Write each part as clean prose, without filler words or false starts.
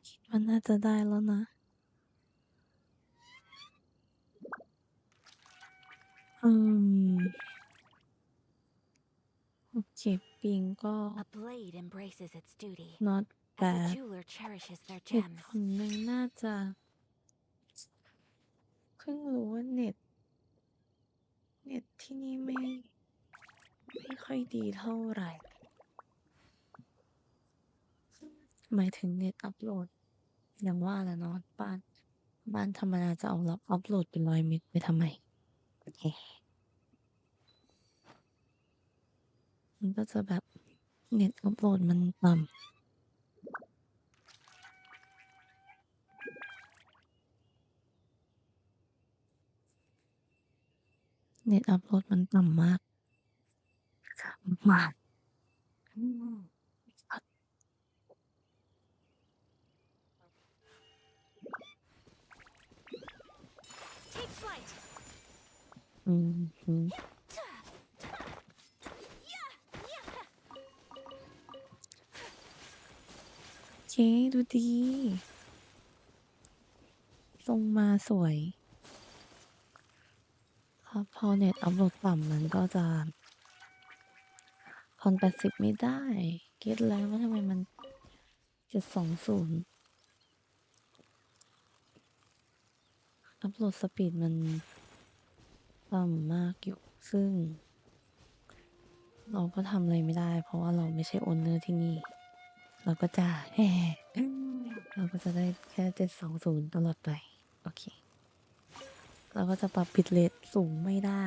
คิดว่าน่าจะได้แล้วนะโอเคปิงก็ A blade embraces its duty not as a bad jeweler cherishes their เหตุผ gems. ลหนึ่งน่าจะเพิ่งรู้ว่าเน็ตที่นี่ไม่ค่อยดีเท่าไหร่หมายถึงเน็ตอัปโหลดอย่างว่าแหละเนาะบ้านธรรมดาจะเอาแล้วอัปโหลดเป็น100 เมกไปทำไมเฮ้มันก็จะแบบเน็ตอัปโหลดมันต่ำเน็ตอัปโหลดมันต่ำมากมากอืม Take flight. อืมฮึโอเคดูดีลงมาสวยครับพอเน็ตอัปโหลดต่ำมันก็จะ1080ไม่ได้เก็ตแล้วว่าทำไมมัน720อัปโหลดสปีดมันต่ำมากอยู่ซึ่งเราก็ทำอะไรไม่ได้เพราะว่าเราไม่ใช่โอนเนอร์ที่นี่เราก็จะเราก็จะได้แค่720ตลอดไปโอเคเราก็จะปรับบิตเรทสูงไม่ได้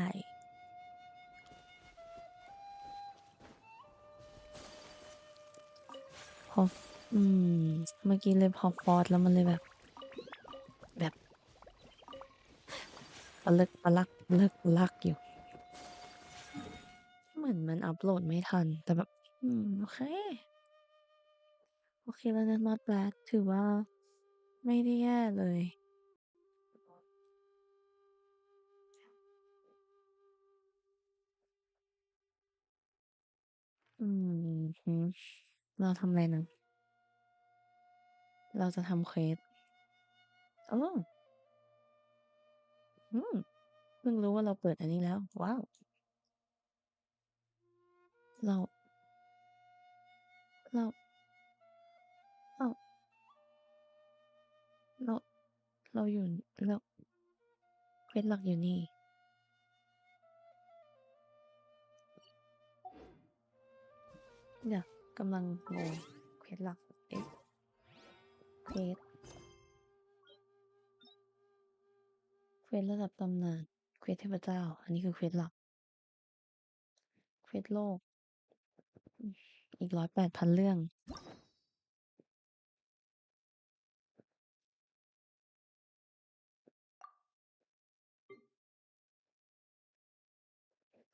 พออืมเมื่อกี้เลยพอฟอร์สแล้วมันเลยแบบปะลึกปะลักปะลึกปะลักอยู่เหมือนมันอัปโหลดไม่ทันแต่แบบโอเคแล้วนะ not bad ถือว่าไม่ได้แย่เลยอืฮึเราทำอะไรนะเราจะทำเควสโอ้อืมเพิ่งรู้ว่าเราเปิดอันนี้แล้วว้าวเราเราเราเราเราอยู่เราเควสหลักอยู่นี่เดี๋ยวกำลังงงเควสหลักเอ๊ะเควสระดับตำนานเควสเทพเจ้าอันนี้คือเควสหลักเควสโลกอีก108,000เรื่อง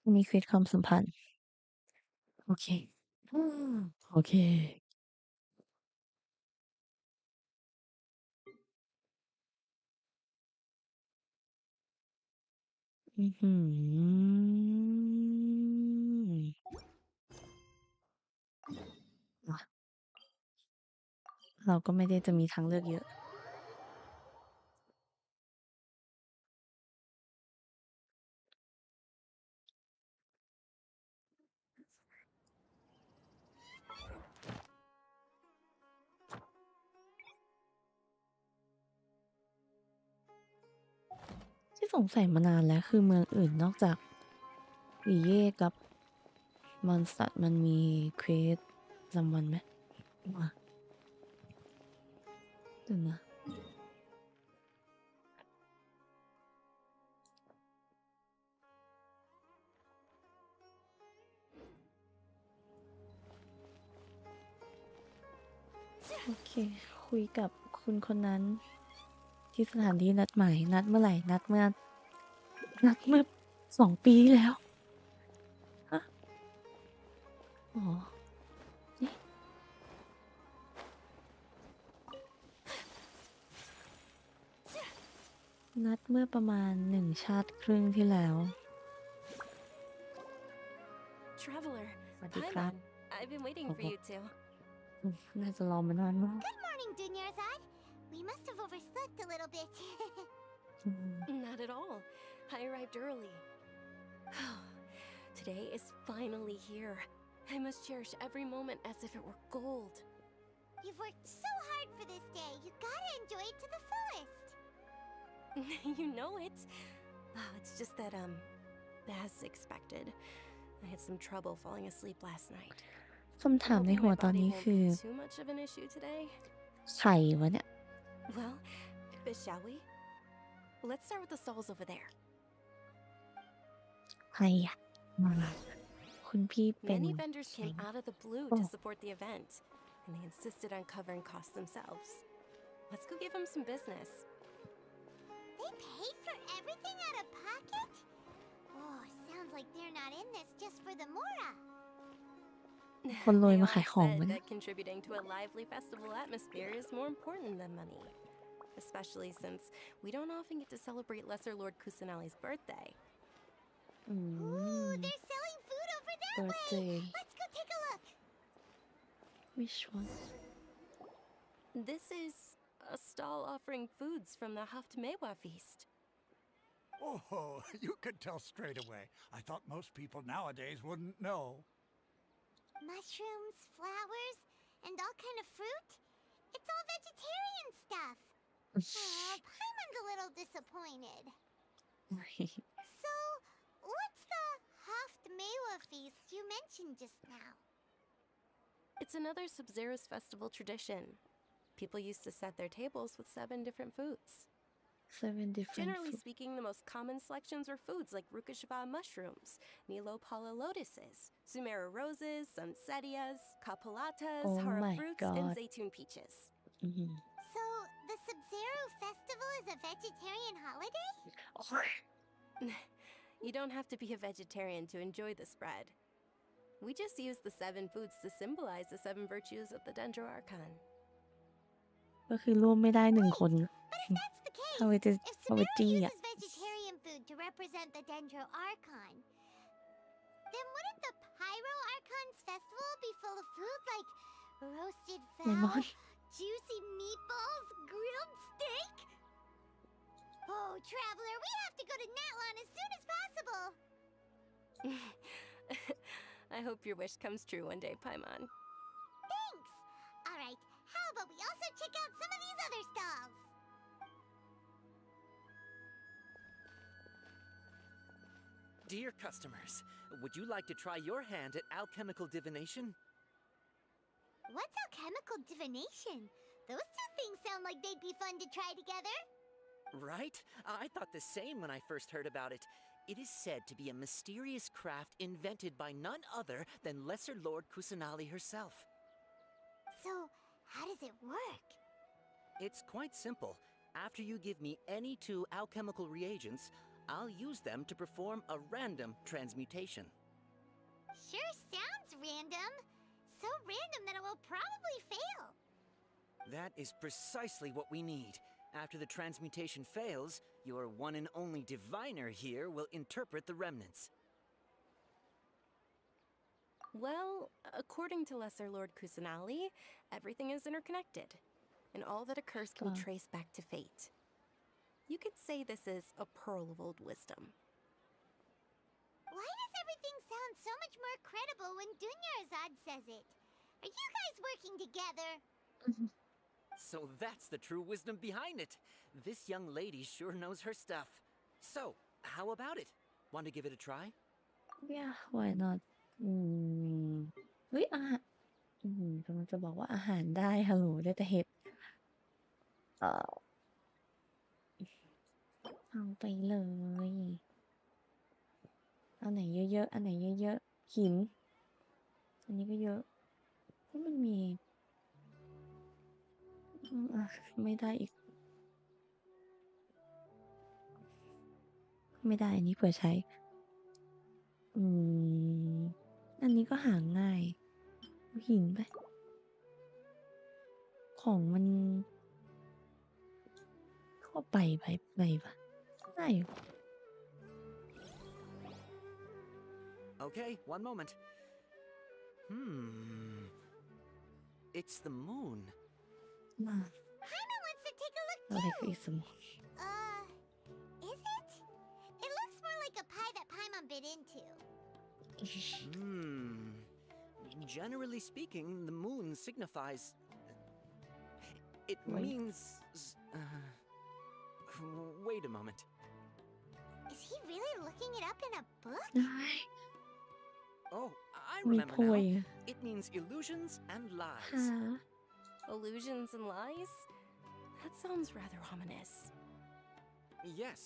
อันนี้เควสความสัมพันธ์โอเคอืมโอเคอือหือ เราก็ไม่ได้จะมีทางเลือกเยอะที่สงสัยมานานแล้วคือเมืองอื่นนอกจากอีเย่กับมอนสตัดมันมีเควสจำวันไหมว่าเดี๋ยวนะโอเคคุยกับคุณคนนั้นที่สถานที่นัดหมายนัดเมื่อไหร่นัดเมื่อ2 ปีที่แล้วฮะอ๋อนี่นัดเมื่อประมาณ1 ชาติครึ่งที่แล้ว Traveler, สวัสดี hi ครับ I've been waiting โอ้ for โห you too. น่าจะรอมานานมาก Good morning, Dunyarzad. We must have overslept a little bit. อืม Not at all. I arrived early. Today is finally here. I must cherish every moment as if it were gold. You've worked so hard for this day. You gotta enjoy it to the fullest. You know it. It's just that, as expected, I had some trouble falling asleep last night. คำถาม I'm ใน hoping หัว my ตอน body นี้ won't คือ be too much of an issue today. ใครวะเนี่ย Well, shall we? Let's start with the stalls over there. ใครอะมาคุณพี่เป็น Many vendors ใคร came out of the blue Oh. to support the event, and they insisted on covering costs themselves. Let's go give them some business. They paid for everything out of pocket? Oh, sounds like they're not in this just for the Mora. คนรวย They มา all ขายของ said วะเนี่ย that contributing to a lively festival atmosphere is more important than money, especially since we don't often get to celebrate Lesser Lord Kusanali's birthday. อื Ooh, ม they're selling food over that way. birthday Let's go take a look. which one This is a stall offering foods from the Haftmewa feast. Oh, you could tell straight away. I thought most people nowadays wouldn't know. Mushrooms, flowers, and all kind of fruit? It's all vegetarian stuff. Oh, Paimon's a little disappointed. So, what's the Haft Mewa feast you mentioned just now? It's another Sub-Zero's festival tradition. People used to set their tables with 7 different foods. 7 different Generally food speaking, the most common selections were foods like Rukashava mushrooms, Nilopala lotuses, Sumera roses, Sunsetias, Kapalatas, Oh Hara my fruits, and God. Zaytun peaches. อือหือ So, the Sub-Zero festival is a vegetarian holiday? โอ้ย You don't have to be a vegetarian to enjoy the spread. We just use the 7 foods to symbolize the 7 virtues of the Dendro Archon. ก็คือร่วมไม่ได้1 คน But if that's the case, เอาไว้จะ if เอาไว้ Sumera จี้อ่ะ uses vegetarian food to represent the Dendro Archon, then wouldn't the Pyro Archon's festival be full of food like roasted ไมมอน fowl, juicy meatballs, grilled steak? Oh, Traveler, we have to go to Natlon as soon as possible. I hope your wish comes true one day, Paimon. Thanks. All right, how about we also check out some of these other stalls? Dear customers, would you like to try your hand at alchemical divination? What's alchemical divination? Those two things sound like they'd be fun to try together. Right? I thought the same when I first heard about it. It is said to be a mysterious craft invented by none other than Lesser Lord Kusanali herself. So, how does it work? It's quite simple. After you give me any 2 alchemical reagents, I'll use them to perform a random transmutation. Sure sounds random. So random that it will probably fail. That is precisely what we need. After the transmutation fails, your one and only diviner here will interpret the remnants. Well, according to Lesser Lord Kusanali, everything is interconnected, and all that occurs can be Wow. traced back to fate. You could say this is a pearl of old wisdom. Why does everything sound so much more credible when Dunyarzad says it? Are you guys working together? So that's the true wisdom behind it. This young lady sure knows her stuff. So, how about it? Want to give it a try? yeah why not อืมเฮ้ยอาหารกำลังจะบอกว่าอาหารได้ฮัลโหลได้แต่เห็ดเอ่อเอาไปเลย อันไหนเยอะๆ อันไหนเยอะๆ หิน อันนี้ก็เยอะก็มันมีไม่ได้อีก ไม่ได้อันนี้เผื่อใช้ อืม อันนี้ก็หาง่ายเอาหินไป ของมันก็ไปปะได้อยู่ Okay, one moment. It's the moon. มา Paimon wants to take a look อะไร too. คืออีสม Is it? It looks more like a pie that Paimon bit into. Generally speaking, the moon signifies. It Wait. means. Wait a moment. Is he really looking it up in a book? ได้ Oh, I มี remember โพย now. It means illusions and หา lies. Illusions and lies? That sounds rather ominous. Yes,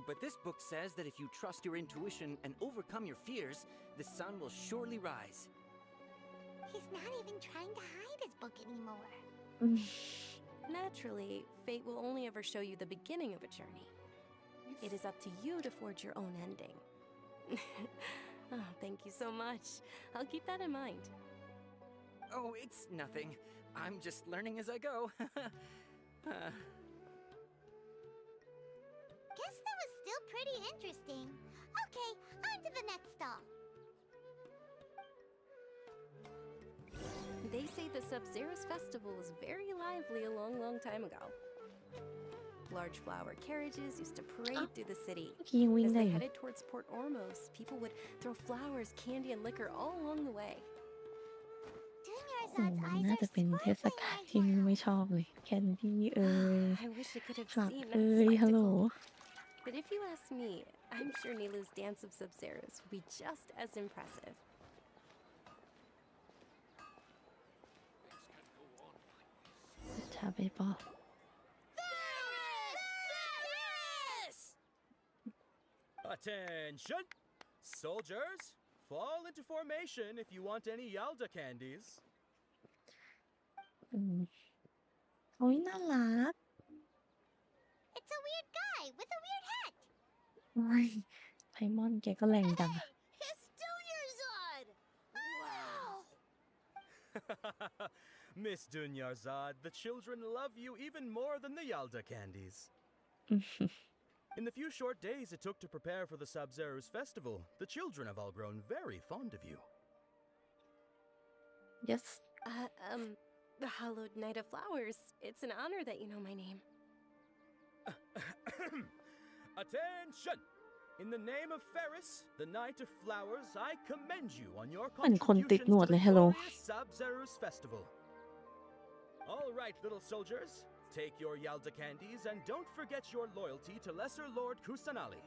but this book says that if you trust your intuition and overcome your fears, the sun will surely rise. He's not even trying to hide his book anymore. อืม Naturally, fate will only ever show you the beginning of a journey. It is up to you to forge your own ending. Oh, thank you so much. I'll keep that in mind. Oh, it's nothing. I'm just learning as I go. Guess that was still pretty interesting. Okay, on to the next stall. They say the Sub-Zero's festival was very lively a long, long time ago. Large flower carriages used to parade through the city. เมื่อกี้ยังวิ่ง As ได้ they อยู่ headed towards Port Ormos, people would throw flowers, candy, and liquor all along the way. โอ้ Dunyarzad's มัน eyes น่า are จะเป็นเทศ sparkling กาล right ที่ now. ไม่ชอบเลยแคนดี้เอ่ย I wish I could have ผัก seen เอ่ that ยฮัลโหล spectacle. But if you ask me, I'm sure Nilu's dance of Sub-Zeros would be just as impressive. ชาไปปอ Attention! Soldiers, fall into formation if you want any Yalda candies. อืมโอ้ยน่ารัก It's a weird guy with a weird hat. โอ้ยไพมอนแกก็แรงจังอะ It's Dunyarzad! Wow! Miss Dunyarzad, the children love you even more than the Yalda candies. อืม In the few short days it took to prepare for the Sub-Zero's festival, the children have all grown very fond of you. yes The hallowed Night of Flowers. It's an honor that you know my name. Attention! In the name of Ferris, the Knight of Flowers, I commend you on your เหมือนคนติด contributions หนวด to เล the ยฮัลโหล glorious Sub-Zero's festival. All right, little soldiers, take your Yalda candies and don't forget your loyalty to Lesser Lord Kusanali.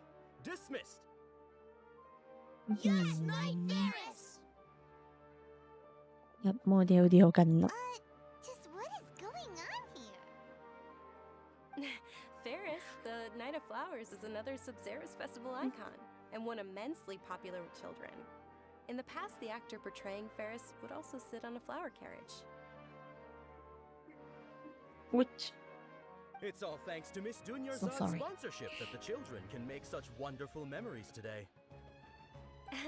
Dismissed. อื้อหือ Ferris! แบบโมเดลเดียวกันเนอะ Just what is going on here? Ferris, the Night of Flowers, is another Sub-Zero's festival icon, and one immensely popular with children. In the past, the actor portraying Ferris would also sit on a flower carriage. which It's all thanks to Miss Dunyarzad's sorry. sponsorship that the children can make such wonderful memories today.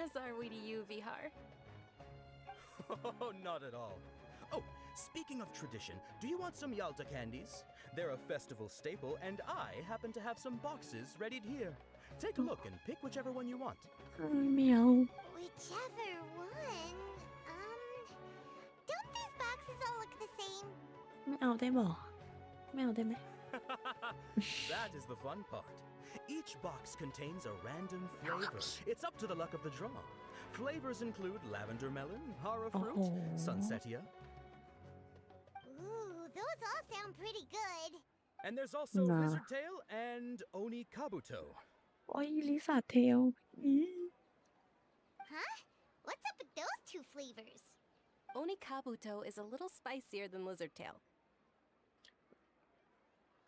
As are we to you, Vihar. Oh, not at all. Oh, speaking of tradition, do you want some Yalda candies? They're a festival staple, and I happen to have some boxes readied here. Take a look and pick whichever one you want. เอ้ยไม่เอา Whichever one. Don't these boxes all look the same? ไม่เอาได้บ่ไม่เอาได้ไหม That is the fun part. Each box contains a random flavor. It's up to the luck of the draw. Flavors include lavender melon, hara fruit, Oh. sunsetia, Ooh, those all sound pretty good. and there's also Nah. lizard tail and oni kabuto. โอ้ยลิซ่าเทลอี Huh? What's up with those two flavors? Oni Kabuto is a little spicier than Lizard Tail.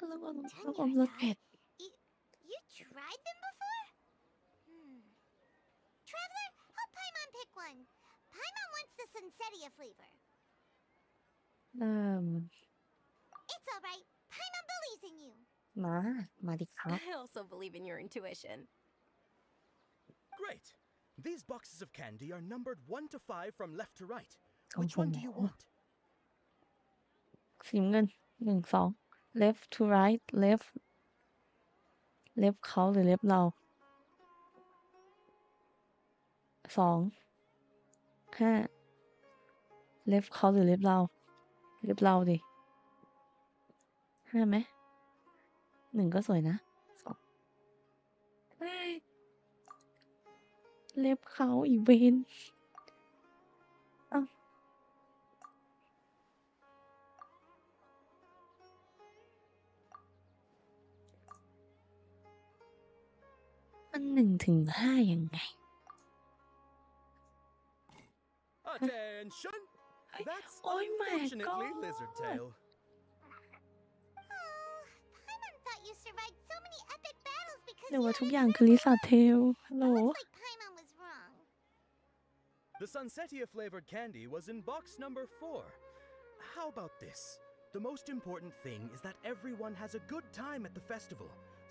แล้วก็รสเผ็ด You tried them before? Traveler, help Paimon pick one. Paimon wants the Sunsetia flavor. เริ่ม It's alright. Paimon believes in you. มาดิครับ I also believe in your intuition. Great. These boxes of candy are numbered 1 to 5 from left to right. ของ Which ผม one do you want? สีน้ำเงิน1 2 left to right left เขาหรือ left เรา2 5 left เขาหรือ left เรา เล็บเราดิ5ไหม1ก็สวยนะ2เฮ้ยเล็บเขาอีเวนเอ้ามัน1 ถึง 5ยังไง Attention! เฮ้ย That's โอ้ย my unfortunately god Lizard Tail. Oh, Paimon thought you survived so many epic battles because หรือ you ว่า had ทุก a อย่าง good คือลิซ่า blood. เทลฮัลโหล It looks like Paimon was wrong. The Sunsetia flavored candy was in box number 4. How about this? The most important thing is that everyone has a good time at the festival.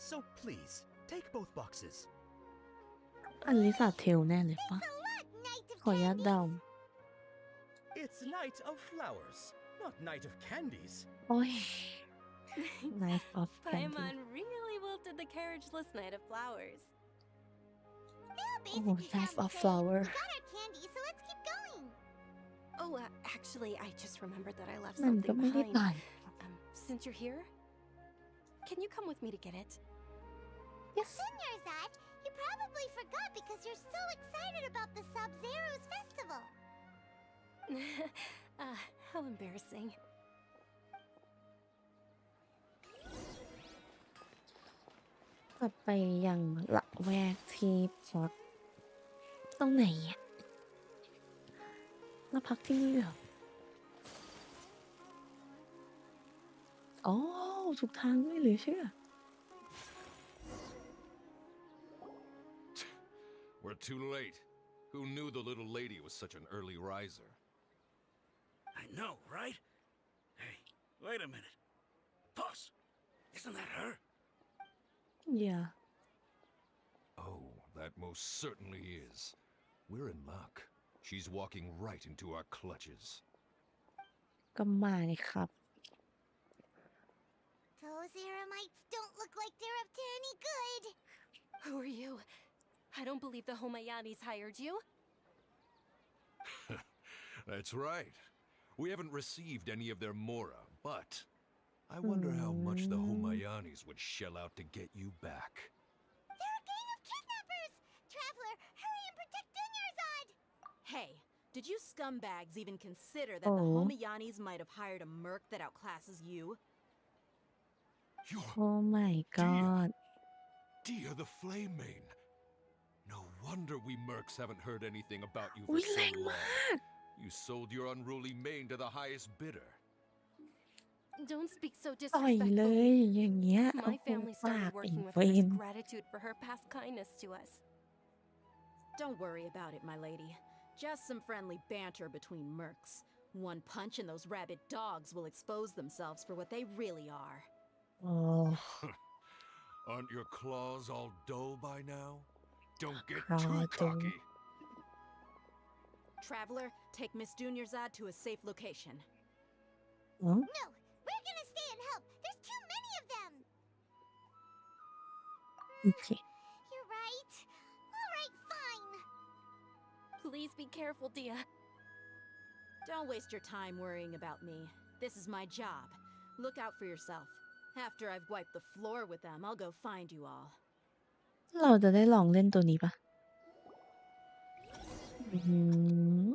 So please, take both boxes. อันลิซ่าเทลแน่เลยปะ Thanks a lot, Knight of ขออนุญาตเดา Candies. It's Night of Flowers, not Night of Candies. โอ้ย Nice of Candy Paimon really wilted the carriageless night of flowers. Now Oh, basically Nice sound the of same. Flower We got our candy, so let's keep going. Oh, actually, I just remembered that I left มันก็ something ไม่ได้ behind. ต่าง Since you're here, can you come with me to get it? yes Dunyarzad, you probably forgot because you're so excited about the Sub-Zero's festival. How embarrassing. กลับไปยังละแวกที่พักตรงไหนอะเราพักที่นี่เหรออ๋อถูกทางด้วยหรือเชื่อ We're too late. Who knew the little lady was such an early riser? I know, right? Hey, wait a minute. Boss, isn't that her? yeah Oh, that most certainly is. We're in luck. She's walking right into our clutches. ก็มาเลยครับ Those Eremites don't look like they're up to any good. Who are you? I don't believe the Homayanis hired you. That's right. We haven't received any of their mora, but I wonder how much the Homayanis would shell out to get you back. They're a gang of kidnappers! Traveler, hurry and protect Dunyarzad! Hey, did you scumbags even consider that the Oh. Homayanis might have hired a merc that outclasses you? You're oh my god Dia the Flame Mane. No wonder we mercs haven't heard anything about you อุ้ for ยแร so งมา long. ก You sold your unruly mane to the highest bidder. Don't speak so ต่อยเลย disrespectfully. อย่างเงี้ย เอา My คง family ปาก started อี working with เว her as น gratitude for her past kindness to us. Don't worry about it, my lady. Just some friendly banter between mercs. One punch and those rabid dogs will expose themselves for what they really are. อ๋อ Aren't your claws all dull by now? Don't get Claw too dull. cocky. Traveler, take Miss Dunyarzad to a safe location. อ๋อ No, we're gonna stay and help. There's too many of them. โอเค You're right. All right, fine. Please be careful, Dia. Don't waste your time worrying about me. This is my job. Look out for yourself. After I've wiped the floor with them, I'll go find you all. เราจะได้ลองเล่นตัวนี้ปะอื้อหือ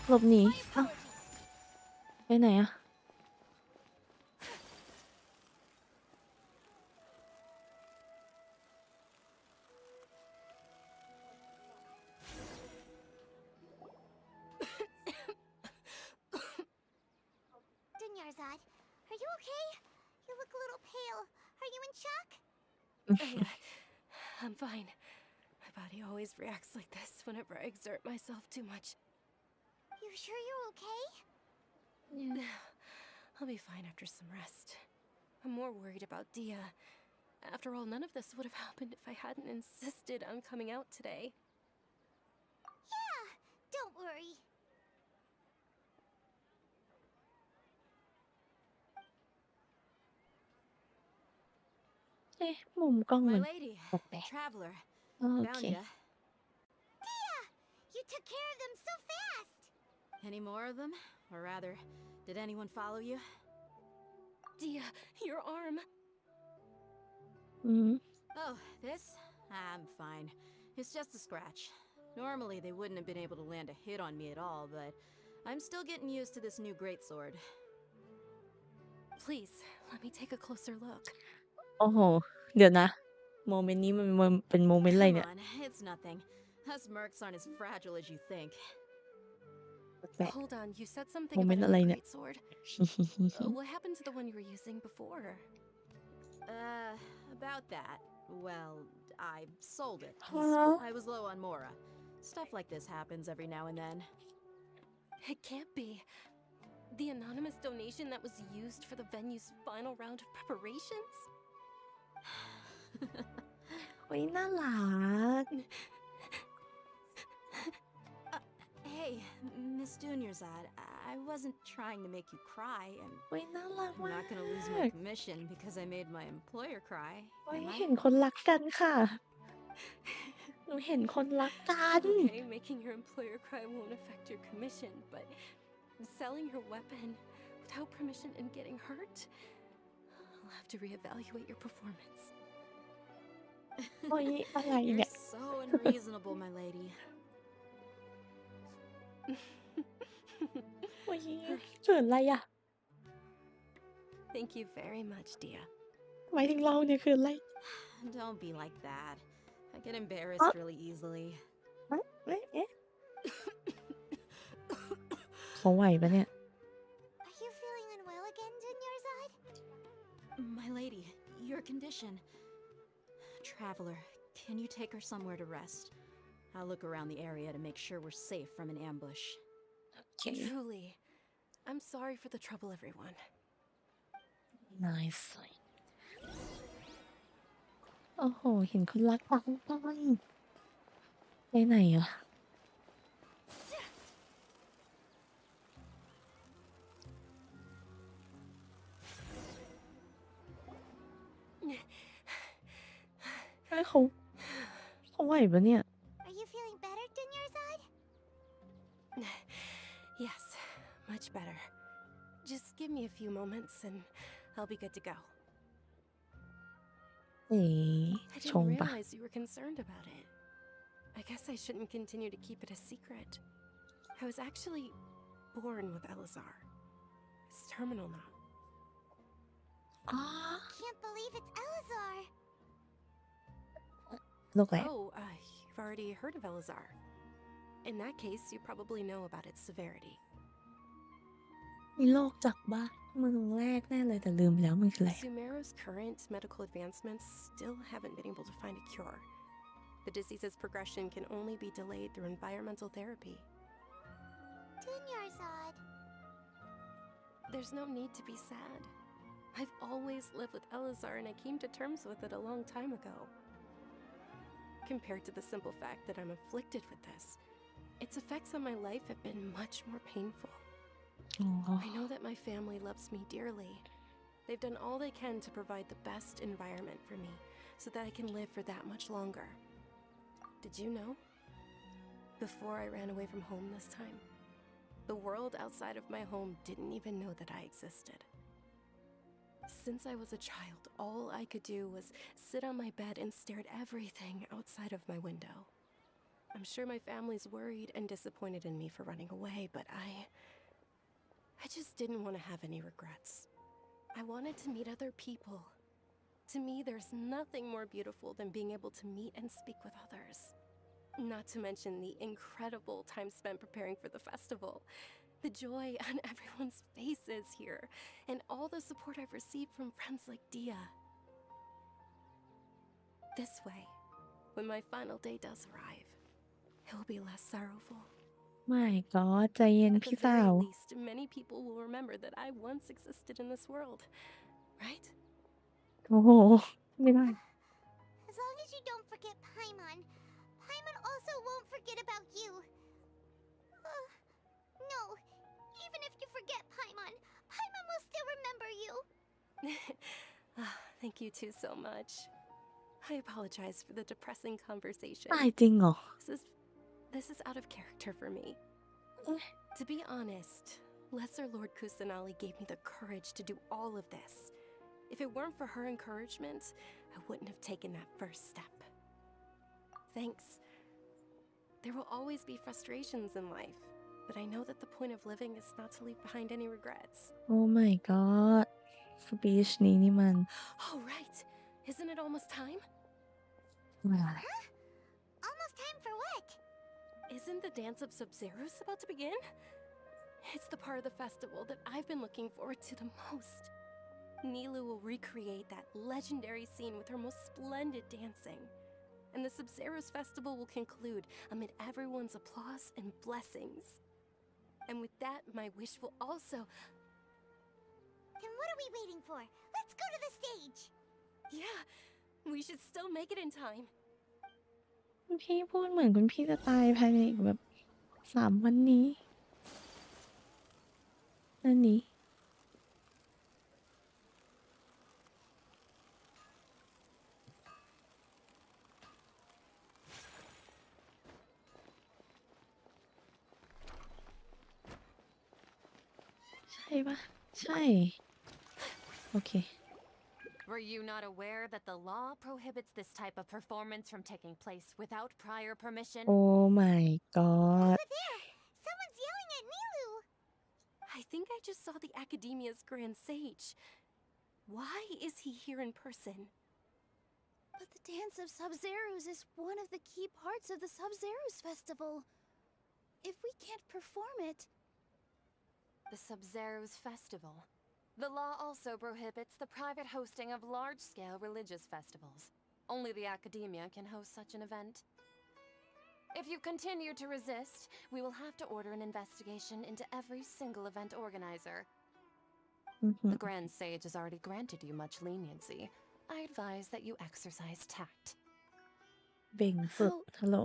หลบหนี My เอ้า apologies. ไปไหนอะ Dunyarzad, are you okay? You look a little pale. Are you in shock? I'm fine. My body always reacts like this whenever I exert myself too much. You sure you're okay? I'll be fine after some rest. I'm more worried about Dia. After all, none of this would have happened if I hadn't insisted on coming out today. Yeah, don't worry. เอ๊ะมุมกล้อง My มัน lady, แปลก Traveler, ๆโอเค found ya. Dia, you took care of them so fast. Any more of them? Or rather, did anyone follow you? Dia, your arm. อืม Oh, this? I'm fine. It's just a scratch. Normally, they wouldn't have been able to land a hit on me at all, but I'm still getting used to this new greatsword. Please, let me take a closer look. โอ้โห เดี๋ยวนะ โมเมนต์นี้มันเป็นโมเมนต์อะไร Come เนี่ย on, it's nothing. Us mercs aren't as fragile as you think. แปลก Hold on, you said something โมเมน about ต์ a อะไร new เนี่ย greatsword. What happened to the one you were using before? About that. Well, I sold it. 'Cause Huh? I was low on Mora. Stuff like this happens every now and then. It can't be. The anonymous donation that was used for the venue's final round of preparations? โอ้ยน่ารัก Hey, Miss Dunyarzad, I wasn't trying to make you cry, and โอ้ยน่ารัก I'm มา not gonna lose ก my commission because I made my employer cry, โอ้ย am I? เห็นคนรักกันค่ะ หนูเห็นคนรักกัน Okay, making your employer cry won't affect your commission, but selling your weapon without permission and getting hurt? I'll have to reevaluate your performance. โอ้ยอะไร You're เนี่ย so unreasonable, my lady. โอ้ยเขินอะไรอ่ะ Thank you very much, Dia. หมายถึงเราเนี่ยเขินอะไร Don't be like that. I get Huh? embarrassed really easily. เอ๊ะเอ๊ะเขาไหวปะเนี่ย Are you feeling unwell again, Dunyarzad? My lady, your condition. Traveler, can you take her somewhere to rest? I'll look around the area to make sure we're safe from an ambush. โอเค Truly, I'm sorry for the trouble, everyone. nice โอ้โห เห็นคนรักกันไปไหนอ่ะ ให้เขาไหวปะเนี่ย Are you feeling better, Dunyarzad? Yes, much better. Just give me a few moments and I'll be good to go. เอ๋ I ช didn't งปะ realize you were concerned about it. I guess I shouldn't continue to keep it a secret. I was actually born with Elazar. It's terminal now. อ๋อ Can't believe it's Elazar. โรคอะไร Oh, you've already heard of Elazar. In that case, you probably know about its severity. มีโรคจากบ้านเมืองแรกแน่เลยแต่ลืมไปแล้วมันคืออะไร Sumeru's current medical advancements still haven't been able to find a cure. The disease's progression can only be delayed through environmental therapy. Dunyarzad. There's no need to be sad. I've always lived with Elazar and I came to terms with it a long time ago. Compared to the simple fact that I'm afflicted with this, its effects on my life have been much more painful. อ๋อ I know that my family loves me dearly. They've done all they can to provide the best environment for me so that I can live for that much longer. Did you know? Before I ran away from home this time, the world outside of my home didn't even know that I existed. Since I was a child, all I could do was sit on my bed and stare at everything outside of my window. I'm sure my family's worried and disappointed in me for running away, but I just didn't want to have any regrets. I wanted to meet other people. To me, there's nothing more beautiful than being able to meet and speak with others. Not to mention the incredible time spent preparing for the festival. The joy on everyone's faces here, and all the support I've received from friends like Dia. This way, when my final day does arrive, it will be less sorrowful. ไม่ก็ใจเย็น At the พี่สาว very least, many people will remember that I once existed in this world, right? โอ้โห ไม่ได้ As long as you don't forget Paimon, Paimon also won't forget about you. No, even if you forget Paimon, Paimon will still remember you. Thank you two so much. I apologize for the depressing conversation. ตายจริงเหรอ This is out of character for me. To be honest, Lesser Lord Kusanali gave me the courage to do all of this. If it weren't for her encouragement, I wouldn't have taken that first step. Thanks. There will always be frustrations in life, but I know that the point of living is not to leave behind any regrets. Oh my god สปีชนี้นี่มัน All right. Isn't it almost time? Almost time for what? Isn't the dance of Sub-Zeros about to begin? It's the part of the festival that I've been looking forward to the most. Nilu will recreate that legendary scene with her most splendid dancing. And the Sub-Zeros festival will conclude amid everyone's applause and blessings. And with that, my wish will also... Then what are we waiting for? Let's go to the stage! Yeah, we should still make it in time. คุณพี่พูดเหมือนคุณพี่จะตายภายในอีกแบบ3 วันนี้นั่นนี้ใช่ปะใช่ โอเค Were you not aware that the law prohibits this type of performance from taking place without prior permission? Oh my god Over there! Someone's yelling at Nilu! I think I just saw the Academia's Grand Sage. Why is he here in person? But the Dance of Sub-Zeros is one of the key parts of the Sub-Zeros festival. If we can't perform it... The Sub-Zeros Festival. The law also prohibits the private hosting of large-scale religious festivals. Only the Academia can host such an event. If you continue to resist, we will have to order an investigation into every single event organizer. The Grand Sage has already granted you much leniency. I advise that you exercise tact. เบ่งฝึกฮัลโหล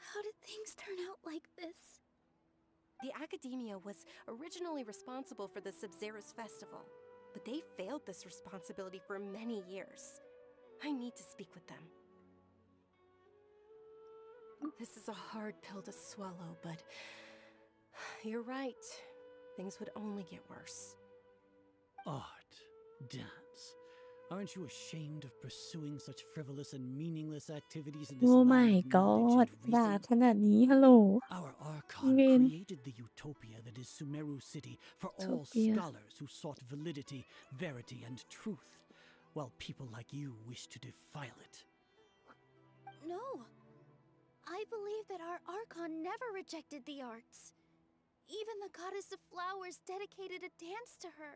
How did things turn out like this? The Academia was originally responsible for the Sub-Zeros festival, but they failed this responsibility for many years. I need to speak with them. This is a hard pill to swallow, but you're right. Things would only get worse. Art, dance. Aren't you ashamed of pursuing such frivolous and meaningless activities in this Oh land my of knowledge god and ด่า reason? ขนาดนี้ฮัลโหล Our Archon Even- created the utopia that is Sumeru City for all Utopia. scholars who sought validity, verity, and truth, while people like you wish to defile it. No. I believe that our Archon never rejected the arts. Even the goddess of flowers dedicated a dance to her.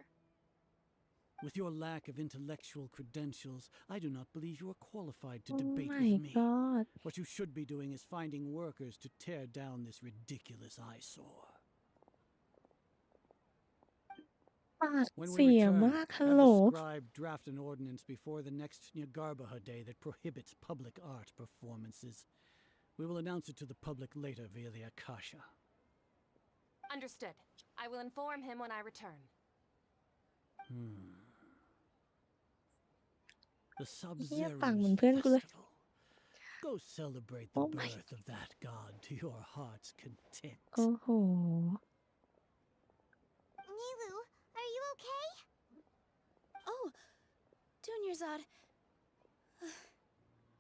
With your lack of intellectual credentials, I do not believe you are qualified to Oh debate my with me. god What you should be doing is finding workers to tear down this ridiculous eyesore. ปาก When เสี we ย return, มากฮัล have โหล the scribe draft an ordinance before the next Nyagarbha day that prohibits public art performances. We will announce it to the public later via the Akasha. Understood. I will inform him when I return. The เฮีย Sub-Zeros ปากเหมือนเพื่อนกูเลย Festival. Go celebrate the Oh my birth of that god to your heart's content. โอ้โห Nilu, are you okay? Oh, Dunyarzad.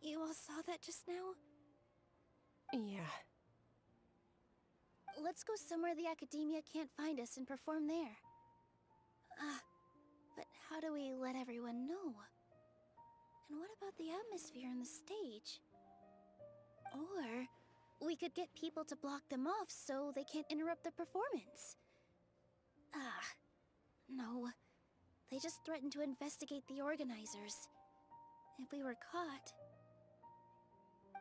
You all saw that just now? Yeah. Let's go somewhere the Academia can't find us and perform there. But how do we let everyone know? And what about the atmosphere and the stage? Or we could get people to block them off so they can't interrupt the performance. No. They just threatened to investigate the organizers. If we were caught...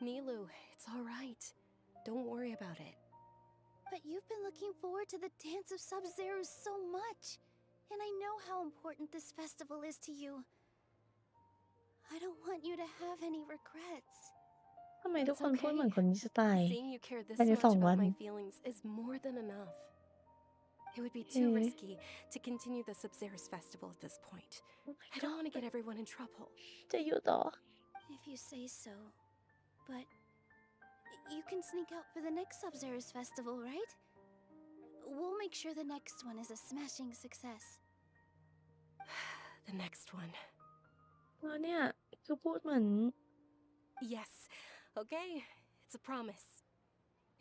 Nilu, it's all right. Don't worry about it. But you've been looking forward to the Dance of Sub-Zeros so much. And I know how important this festival is to you. I don't want you to have any regrets. ทำไมทุก It's คนพูด okay. เหมือนคนที่จะตาย Seeing you care thisภายใน much 2 วั about น my feelings is more than enough. It would be too Okay. risky to continue the Sub-Zeros festival at this point. Oh my I don't want to god get everyone in trouble. จะอยู่ต่อ If you say so. But you can sneak out for the next Sub-Zeros festival, right? We'll make sure the next one is a smashing success. The next one. เนี่ยคือพูดเหมือน Yes. Okay. It's a promise.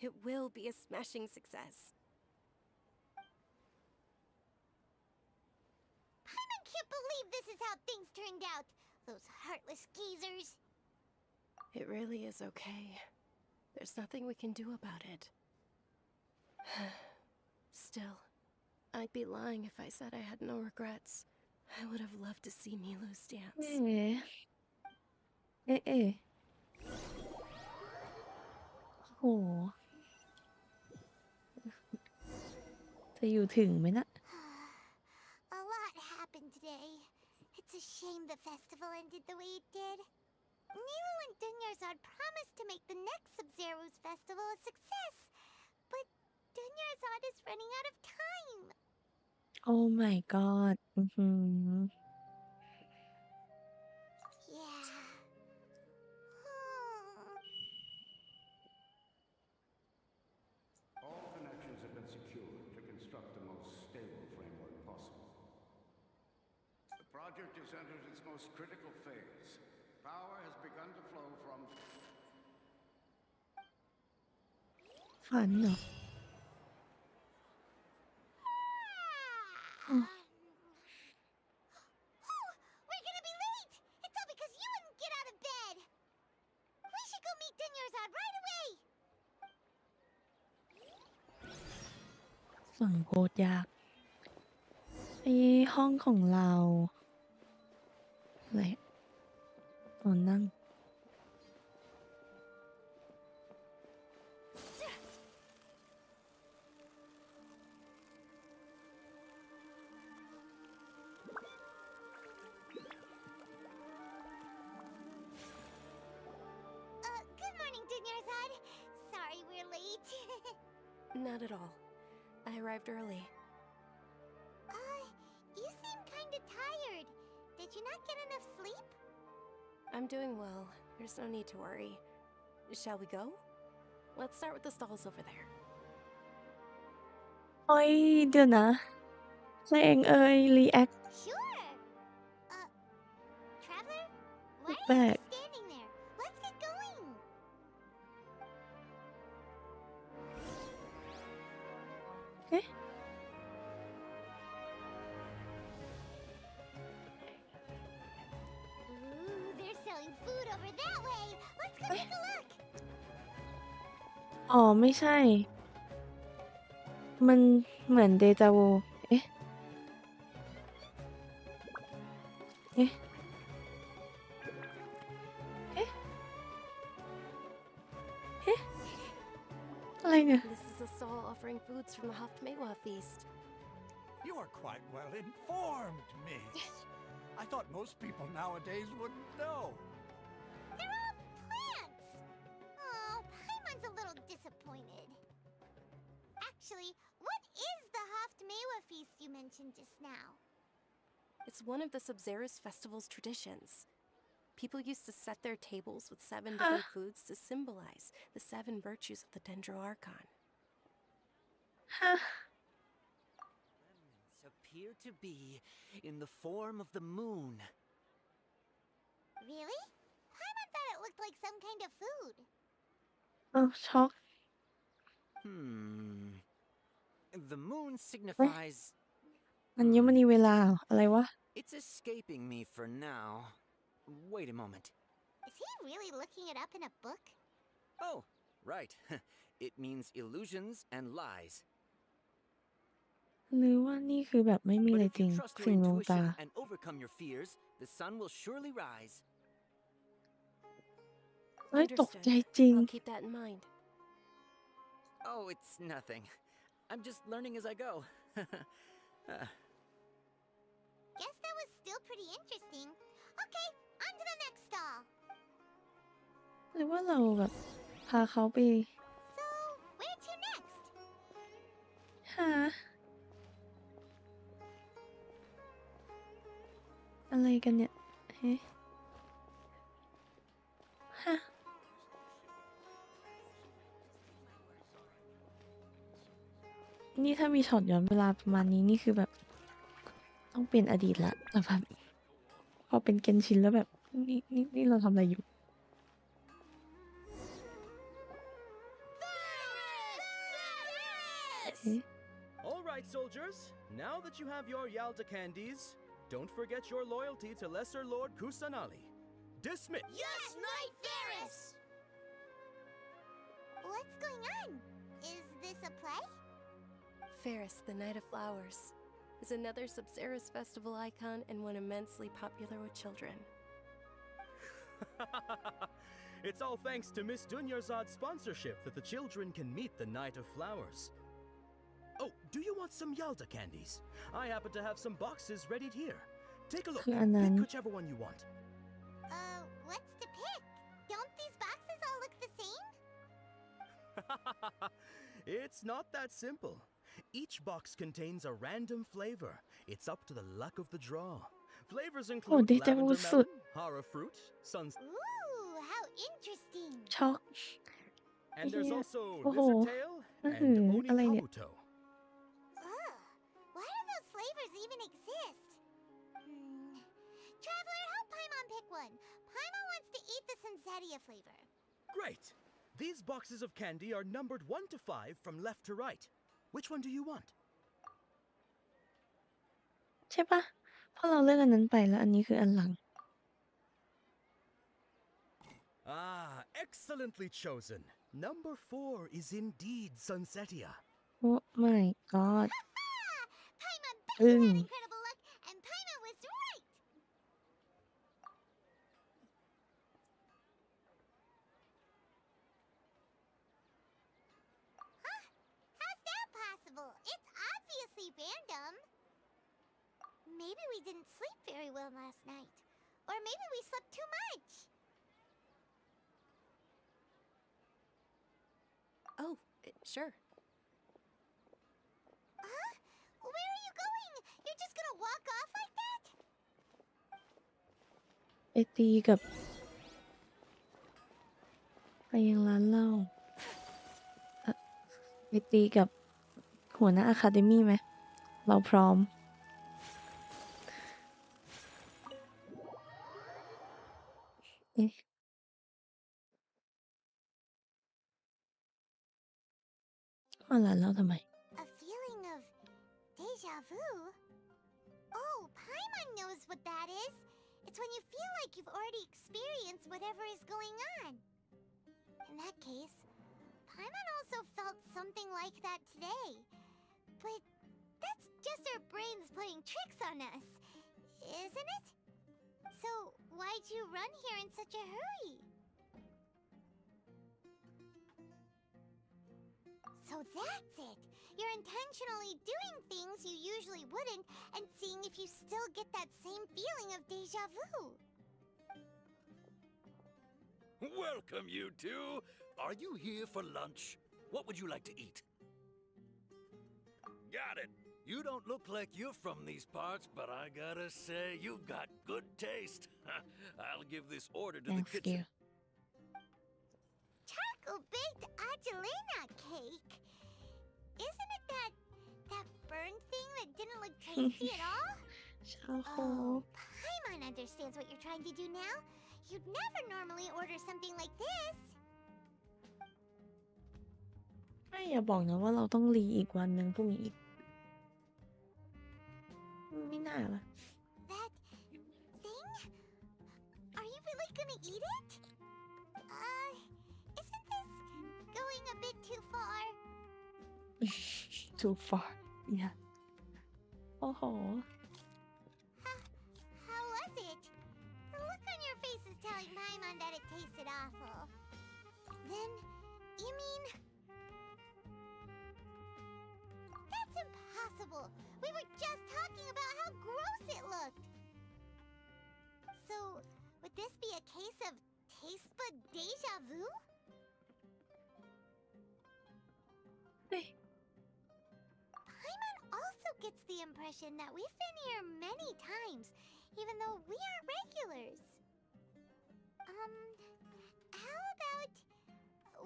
It will be a smashing success. Paimon can't believe this is how things turned out. Those heartless geezers. It really is okay. There's nothing we can do about it. Still, I'd be lying if I said I had no regrets. I would have loved to see Milu's เอ๊ dance. ะโหจะอยู่ถึงไหมนะ A lot happened today. It's a shame the festival ended the way it did. Nilu and Dunyarzad promised to make the next Sub-Zero's festival a success, but Dunyarzad is running out of time. Oh my god อือหือ Yeah. All connections have been secured to construct the most stable framework possible. The project has entered its most critical phase. Power has begun to flow from... ฝันเหรอ Oh, we're gonna be late! It's all because you wouldn't get out of bed! We should go meet Dunyarzad right away! ฝั่งโคตรยากไอ้ห้องของเราอะไรตอนนั่ง Good morning, Dunyarzad. Sorry we're late. Not at all. I arrived early. You seem kinda tired. Did you not get enough sleep? I'm doing well. There's no need to worry. Shall we go? Let's start with the stalls over there. โอ้ยเดี๋ยวนะเพลงรีแอค Sure. Traveler? Why are you Back. just standing there? Let's get going. เอ๊ะ Ooh, they're selling food over that way. Let's go take a look. อ๋อไม่ใช่ มันเหมือนเดจาวูเอ๊ะ เอ๊ะ เอ๊ะ เอ๊ะ อะไรเนี่ย This is a stall offering foods from the Haftmewa feast. You are quite well informed, miss. I thought most people nowadays wouldn't know. They're all plants. Oh, Paimon's a little disappointed. Actually, what is the Haftmewa feast you mentioned just now? It's one of the Sub-Zerus festival's traditions. People used to set their tables with 7 different foods to symbolize the 7 virtues of the Dendro Archon. ฮะ Remnants appear to be in the form of the moon. Really? Paimon thought it looked like some kind of food. อ้าวช็อก The moon signifies... อัญมณีเวลาเหรออะไรวะ It's escaping me for now. Wait a moment. Is he really looking it up in a book? Oh, right. It means illusions and lies. หรือว่านี่คือแบบไม่มี But อะไร if จริง you trust สิ่ your งลวงตา intuition and overcome your fears, the sun will surely rise. เฮ้ยตกใจจริง I'll keep that in mind. Oh, it's nothing. I'm just learning as I go. Guess that was still pretty interesting. Okay, on to the next stall. หรือว่าเราแบบพาเขาไป So, where to next? หาอะไรกันเนี่ย เฮ้ฮะ น นี่ถ้ามีช็อตย้อนเวลาประมาณนี้นี่คือแบบ ต้องเป็นอดีตละแต่แบบพอเป็นเกนชินแล้วแบบนี่เราทำอะไรอยู่ เอ๊ะ All right, soldiers. Now that you have your Yalta candies, don't forget your loyalty to Lesser Lord Kusanali. Dismiss. Yes, Knight Varus! What's going on? Is this a play? Ferris, the Night of Flowers, is another Sub-Zerus festival icon and one immensely popular with children. It's all thanks to Miss Dunyarzad's sponsorship that the children can meet the Night of Flowers. Oh, do you want some Yalta candies? I happen to have some boxes ready here. Take a look. คืออันนั้น Pick whichever one you want. What's to pick? Don't these boxes all look the same? It's not that simple. Each box contains a random flavor. It's up to the luck of the draw. Flavors include deja vu lavender สุด melon, hara fruit, Ooh, how interesting. ช็อก and there's Yeah. also Oh. lizard tail andอะไรเนี่ย onikabuto. Ugh, why do those flavors even exist? Traveler, help Paimon pick one. Paimon wants to eat the Sunsetia flavor. Great. These boxes of candy are numbered 1 to 5 from left to right. Which one do you want? ใช่ปะเพราะเราเลือกอันนั้นไปแล้วอันนี้คืออันหลัง Ah, excellently chosen. Number 4 is indeed Sunsetia. โอ้ my god Paimon bet you อึ้ง had incredible luck, and Paimon was right. Huh? How's that possible? It's obviously random. Maybe we didn't sleep very well last night. Or maybe we slept too much. Oh, sure. Huh? Where are you going? You're just gonna walk off like that? ไปตีกับไปยังร้านเหล้าไปตีกับหัวหน้าอะคาเดมี่ไหม เราพร้อม เอ๊ะ มาร้านเหล้าทำไม A feeling of deja vu? Oh, Paimon knows what that is. It's when you feel like you've already experienced whatever is going on. In that case, Paimon also felt something like that today. But that's just our brains playing tricks on us, isn't it? So, why'd you run here in such a hurry? So that's it. You're intentionally doing things you usually wouldn't and seeing if you still get that same feeling of deja vu. Welcome, you two. Are you here for lunch? What would you like to eat? Got it. You don't look like you're from these parts, but I gotta say, you've got good taste. I'll give this order to the Thank kitchen. you. Charcoal baked Angelina cake. Isn't it that burned thing that didn't look tasty at all? ชาโค Oh, Paimon understands what you're trying to do now. You'd never normally order something like this. ไม่อย่าบอกนะว่าเราต้องรีอีกวันหนึ่งพรุ่งนี้อีก ไม่น่าละ That thing? Are you really gonna eat it? Isn't this going a bit too far? too far yeah โอ้โห How was it? The look on your face is telling Paimon that it tasted awful. Then, you mean... That's impossible! We were just talking about how gross it looked! So, would this be a case of taste bud deja vu? เฮ้ย Paimon also gets the impression that we've been here many times, even though we aren't regulars. How about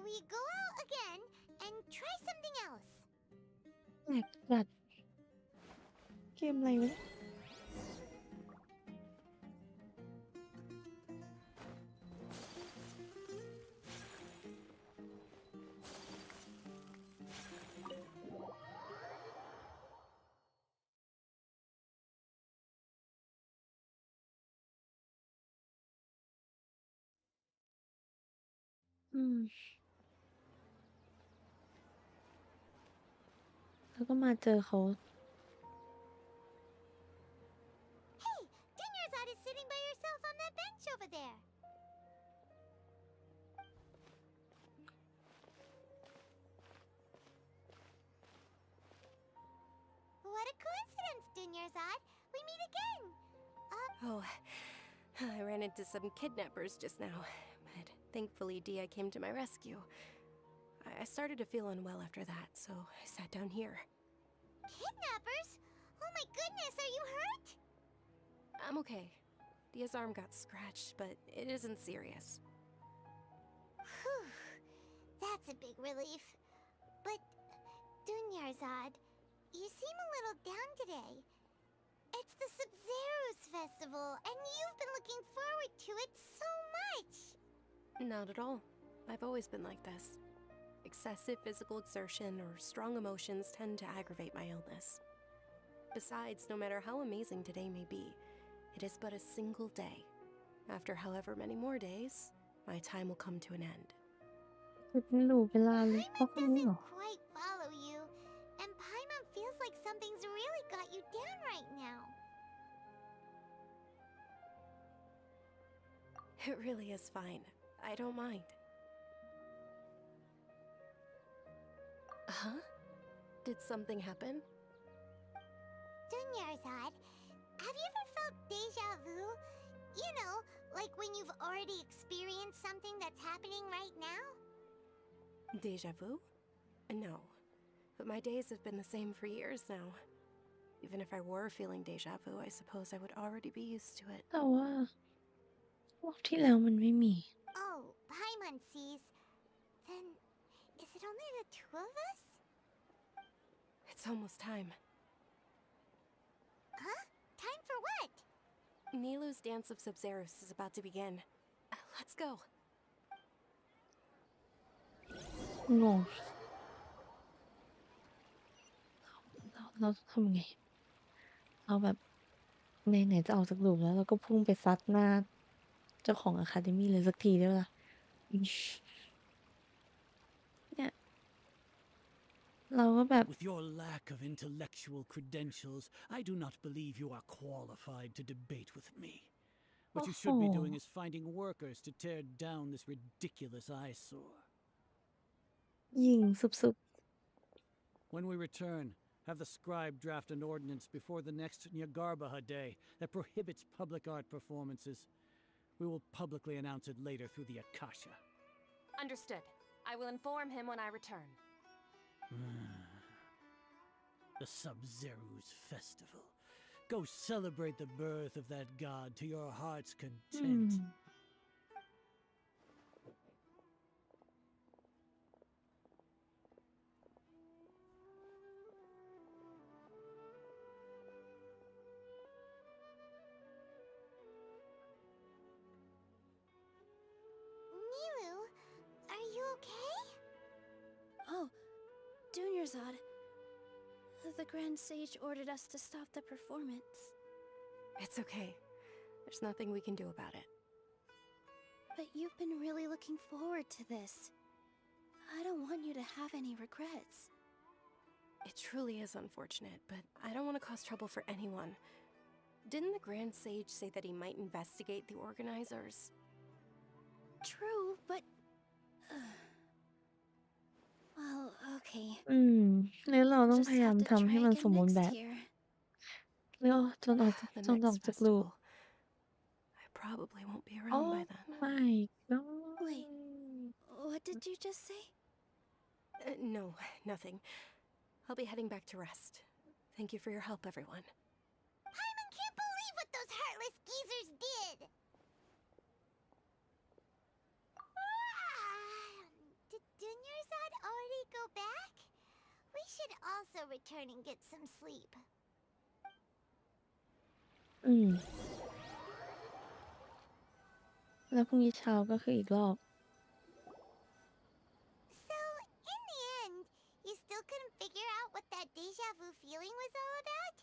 we go out again and try something else? แปลกจัดเกมอะไรวะเนี่ยแล้วก็มาเจอเขา Hey, Dunyarzad is sitting by yourself on that bench over there. What a coincidence, Dunyarzad. We meet again. Oh, I ran into some kidnappers just now, but thankfully Dia came to my rescue. I started to feel unwell after that, so I sat down here. Kidnappers? Oh my goodness, are you hurt? I'm okay. Dia's arm got scratched, but it isn't serious. Whew. That's a big relief. But, Dunyarzad, you seem a little down today. It's the Sub-Zero's festival, and you've been looking forward to it so much! Not at all. I've always been like this. Excessive physical exertion or strong emotions tend to aggravate my illness. Besides, no matter how amazing today may be, it is but a single day. After however many more days, my time will come to an end. ไม่รู้เวลาเลยเพราะ Paimon คนนี้เหรอ doesn't quite follow you, and Paimon feels like something's really got you down right now. It really is fine. I don't mind. Huh? Did something happen? Dunyarzad, have you ever felt deja vu? You know, like when you've already experienced something that's happening right now? Deja vu? No. But my days have been the same for years now. Even if I were feeling deja vu, I suppose I would already be used to it. แต่ว่ารอบที่แล้วมันไม่มี Oh, Paimon sees. Then, is it only the two of us? It's almost time. Huh? Time for what? Nilou's Dance of Sub-Zeros is about to begin. Let's go. งงเราทำไง เราแบบไหนๆจะออกจากหลุมแล้วเราก็พุ่งไปซัดหน้าเจ้าของอะคาเดมี่เลยสักทีได้ปะล่ะเนี่ยเราก็แบบ With your lack of intellectual credentials, I do not believe you are qualified to debate with me. What you should be doing is finding workers to tear down this ridiculous eyesore. ยิงสุบ When we return, have the scribe draft an ordinance before the next Nyagarbaha Day that prohibits public art performances. We will publicly announce it later through the Akasha. Understood. I will inform him when I return. The Sub-Zero's festival. Go celebrate the birth of that god to your heart's content. Nilou, are you okay? Oh, Dunyarzad. The Grand Sage ordered us to stop the performance. It's okay. There's nothing we can do about it. But you've been really looking forward to this. I don't want you to have any regrets. It truly is unfortunate, but I don't want to cause trouble for anyone. Didn't the Grand Sage say that he might investigate the organizers? True, but... well, okay. แล้วเราต้อง Just พยายาม have to ทำให้ try มัน again สมบูรณ์ next แบบ year. แล้วจนออก The จนออก next จากลูก festival. I probably won't be Oh around by then. my god Wait, what did you just say? No, nothing. I'll be heading back to rest. Thank you for your help, everyone. Paimon can't believe what those heartless geezers did! Did Dunyarzad already go back? We we should also return and get some sleep. แล้วพรุ่งนี้เช้าก็คืออีกรอบ So, in the end, you still couldn't figure out what that deja vu feeling was all about?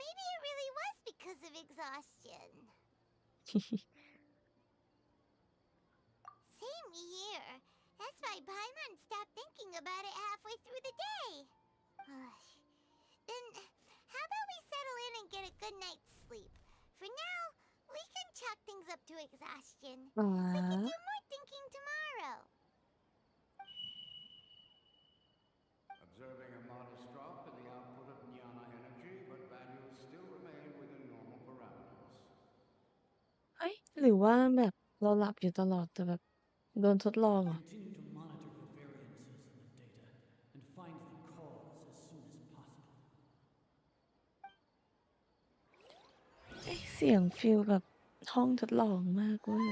Maybe it really was because of exhaustion. Same here. That's why Paimon stopped thinking about it halfway through the day. Then, how about we settle in and get a good night's sleep? For now, we can chalk things up to exhaustion. We can do more thinking tomorrow. Observing a modest drop in the output of jnana energy, but values still remain within normal parameters. เอ้ยหรือว่าแบบเราหลับอยู่ตลอดแต่แบบโดนทดลองเหรอ Continue to monitor for variances in the data and find the cause as soon as possible. เอ้ยเสียงฟิลแบบห้องทดลองมากเว้ย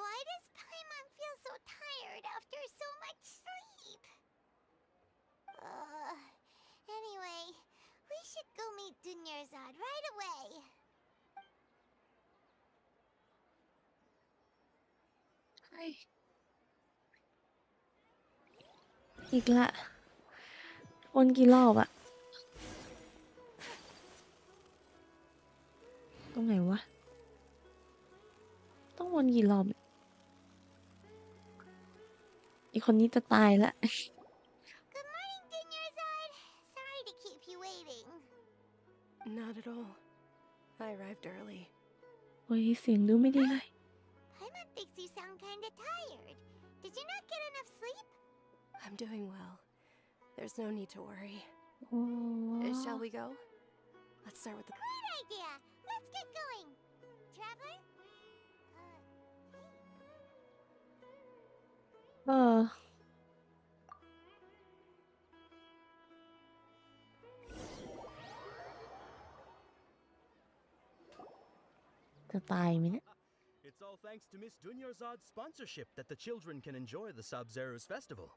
Why does Paimon feel so tired after so much sleep? Anyway, we should go meet Dunyarzad right away. เฮ้ยอีกละวนกี่รอบอะตรงไหนวะต้องวนกี่รอบเนี่ยอีกคนนี้จะตายละ Good morning, Dunyarzad. Sorry to keep you waiting. Not at all. I arrived early. โอ้ยเสียงดูไม่ดีเลย Paimon thinks you sound kinda tired. Did you not get enough sleep? I'm doing well. There's no need to worry. โอ้ Shall we go? Let's start with the... Great idea. Let's get going. Traveler? จะตายไหมเนี่ย It's all thanks to Miss Dunyarzad's sponsorship that the children can enjoy the Sub-Zero's festival.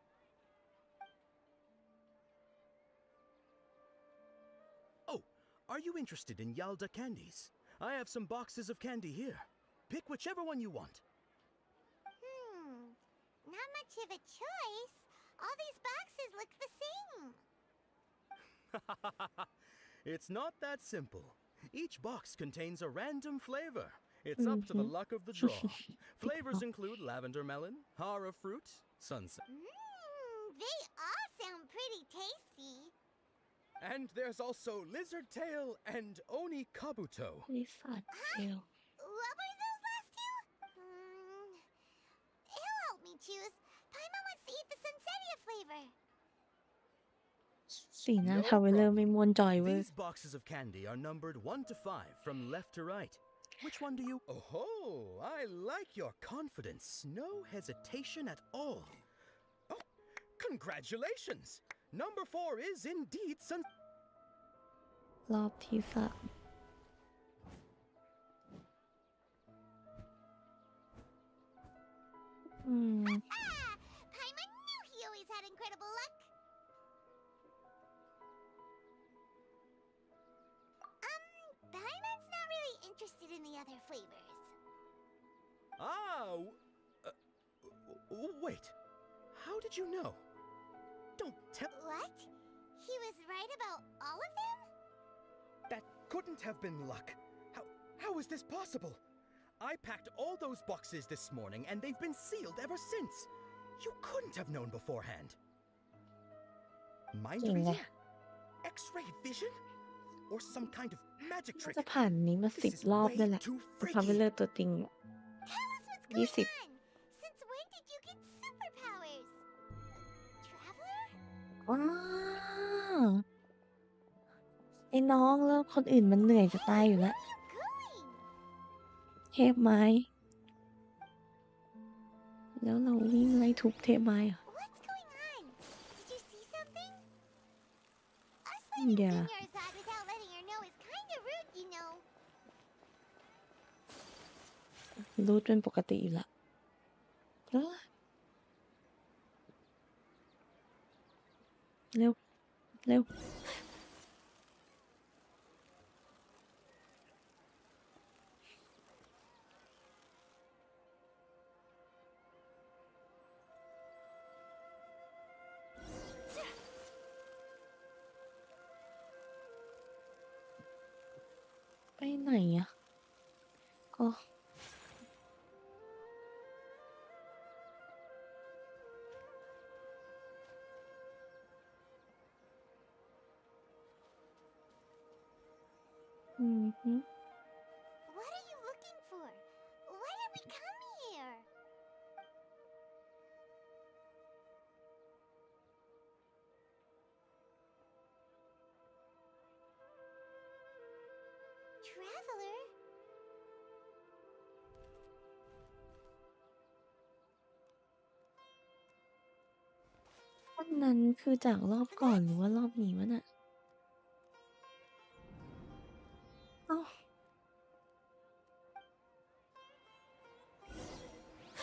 Oh, are you interested in Yalda candies? I have some boxes of candy here. Pick whichever one you want. Not much of a choice. All these boxes look the same. It's not that simple. Each box contains a random flavor. It's up to the luck of the draw. Flavors include lavender melon, hara fruit, sunset. They all sound pretty tasty. And there's also lizard tail and oni kabuto. ลิซ่าเซล What were those last two? He'll help me choose. Paimon wants to eat the Sunsetia flavor. สีหน้า No ทาวเวลเลอร์ problem. ไม่ม่วนจอยเว้ย These boxes of candy are numbered 1 to 5 from left to right. Which one do you... Oh, I like your confidence. No hesitation at all. Oh, congratulations! Number 4 is indeed Sun... รอบที่สามPaimon knew he always had incredible luck. Paimon's not really interested in the other flavors. Wait. How did you know? Don't tell... What? He was right about all of them? That couldn't have been luck. How is this possible? I packed all those boxes this morning and they've been sealed ever since. You couldn't have known beforehand. Mind reading? X-ray vision? Or some kind of magic น่า trick? จะผ่านนี้มา This is 10 รอบ way ได้แหละ too ทาวเวล freaky. เลอร์ตัวจริง Tell us what's going 20 on. Since when did you get superpowers? Traveler? ว้าไอ้น้องแล้วคนอื่นมันเหนื่อยจะตายอยู่แล้ว Where are you going? เทพไม้ แล้วเราวิ่งไล่ทุบเทพไม้เหรอ What's going on? Did you see something? Us leaving Yeah. Dunyarzad without letting her know is kinda rude, you know. รูดเป็นปกติอยู่ละแล้ว เร็วเร็วไปไหนอ่ะก็ฮึ What are you looking for? Why did we come here? Traveler? ต้นนั้นคือจากรอบก่อนหรือว่ารอบนี้วะน่ะเอ้า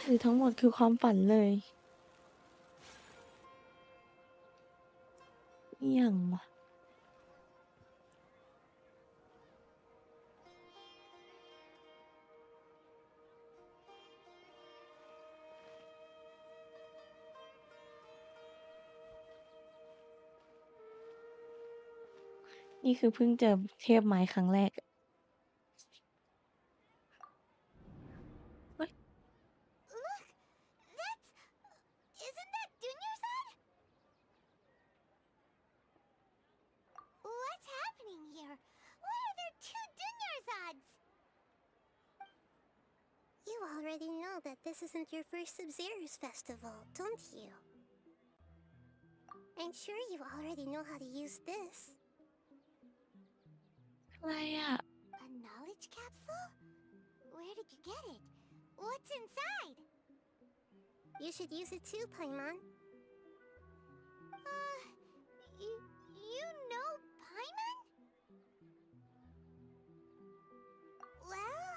หรือทั้งหมดคือความฝันเลยอหย่างวะนี่คือเพิ่งเจอเทพไม้ครั้งแรกเฮ้ย Look! That's... Isn't that Dunyarzad? What's happening here? Why are there two Dunyarzads? You already know that this isn't your first Sub-Zero's festival, don't you? I'm sure you already know how to use this. อะไรอ่ะ A knowledge capsule? Where did you get it? What's inside? You should use it too, Paimon. You know Paimon? Well,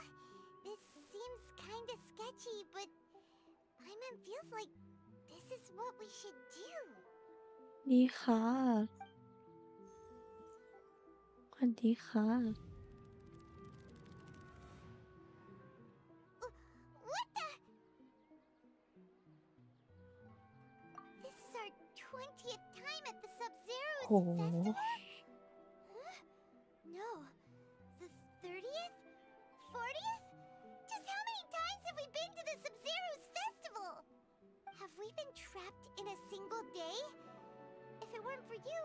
this seems kinda sketchy, but Paimon feels like this is what we should do. ดีค่ะสวัสดีค่ะ What the? This is our 20th time at the Sub-Zero's โห festival? Huh? No. The 30th? 40th? Just how many times have we been to the Sub-Zero's festival? Have we been trapped in a single day? If it weren't for you,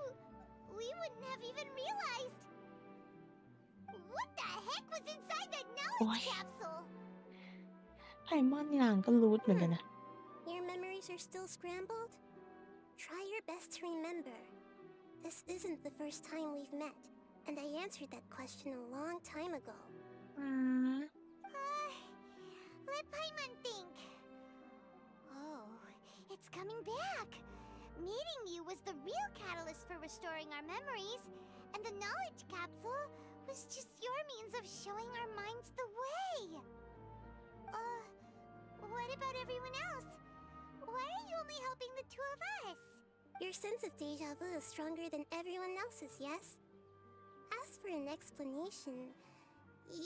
we wouldn't have even realized. What the heck was inside that knowledge capsule? ไพมอนนางก็รู้เหมือนกันนะ Your memories are still scrambled? Try your best to remember. This isn't the first time we've met, and I answered that question a long time ago. Let Paimon think. Oh, it's coming back. Meeting you was the real catalyst for restoring our memories, and the knowledge capsule was just your means of showing our minds the way. What about everyone else? Why are you only helping the two of us? Your sense of deja vu is stronger than everyone else's, yes? As for an explanation,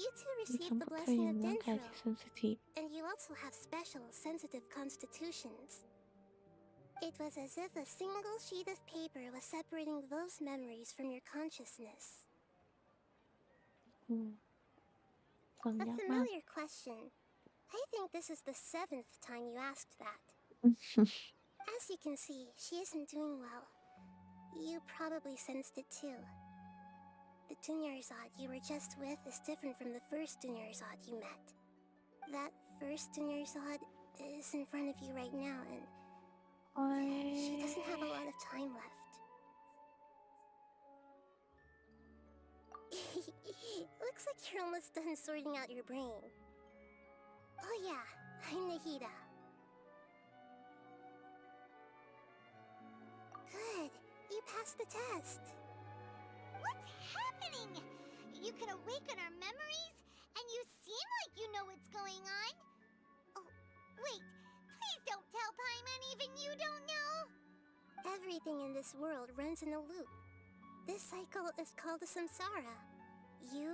you two มี received ทั้ง the พวกเธอ blessing ยั of งร่างกายที่ Dendro, เซนซิทีฟ and you also have special, sensitive constitutions. It was as if a single sheet of paper was separating those memories from your consciousness. ฟัง A ยากมาก familiar question. I think this is the 7th time you asked that. As you can see, she isn't doing well. You probably sensed it too. The Dunyarzad you were just with is different from the first Dunyarzad you met. That first Dunyarzad is in front of you right now, and โอ้ย she doesn't have a lot of time left. Looks like you're almost done sorting out your brain. Oh yeah, I'm Nahida. Good, you passed the test. What's happening? You can awaken our memories, and you seem like you know what's going on. Oh, wait, please don't tell Paimon even you don't know. Everything in this world runs in a loop. This cycle is called the samsara. You,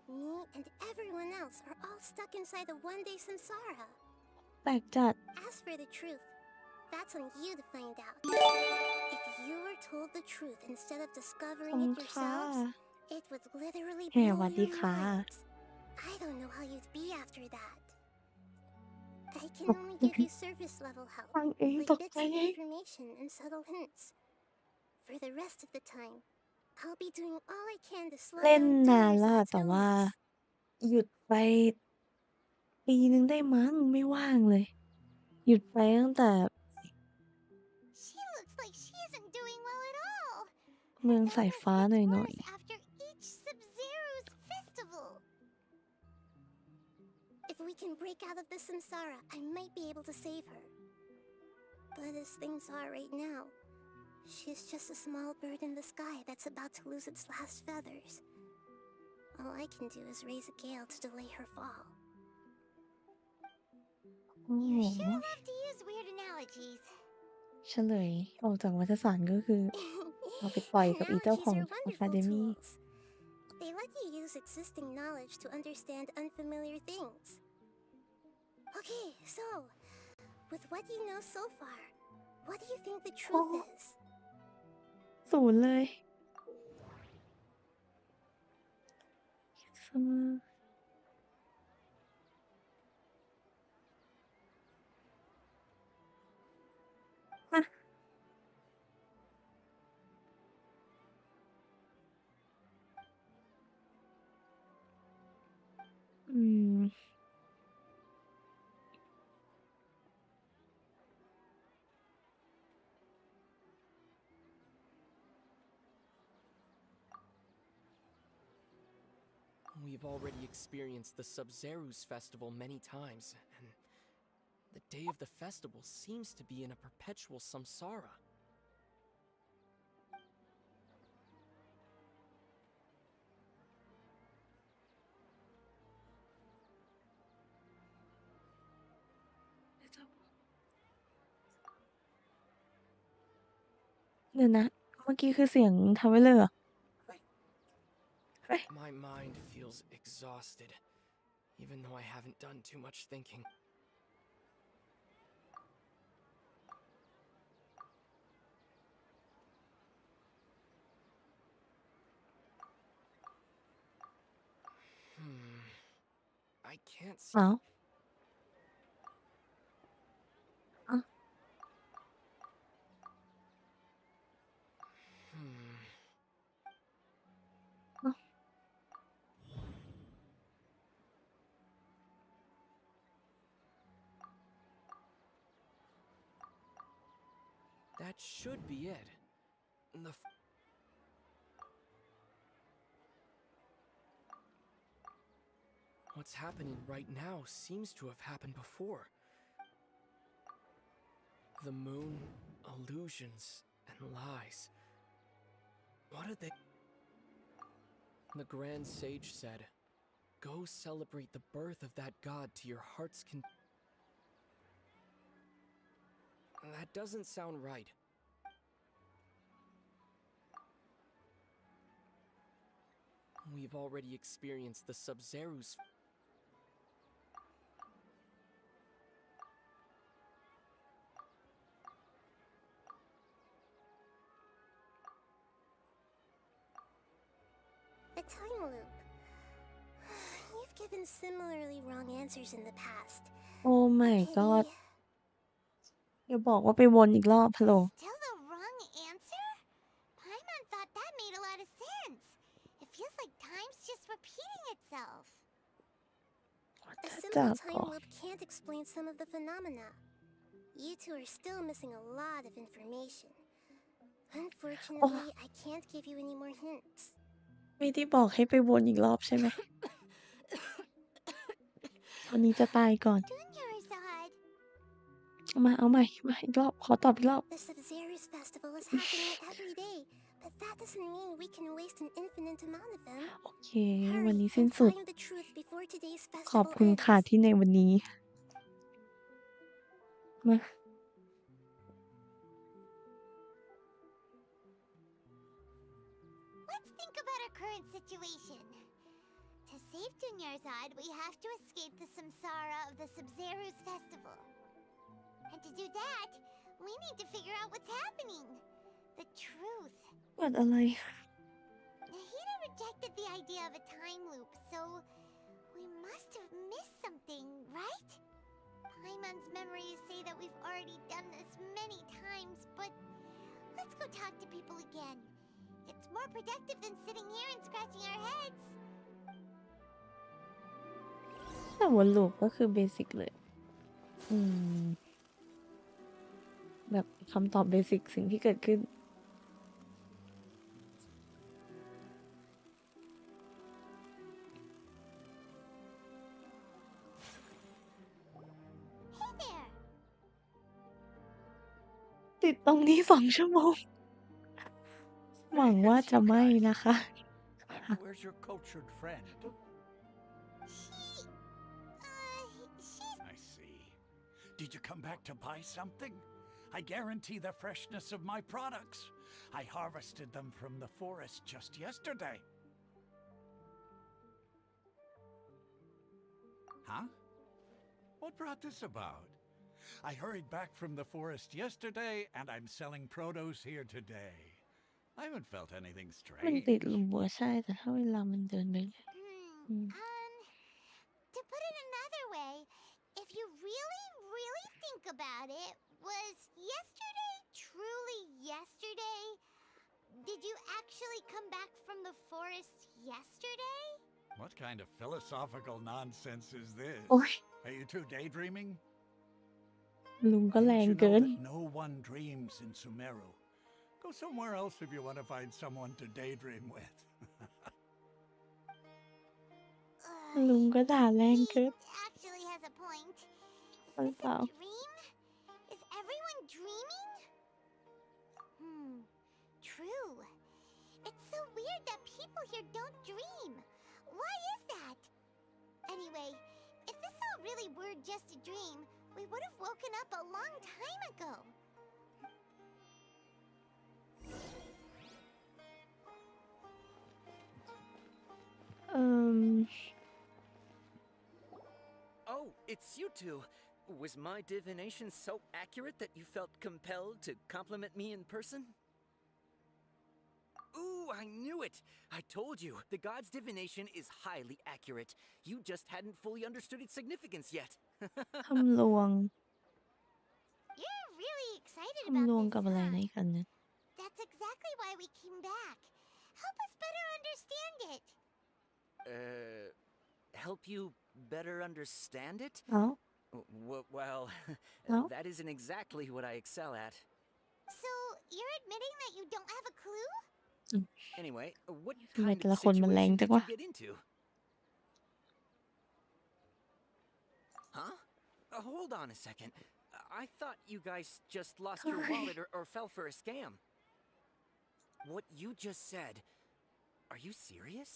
me, and everyone else are all stuck inside the one-day samsara. แปลกจัด As for the truth, that's on you to find out. If you were told the truth instead of ขอบ discovering คุณ it ค่ะ yourselves, it would literally แห่ blow หวัดดี your ค่ะ minds. I don't know how you'd be after that. I can ตก only give you surface level help, ฟังเอง like ตก bits ใจ of เอง information and subtle hints. For the rest of the time, I'll be doing all I can to slow เล่น down นานแล้ว Dinnerside's แต่ว่า illness. หยุดไปปีนึงได้มั้งไม่ว่างเลย หยุดไปตั้งแต่ She looks like she isn't doing well at all. เมือง Her สาย illness ฟ้า gets หน่อย worse after each Sub-Zero's festival. If we can break out of the samsara, I might be able to save her. But as things are right now, she's just a small bird in the sky that's about to lose its last feathers. All I can do is raise a gale to delay her fall. ๆ โอ้โห You sure love to use weird analogies. เฉลยออกจากวัฏสารก็คือ เอาไปปล่อยกับอีเจ้าของ Analogies are อะคา wonderful เดมี่ tools. They let you use existing knowledge to understand unfamiliar things. Okay, so, with what you know so far, what do you think the truth is? ศูนย์เลย อะ อืม We've already experienced the Sub-Zero's festival many times, and the day of the festival seems to be in a perpetual samsara.เดี๋ยวนะ เมื่อกี้คือเสียงทำไว้เลยเหรอ My mind feels exhausted, even though I haven't done too much thinking. I can't see. อ้าว อ้าว อ้าว That should be it. What's happening right now seems to have happened before. The moon, illusions, and lies. What are they? The Grand Sage said, "Go celebrate the birth of that god to your heart's content." That doesn't sound right. We've already experienced the Sub-Zero's. A time loop. You've given similarly wrong answers in the past. โอ้ my Pity. god อย่าบอกว่าไปวนอีกรอบฮัลโหล Still the wrong answer? Paimon thought that made a lot of sense. It feels like time's just repeating itself. A simple time loop can't explain some of the phenomena. You two are still missing a lot of information. Unfortunately, I can't give you any more hints. ไม่ได้บอกให้ไปวนอีกรอบใช่ไหม คนนี้จะตายก่อน Dinnerside. เอาใหม่อีกรอบ ขอตอบอีกรอบ The Sub-Zero's festival is happening every day, but that doesn't mean we can waste an infinite amount of them. โอเค วันนี้สิ้นสุด Find the truth before today's ขอบ festival คุณค่ะ ends. ที่ในวันนี้ มา let's think about our current situation. To save Dunyarzad, we have to escape the samsara of the Sub-Zero's festival. And to do that, we need to figure out what's happening. The truth. เกิดอะไร Nahida rejected the idea of a time loop, so we must have missed something, right? Paimon's memories say that we've already done this many times, but let's go talk to people again. It's more productive than sitting here and scratching our heads. แต่วนลูปก็คือเบสิกเลย แบบคำตอบเบสิกสิ่งที่เกิดขึ้น Hey there. ติดตรงนี้2 ชั่วโมง หวังว่าจะไม่นะคะ Where's your cultured friend? She's... I see. Did you come back to buy something? I guarantee the freshness of my products. I harvested them from the forest just yesterday. Huh? What brought this about? I hurried back from the forest yesterday, and I'm selling produce here today. I haven't felt anything มัน strange. ติดรั้วใช่ แต่ถ้าเวลามันเดินไปTo put it another way, if you really think about it, was yesterday truly yesterday? Did you actually come back from the forest yesterday? What kind of philosophical nonsense is this? โอ้ย Are you two daydreaming? ลุงก็แรง Didn't you เกิ know น that no one dreams in Sumeru? Go somewhere else if you want to find someone to daydream with. ลุงก็ด่าแรงเกิน Actually has a point. What Is this a about? dream? Is everyone dreaming? True. It's so weird that people here don't dream. Why is that? Anyway, if this all really were just a dream, we would have woken up a long time ago. Oh, it's you two. Was my divination so accurate that you felt compelled to compliment me in person? Ooh, I knew it! I told you, the god's divination is highly accurate. You just hadn't fully understood its significance yet. ทำลวง You're really excited ทำลวง about กับ this, อะไร huh? ในกันเนี่ย That's exactly why we came back. Help us better understand it. Help you better understand it? เอ้า Well, No? that isn't exactly what I excel at. So, you're admitting that you don't have a clue? Anyway, what ทำไม kind แต่ละ of คนมันแรง situation จัง did วะ you get into? Huh? Hold on a second. I thought you guys just lost your wallet or fell for a scam. What you just said, are you serious?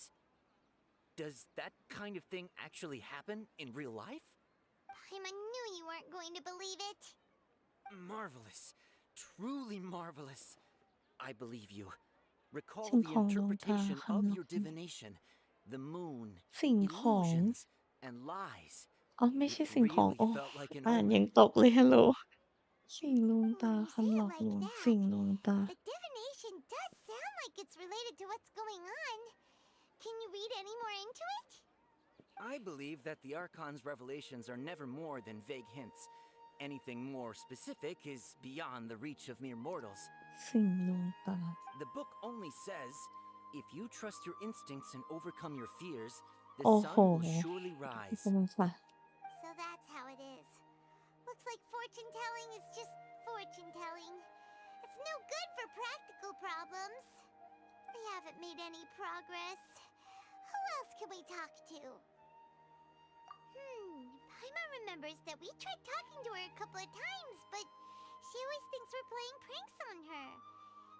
Does that kind of thing actually happen in real life? Paimon knew you weren't going to believe it. Marvelous. Truly marvelous. I believe you. Recall สิ่ง the ของดวงตา interpretation คำ of น your วณ divination, the moon, สิ่งของ illusions, and lies. อ๋อไม่ใช่ It สิ่งของ really โอ้ felt like an อ่าน omen. ยังตกเลยฮัลโหล สิ่งลวงตา When you say คำหล it อก like ลวง that, สิ่งลวงตา the divination does sound like it's related to what's going on. Can you read any more into it? I believe that the Archon's revelations are never more than vague hints. Anything more specific is beyond the reach of mere mortals. สิ่งลวงตา The book only says, if you trust your instincts and overcome your fears, the โอ้โห sun will surely ขอบ rise. คุณค่ะ So that's how it is. Looks like fortune telling is just fortune telling. It's no good for practical problems. We haven't made any progress. Who else can we talk to? Paimon remembers that we tried talking to her a couple of times, but she always thinks we're playing pranks on her.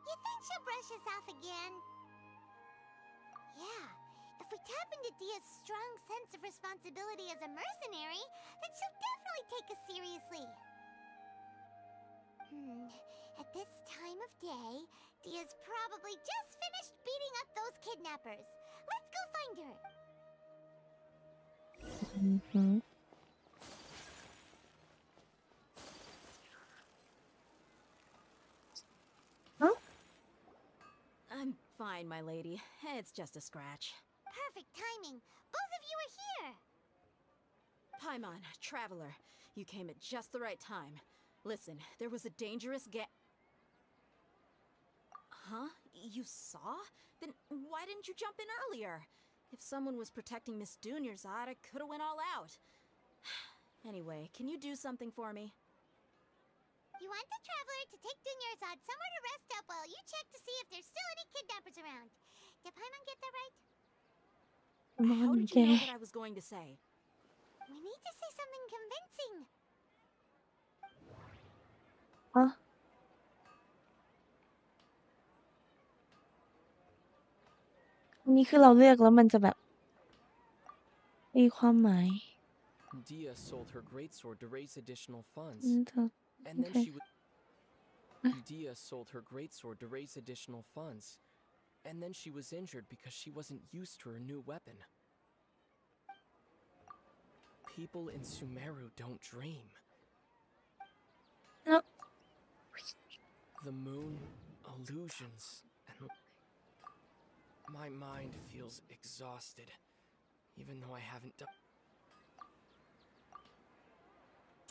You think she'll brush us off again? Yeah, if we tap into Dia's strong sense of responsibility as a mercenary, then she'll definitely take us seriously. At this time of day, Dia's probably just finished beating up those kidnappers. Let's go find her. อือหือ I'm fine, my lady. It's just a scratch. Perfect timing. Both of you are here. Paimon, traveler, you came at just the right time. Listen, there was a dangerous Huh? You saw? Then why didn't you jump in earlier? If someone was protecting Miss Dunyarzad, I could have went all out. Anyway, can you do something for me? You want the traveler to take Dunyarzad somewhere to rest up while you check to see if there's still any kidnappers around. Did Paimon get that right? มอน How did แก you know what I was going to say? We need to say something convincing. อ๋ออันนี้คือเราเลือกแล้วมันจะแบบมีความหมาย Dia sold her greatsword to raise additional funds. อืมเธอ And โอ then เค she would. Dia sold her greatsword to raise additional funds. And then she was injured because she wasn't used to her new weapon. People in Sumeru don't dream. แล้ว The moon, illusions, and my mind feels exhausted, even though I haven't done.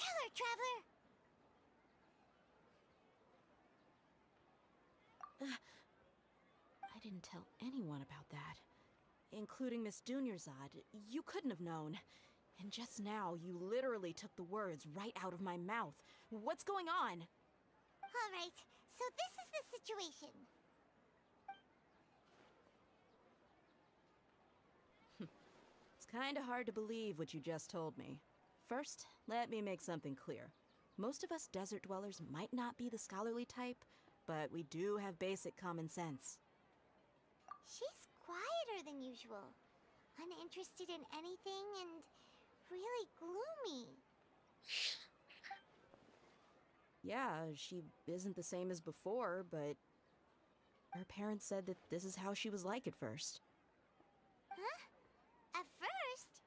Tell her, traveler. I didn't tell anyone about that. Including Miss Dunyarzad. You couldn't have known. And just now, you literally took the words right out of my mouth. What's going on? All right, so this is the situation. It's kinda hard to believe what you just told me. First, let me make something clear. Most of us desert dwellers might not be the scholarly type, but we do have basic common sense. She's quieter than usual, uninterested in anything, and really gloomy. Yeah, she isn't the same as before, but her parents said that this is how she was like at first. Huh? At first?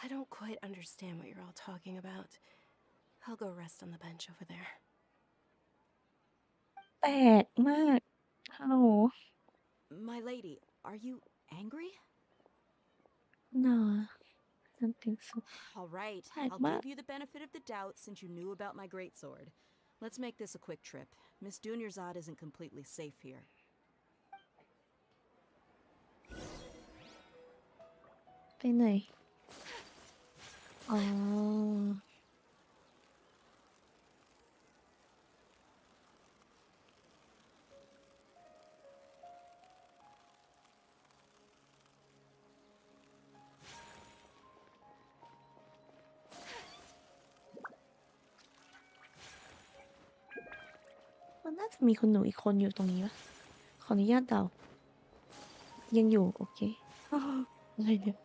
I don't quite understand what you're all talking about. I'll go rest on the bench over there. แปลกมากฮัลโหล My lady, are you angry? no I don't think so All right, Heck, I'll Matt. give you the benefit of the doubt since you knew about my greatsword. Let's make this a quick trip. Miss Dunyarzad isn't completely safe here. ไปไหน อ๋อ มันน่าจะมีคุณหนูอีกคนอยู่ตรงนี้ปะขออนุญาตเดา ยังอยู่ โอเค อะไรเนี่ย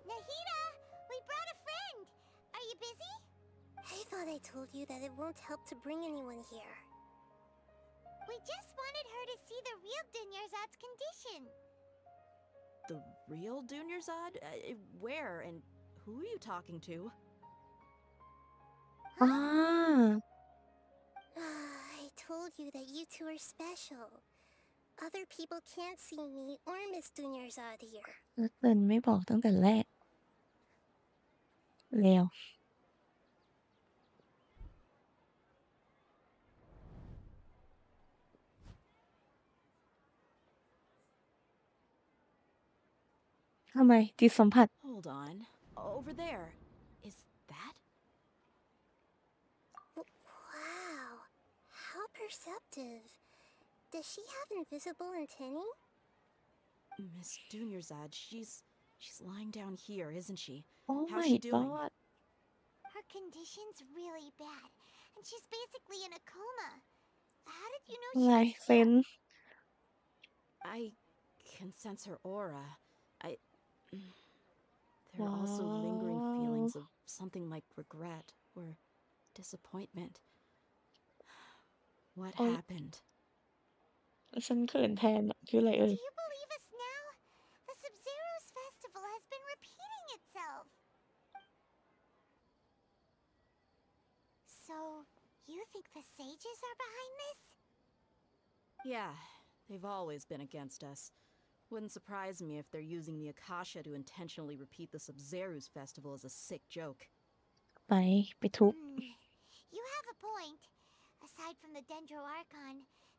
Nahida, we brought a friend. Are you busy? I thought I told you that it won't help to bring anyone here. We just wanted her to see the real Dunyarzad's condition. The real Dunyarzad? Where and who are you talking to? อ่า I told you that you two are special. Other people can't see me or Miss Dunyarzad here. แล้วเตินไม่บอกตั้งแต่แรก แล้ว ทำไมจิตสัมผัส Hold on. Over there. Is that? Wow, how perceptive. Does she have invisible antennae? Miss Dunyarzad, she's lying down here, isn't she? oh How's my she doing? god Her condition's really bad, and she's basically in a coma. How did you know ลาย she was เซ็น here? I can sense her aura. There are also lingering feelings of something like regret or disappointment. What Oi. happened? ฉันเขินแทนอะคืออะไรเอ่ Do ย you believe us now? The Sub-Zero's festival has been repeating itself. So, you think the sages are behind this? Yeah, they've always been against us. Wouldn't surprise me if they're using the Akasha to intentionally repeat the Sub-Zero's festival as a sick joke. ไปทุบ You have a point. Aside from the Dendro Archon,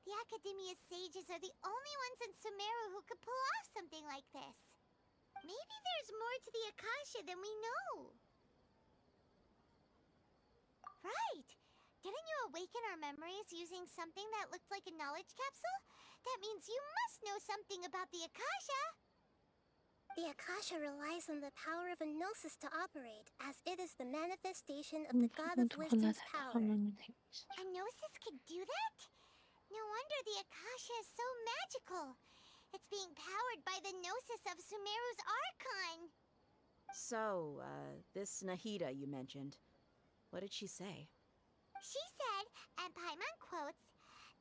the Academia's sages are the only ones in Sumeru who could pull off something like this. Maybe there's more to the Akasha than we know. Right. Didn't you awaken our memories using something that looked like a knowledge capsule? That means you must know something about the Akasha. The Akasha relies on the power of a gnosis to operate, as it is the manifestation of the God of ทุกคนละ Wisdom's แต่ละค power. นมัน A gnosis can do that? No wonder the Akasha is so magical. It's being powered by the gnosis of Sumeru's Archon. So, this Nahida you mentioned, what did she say? She said, and Paimon quotes,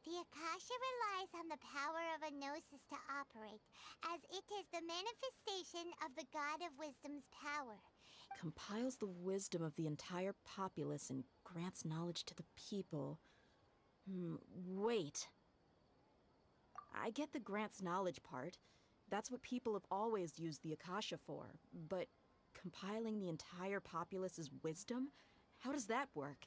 "The Akasha relies on the power of a gnosis to operate, as it is the manifestation of the God of Wisdom's power." Compiles the wisdom of the entire populace and grants knowledge to the people. Wait. I get the grants knowledge part. That's what people have always used the Akasha for. But compiling the entire populace's wisdom? How does that work?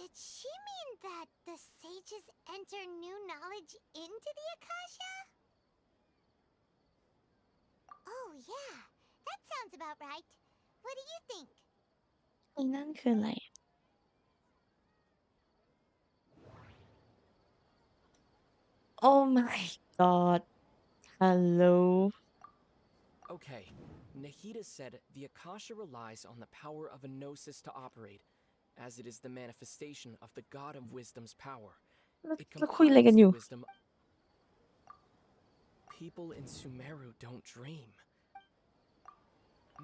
Did she mean that the sages enter new knowledge into the Akasha? Oh yeah, that sounds about right. What do you think? ไอ้นั่นคืออะไร Oh my god hello Okay, Nahida said the Akasha relies on the power of a gnosis to operate, as it is the manifestation of the God of Wisdom's power. แล้วคุยอะไรกันอยู่ Wisdom. People in Sumeru don't dream.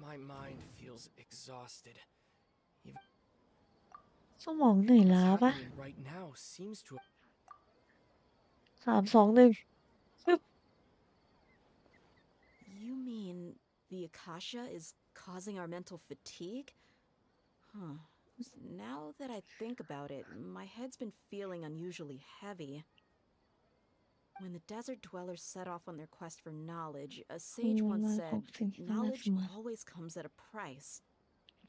My mind feels exhausted. สมองเหนื่อย What's ล้าปะ happening right now seems to. 3 2 1 You mean the Akasha is causing our mental fatigue? Huh. Now that I think about it, my head's been feeling unusually heavy. When the desert dwellers set off on their quest for knowledge, a sage once said, knowledge always comes at a price.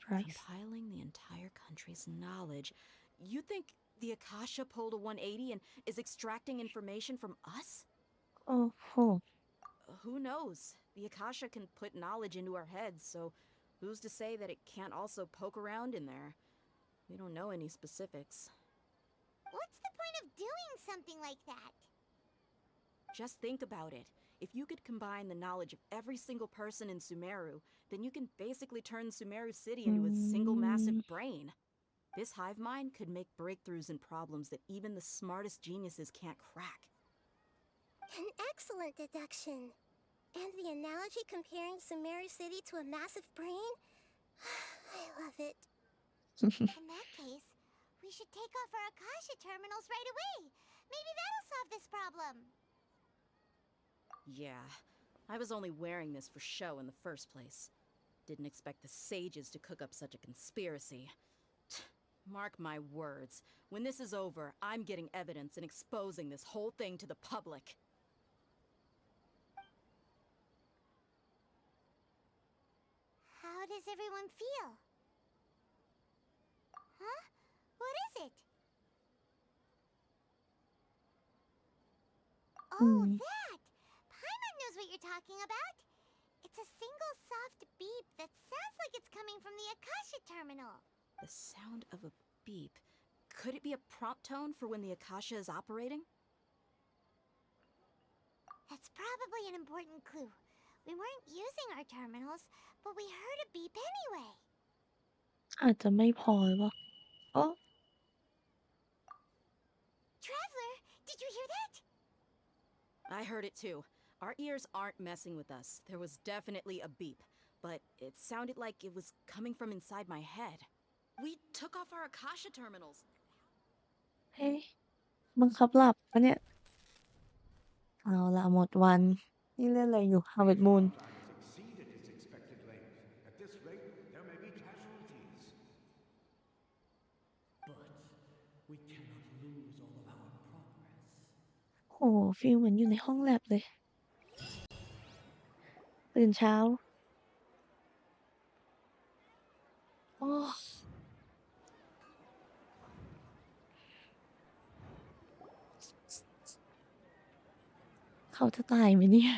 Compiling the entire country's knowledge. You think the Akasha pulled a 180 and is extracting information from us? Oh. Who knows? The Akasha can put knowledge into our heads, so who's to say that it can't also poke around in there? We don't know any specifics. What's the point of doing something like that? Just think about it. If you could combine the knowledge of every single person in Sumeru, then you can basically turn Sumeru City into a single massive brain. This hive mind could make breakthroughs in problems that even the smartest geniuses can't crack. An excellent deduction. And the analogy comparing Sumeru City to a massive brain? I love it. In that case, we should take off our Akasha terminals right away. Maybe that'll solve this problem. Yeah, I was only wearing this for show in the first place. Didn't expect the sages to cook up such a conspiracy. Mark my words, when this is over, I'm getting evidence and exposing this whole thing to the public. How does everyone feel? Huh? What is it? Oh, that! Paimon knows what you're talking about. It's a single soft beep that sounds like it's coming from the Akasha terminal. The sound of a beep. Could it be a prompt tone for when the Akasha is operating? That's probably an important clue. We weren't using our terminals, but we heard a beep anyway. อาจจะไม่พอหรือเปล่า Oh. Traveler, did you hear that? I heard it too. Our ears aren't messing with us. There was definitely a beep, but it sounded like it was coming from inside my head. We took off our Akasha terminals. เฮ้ยบังคับหลับปะเนี่ย เอาละหมดวัน นี่เล่นอะไรอยู่ Harvest Moon Time has exceeded its expected length. At this rate, there may be casualties. But we cannot lose all of our progress. โหฟีลเหมือนอยู่ในห้องแลบเลย ตื่นเช้า โอ้เขาจะตายไหมเนี่ย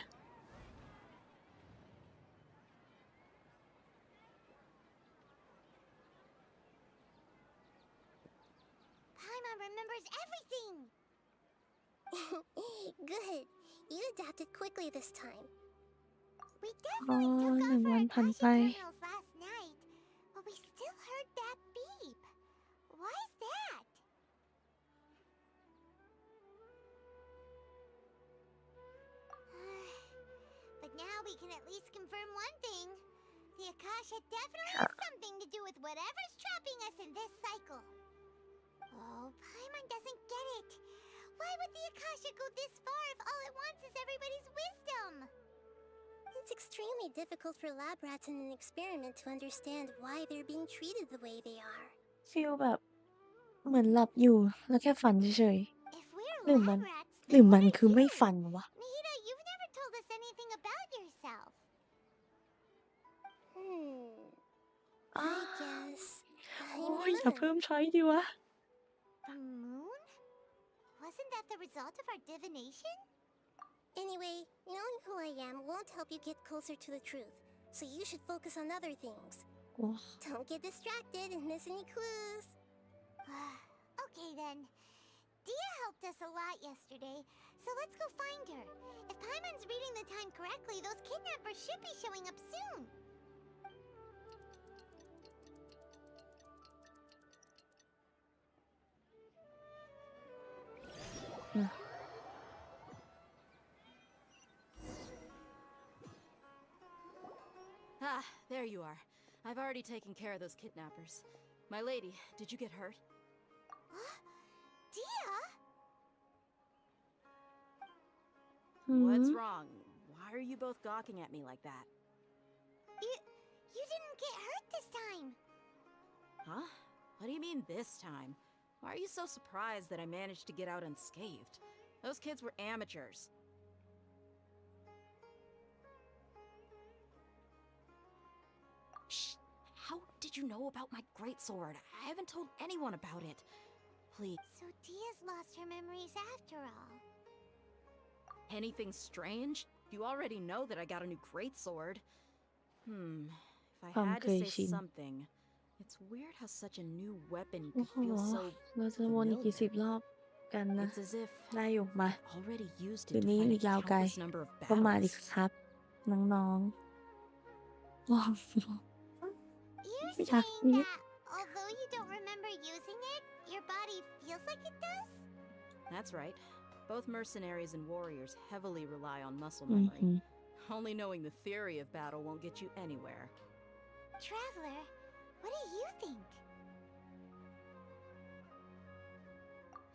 Paimon remembers everything! Good. You adapted quickly this time. We อ๋อ definitely took 1 off วัน our ผ่านไป Akasha terminals last night, but we still heard that beep. Why is that? But now we can at least confirm one thing. The Akasha definitely has something to do with whatever's trapping us in this cycle. Oh, Paimon doesn't get it. Why would the Akasha go this far if all it wants is everybody's wisdom? It's extremely difficult for lab rats in an experiment to understand why they're being treated the way they are. ฟีลแบบ เหมือนหลับอยู่ แล้วแค่ฝันเฉย If we're ๆ หรือมัน lab rats, หรือ then มั what น are คือไม่ you? ฝันวะ Nahida, you've never told us anything about yourself. I guess โอ้ I'm ย อย่า the เพิ่ moon. มช้อยดีวะ The moon? Wasn't that the result of our divination? Anyway, knowing who I am won't help you get closer to the truth, so you should focus on other things. โอ้ Don't get distracted and miss any clues. Okay then. Dia helped us a lot yesterday, so let's go find her. If Paimon's reading the time correctly, those kidnappers should be showing up soon. Ah, there you are. I've already taken care of those kidnappers. My lady, did you get hurt? Dia? What's หืม wrong? Why are you both gawking at me like that? You didn't get hurt this time. Huh? What do you mean this time? Why are you so surprised that I managed to get out unscathed? Those kids were amateurs. Shh! How did you know about my greatsword? I haven't told anyone about it. Please. So Dia's lost her memories after all. Anything strange? You already know that I got a new greatsword. If I ความ had เค to ย say ชิน something, it's weird how such a new weapon โอ้ could โห feel so เราจะวนอีกกี่ familiar. 10 รอบกันนะ It's as if ได้อยู่ มา I've already used คื it น to นี้ fight อี a กยาวไกล countless number of ก็มาดิ battles. ครับ น้องๆ ว้าว You're ไม่อยาก saying คิด that although you don't remember using it, your body feels like it does? That's right. Both mercenaries and warriors heavily rely on muscle อือ memory. หือ Only knowing the theory of battle won't get you anywhere. Traveler, what do you think?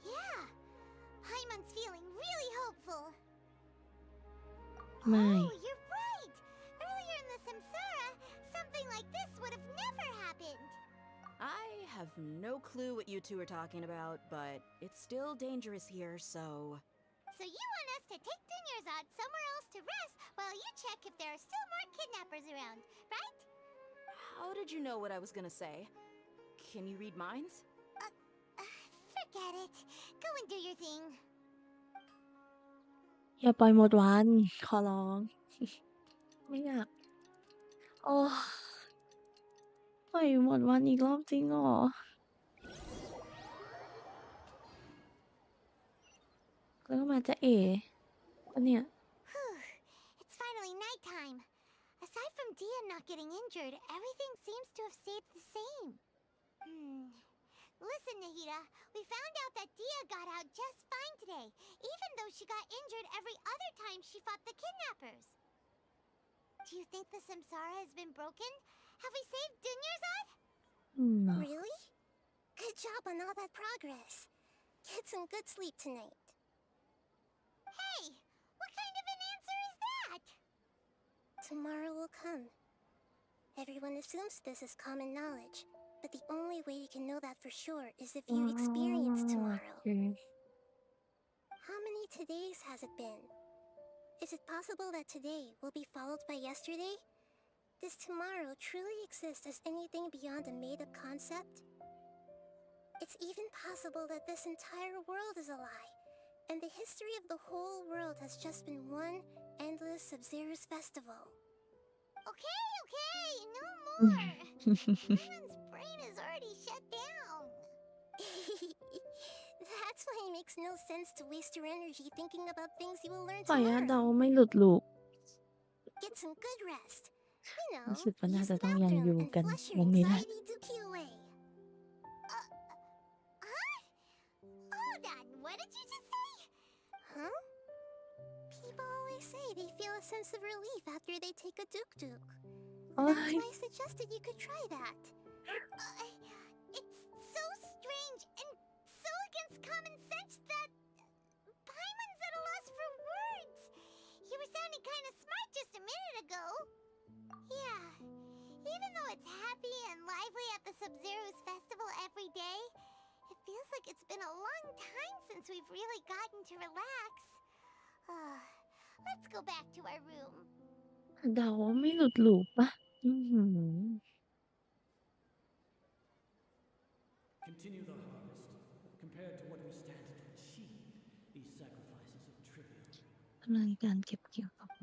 Yeah, Paimon's feeling really hopeful. ไม่ Oh, you're right! Earlier in the Samsara, something like this would have never happened. I have no clue what you two are talking about, but it's still dangerous here, so... So you want us to take Dunyarzad somewhere else to rest while you check if there are still more kidnappers around, right? How did you know what I was gonna say? Can you read minds? Forget it. Go and do your thing. อย่าปล่อยหมดวัน ขอร้อง ไม่อยาก โอ้ปล่อยหมดวันอีกรอบจริงเหรอ แล้วมาจะเอ๋ปะเนี่ย Whew. It's finally nighttime. Aside from Dia not getting injured, everything seems to have stayed the same. Listen, Nahida, we found out that Dia got out just fine today, even though she got injured every other time she fought the kidnappers. Do you think the Samsara has been broken? Have we saved Dunyarzad? No. Really? Good job on all that progress. Get some good sleep tonight. Hey, what tomorrow will come. Everyone assumes this is common knowledge, but the only way you can know that for sure is if you experience tomorrow. How many todays has it been? Is it possible that today will be followed by yesterday? Does tomorrow truly exist as anything beyond a made-up concept? It's even possible that this entire world is a lie, and the history of the whole world has just been one endless Sub-Zero's festival. Okay, no more. Paimon's brain is already shut down. That's why it makes no sense to waste your energy thinking about things you will learn ขออนุญาต tomorrow. เดาไม่หลุดลูก Get some good rest. You รู้ know, สึกว่าน่า use จะ the ต้องยัง bathroom อยู่ and กัน flush วั your นนี้แหละ anxiety dookie away. Hold on, what did you just say? Huh? People always say they feel a sense of relief after they take a duk-duk. That's why I suggested you could try that. It's so strange and so against common sense that Paimon's at a loss for words. You were sounding kind of smart just a minute ago. Yeah, even though it's happy and lively at the Sub-Zero's festival every day, it feels like it's been a long time since we've really gotten to relax. Let's go back to our room. เดาว่าไม่หลุดลูกปะอื้อหือ Continue the harvest. Compared to what we stand to achieve, these sacrifices are trivial. ดำเนินการเก็บเกี่ยวต่อไป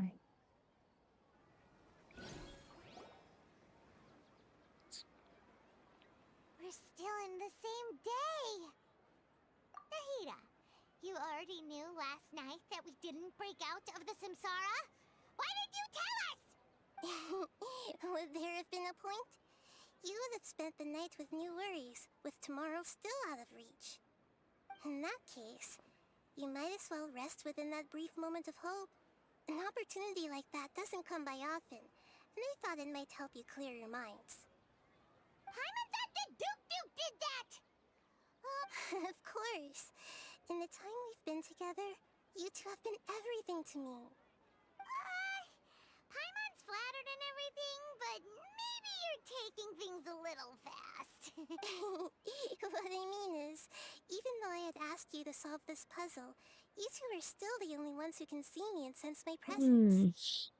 We're still in the same day. Nahida, you already knew last night that we didn't break out of the samsara? Why did you tell us? Would there have been a point? You would have spent the night with new worries, with tomorrow still out of reach. In that case, you might as well rest within that brief moment of hope. An opportunity like that doesn't come by often, and I thought it might help you clear your minds. Paimon thought that Duke did that! Of course. In the time we've been together, you two have been everything to me. Paimon's flattered and everything, but maybe you're taking things a little fast. What I mean is, even though I had asked you to solve this puzzle, you two are still the only ones who can see me and sense my presence.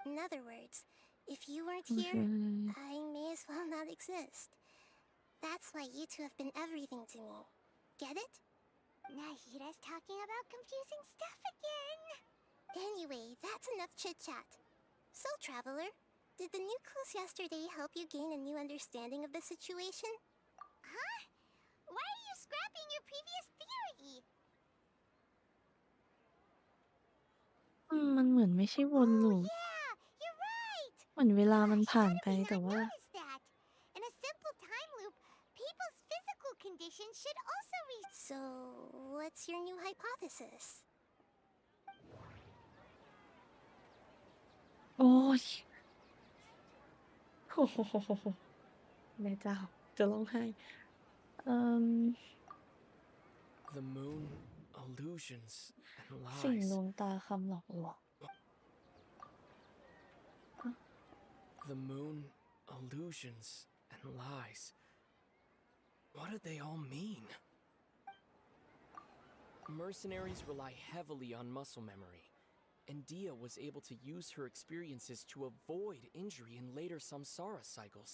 In other words, if you weren't here, I may as well not exist. That's why you two have been everything to me. Get it? Nahida's talking about confusing stuff again. Anyway, that's enough chit-chat. So, Traveler, did the new clues yesterday help you gain a new understanding of the situation? Huh? Why are you scrapping your previous theory? มันเหมือนไม่ใช่วนลูป Yeah, you're right. เหมือนเวลามันผ่านไปแต่ว่า Notice that. In a simple time loop, people's physical conditions should also So, what's your new hypothesis? โอ้ยโอ้โหแม่เจ้าจะร้องไห้The moon, illusions, and สิ่งล lies. วงตาคำหลอกลวง The moon, illusions, and lies. What do they all mean? Mercenaries rely heavily on muscle memory, and Dia was able to use her experiences to avoid injury in later samsara cycles.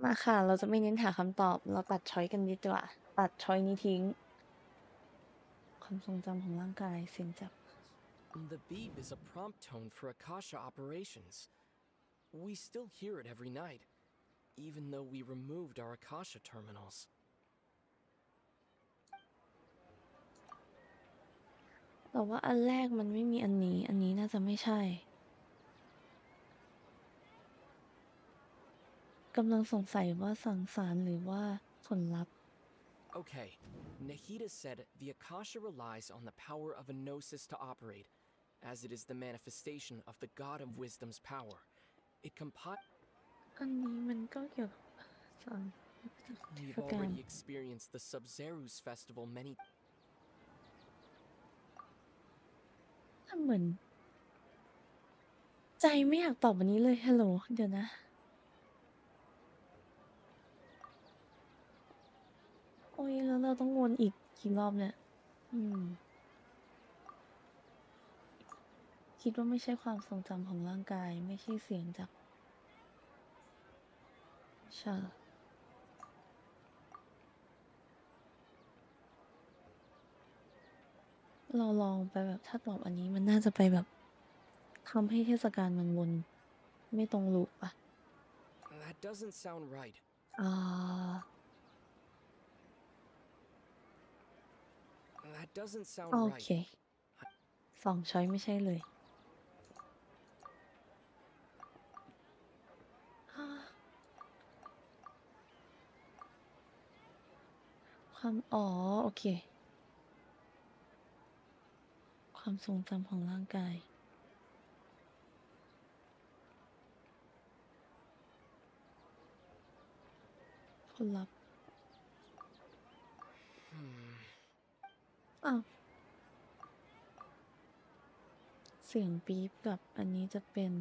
มาค่ะ เราจะไม่เน้นหาคำตอบ เราตัดช้อยกันดีกว่า ตัดช้อยนี้ทิ้ง ความทรงจำของร่างกายเสียงจับ The beep is a prompt tone for Akasha operations. We still hear it every night, even though we removed our Akasha terminals. แต่ว่าอันแรกมันไม่มีอันนี้ อันนี้น่าจะไม่ใช่ กำลังสงสัยว่าสังสารหรือว่าผลลัพธ์ Okay, Nahida said the Akasha relies on the power of a gnosis to operate, as it is the manifestation of the God of Wisdom's power. It compiles. อันนี้มันก็เกี่ยวกับสัง We've already experienced the Sub-Zero's festival many. ถ้าเหมือน ใจไม่อยากตอบวันนี้เลยฮัลโหลเดี๋ยวนะโอ้ยแล้วเราต้องวนอีกกี่รอบเนี่ยคิดว่าไม่ใช่ความทรงจำของร่างกายไม่ใช่เสียงจากใช่เราลองไปแบบถ้าตอบอันนี้มันน่าจะไปแบบทำให้เทศกาลมันวนไม่ตรงลูปอ่ะ That doesn't sound right. อ่า That doesn't sound โอ right. เค2 ช้อยไม่ใช่เลยความอ๋อโอเคความทรงจำของร่างกายผลลัพธ์อ้าวเสียงปี๊บกับอันนี้จะเป็น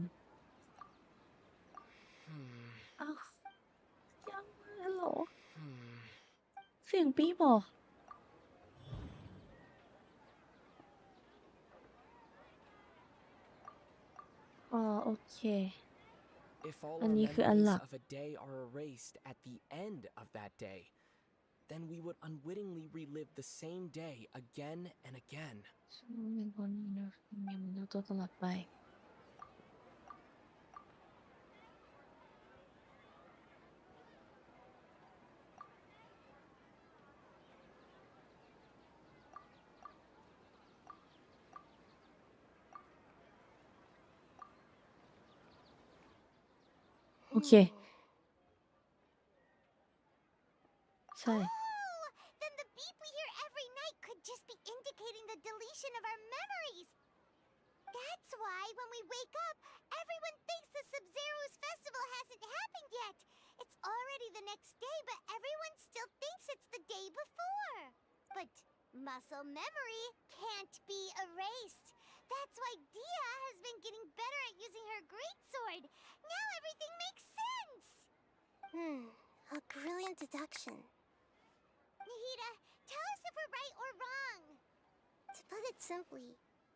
อ้าวยังฮัลโหลเสียงปี๊บเหรออ๋อโอเค If all อัน our นี้คืออันหลั memories ก of a day are erased at the end of that day, then we would unwittingly relive the same day again and again. ซึ่งเป็นคนมีมนุษย์ตัวตลอดไปโอเคใช่ Oh, then the beep we hear every night could just be indicating the deletion of our memories. That's why when we wake up, everyone thinks the Sub-Zero's festival hasn't happened yet. It's already the next day, but everyone still thinks it's the day before. But muscle memory can't be erased. That's why Dia has been getting better at using her greatsword. Now everything makes sense. A brilliant deduction. Nahida, tell us if we're right or wrong. To put it simply,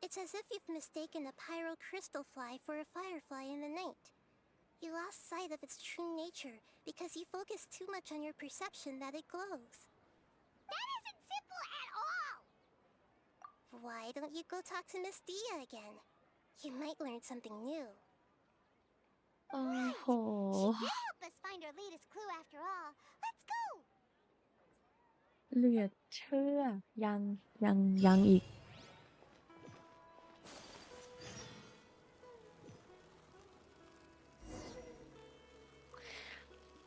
it's as if you've mistaken a pyro crystal fly for a firefly in the night. You lost sight of its true nature because you focused too much on your perception that it glows. That isn't simple at all! Why don't you go talk to Miss Dia again? You might learn something new. โอ้โห She did help us find our latest clue after all. Let's go! เหลือเชื่อยังอีก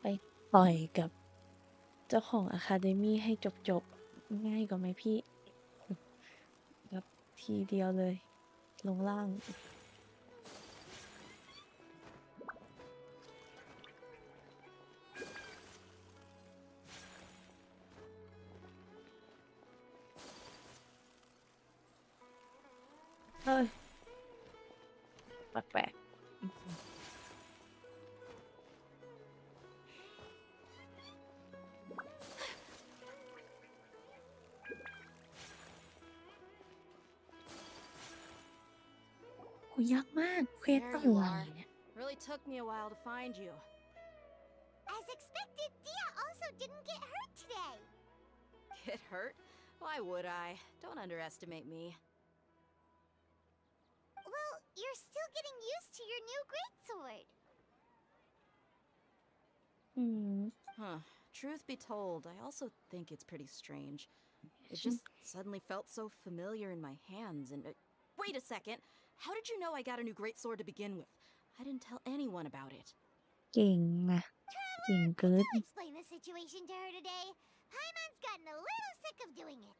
ไปต่อยกับเจ้าของอะคาเดมี่ให้จบง่ายกว่าไหมพี่แบบทีเดียวเลย ลงล่าง เฮ้ย แปลกโหยากมากเควส There อะ you ไร are. เนี่ย Really took me a while to find you. As expected, Dia also didn't get hurt today. Get hurt? Why would I? Don't underestimate me. Well, you're still getting used to your new greatsword. อืม Huh. Truth be told, I also think it's pretty strange. It just suddenly felt so familiar in my hands and... wait a second! How did you know I got a new greatsword to begin with? I didn't tell anyone about it. เก่งนะเก่งเกิน I'll explain the situation to her today. Paimon's gotten a little sick of doing it.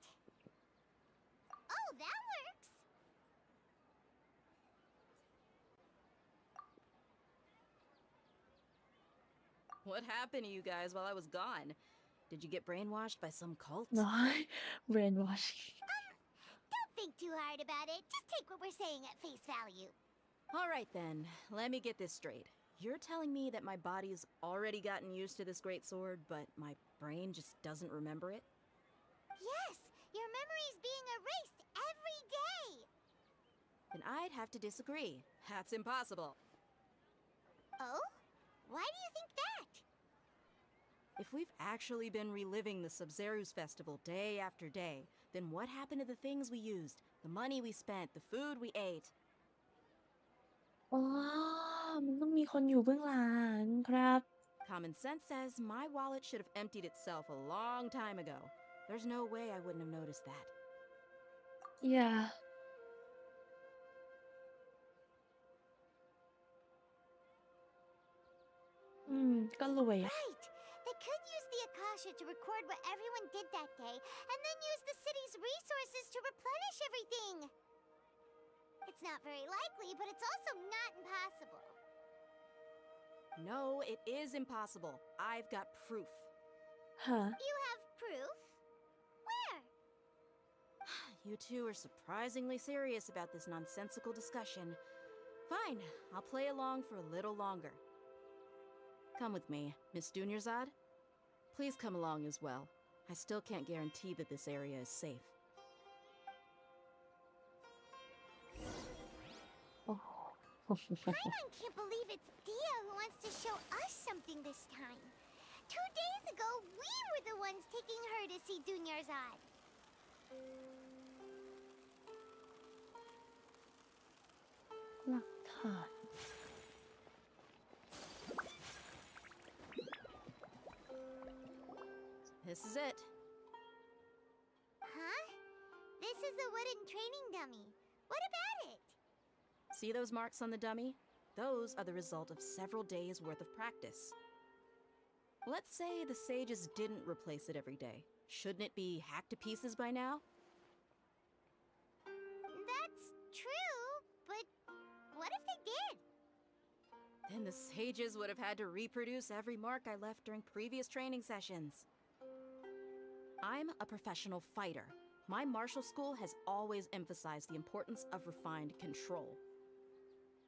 Oh, that works. What happened to you guys while I was gone? Did you get brainwashed by some cult? น้อย brainwash Don't think too hard about it. Just take what we're saying at face value. All right then, let me get this straight. You're telling me that my body's already gotten used to this great sword, but my brain just doesn't remember it? Yes, your memory's being erased every day. Then I'd have to disagree. That's impossible. Oh? Why do you think that? If we've actually been reliving the Sub-Zeru's festival day after day, then what happened to the things we used, the money we spent, the food we ate? อ๋อ มันต้องมีคนอยู่เบื้องหลังครับ Common sense says my wallet should have emptied itself a long time ago. There's no way I wouldn't have noticed that. yeah ก็รวยอะ Right. They could use the Akasha to record what everyone did that day, and then use the city's resources to replenish everything. It's not very likely, but it's also not impossible. No, it is impossible. I've got proof. ฮะ You have proof? Where? You two are surprisingly serious about this nonsensical discussion. Fine, I'll play along for a little longer. Come with me, Miss Dunyarzad. Please come along as well. I still can't guarantee that this area is safe. โอ้โห Paimon can't believe it's Dia who wants to show us something this time. 2 days ago, we were the ones taking her to see Dunyarzad. หลักฐาน This is it. Huh? This is a wooden training dummy. What about it? See those marks on the dummy? Those are the result of several days' worth of practice. Let's say the sages didn't replace it every day. Shouldn't it be hacked to pieces by now? That's true, but what if they did? Then the sages would have had to reproduce every mark I left during previous training sessions. I'm a professional fighter. My martial school has always emphasized the importance of refined control.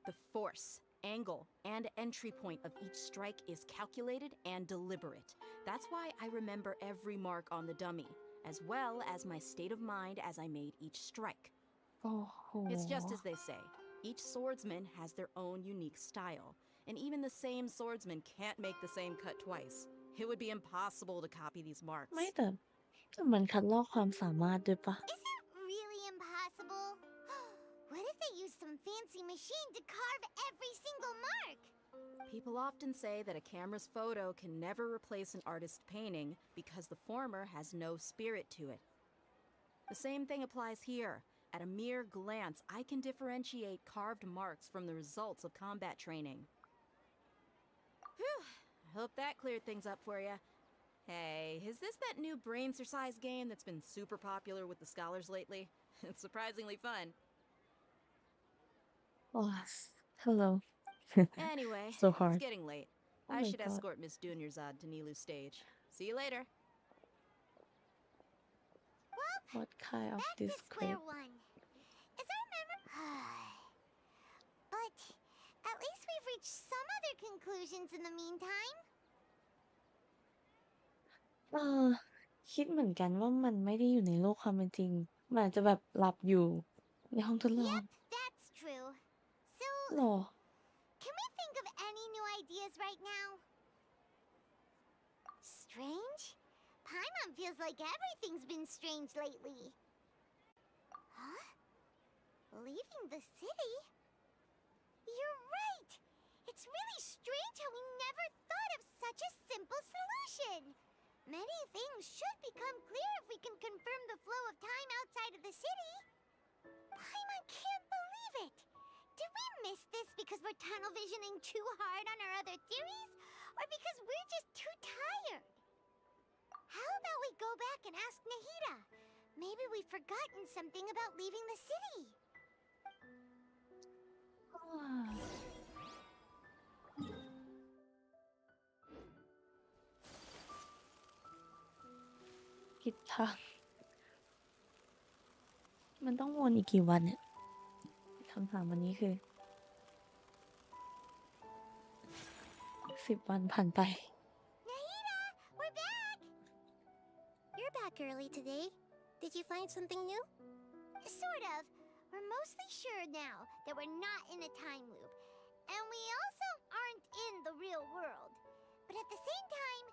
The force, angle, and entry point of each strike is calculated and deliberate. That's why I remember every mark on the dummy, as well as my state of mind as I made each strike. โอ้โห It's just as they say. Each swordsman has their own unique style, and even the same swordsman can't make the same cut twice. It would be impossible to copy these marks. ไม่แต่มันคัดลอกความสามารถด้วยปะ Is it really impossible? What if they use some fancy machine to carve every single mark? People often say that a camera's photo can never replace an artist's painting because the former has no spirit to it. The same thing applies here. At a mere glance, I can differentiate carved marks from the results of combat training. Whew, I hope that cleared things up for you. Hey, is this that new brain exercise game that's been super popular with the scholars lately? It's surprisingly fun. โอ้ hello Anyway, so it's hard getting late. Oh I my should God. escort Miss Dunyarzad to Nilu's stage. See you later. what kind of Back to square disgrace one. Is our memory... But at least we've reached some other conclusions in the meantime. คิดเหมือนกันว่ามันไม่ได้อยู่ในโลกความเป็นจริง มันอาจจะแบบหลับอยู่ในห้องทดลอง Yep, that's true. So, หรอ can we think of any new ideas right now? Strange? Paimon feels like everything's been strange lately. Huh? Leaving the city? You're right! It's really strange how we never thought of such a simple solution! Many things should become clear if we can confirm the flow of time outside of the city. Paimon can't believe it! Did we miss this because we're tunnel visioning too hard on our other theories? Or because we're just too tired? How about we go back and ask Nahida? Maybe we've forgotten something about leaving the city. ผิดทาง มันต้องวนอีกกี่วันเนี่ยคำถามวันนี้คือ 10 วันผ่านไป Nahida, we're back! You're back early today. Did you find something new? Sort of. We're mostly sure now that we're not in a time loop. And we also aren't in the real world. But at the same time,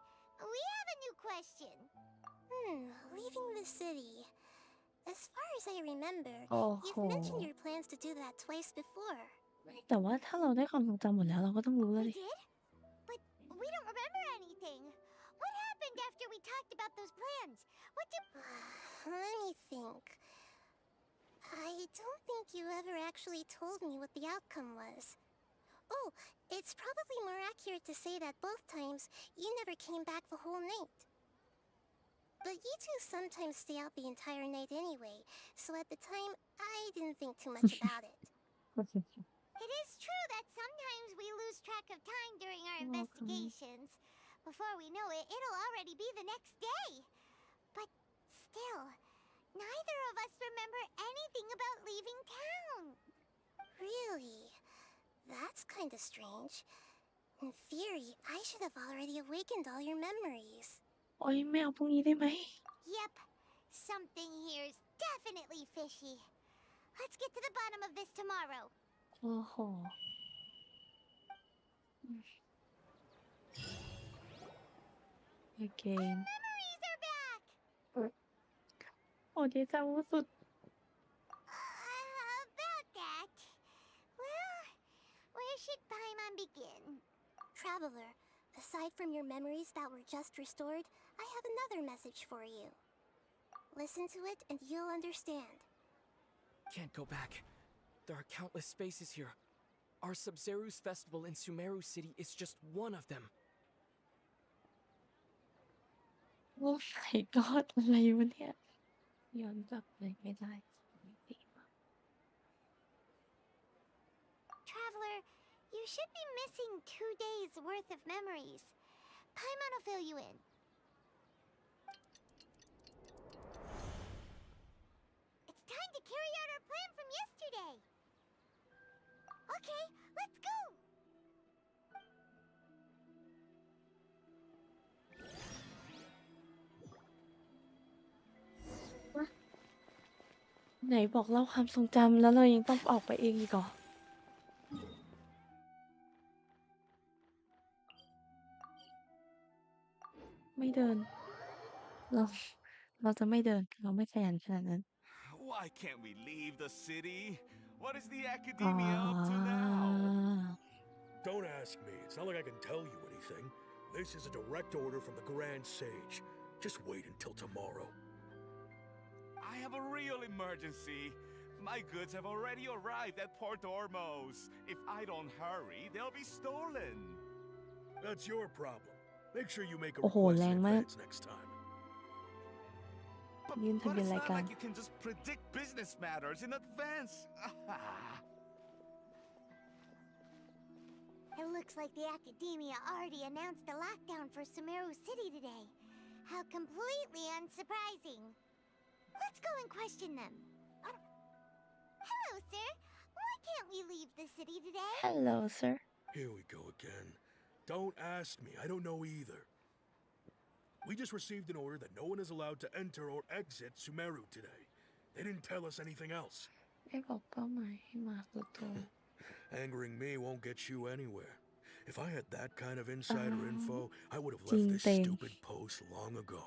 we have a new question. Leaving the city. As far as I remember, โอ้โห you've mentioned your plans to do that twice before. แต่ว่าถ้าเราได้ความทรงจำหมดแล้วเราก็ต้องรู้แล้ว We ดิ did? But we don't remember anything. What happened after we talked about those plans? What did... Let me think. I don't think you ever actually told me what the outcome was. Oh, it's probably more accurate to say that both times you never came back the whole night. But you two sometimes stay out the entire night anyway, so at the time, I didn't think too much about it. It is true that sometimes we lose track of time during our investigations. Before we know it, it'll already be the next day. But still, neither of us remember anything about leaving town. Really? That's kinda strange. In theory, I should have already awakened all your memories. โอ้ยไม่เอาพรุ่งนี้ได้ไหม Yep, something here's definitely fishy. Let's get to the bottom of this tomorrow. โอ้โห Again Memories are back! โอ้เดจาวูสุด About that. Well, where should Paimon begin? Traveler, aside from your memories that were just restored, I have another message for you. Listen to it and you'll understand. Can't go back. There are countless spaces here. Our Sub-Zeru's festival in Sumeru City is just one of them. โอ้ my god อะไรวะเนี่ย ย้อนกลับไปไม่ได้ Traveler, you should be missing 2 days worth of memories. Paimon will fill you in. It's time to carry out our plan from yesterday. Okay, let's go! ไหนบอกเล่าความทรงจำแล้วเรายังต้องออกไปเองอีกเหรอ ไม่เดิน เราจะไม่เดิน เราไม่ขยันขนาดนั้น Why can't we leave the city? What is the academia up to now? Don't ask me. It's not like I can tell you anything. This is a direct order from the Grand Sage. Just wait until tomorrow. I have a real emergency. My goods have already arrived at Port Ormos. If I don't hurry, they'll be stolen. That's your problem. Make sure you make a โอ้โห request แร in งมาก advance next time. ยื่นทะ But เบียน it's ราย not การ like you can just predict business matters in advance. It looks like the Academia already announced a lockdown for Sumeru City today. How completely unsurprising. Let's go and question them. Hello, sir. Why can't we leave the city today? Hello sir Here we go again. Don't ask me. I don't know either. We just received an order that no one is allowed to enter or exit Sumeru today. They didn't tell us anything else. ได้บอกเป้าหมายให้มาคือตัว Angering me won't get you anywhere. If I had that kind of insider info, I would have จริ left ง this เต็ง stupid post long ago.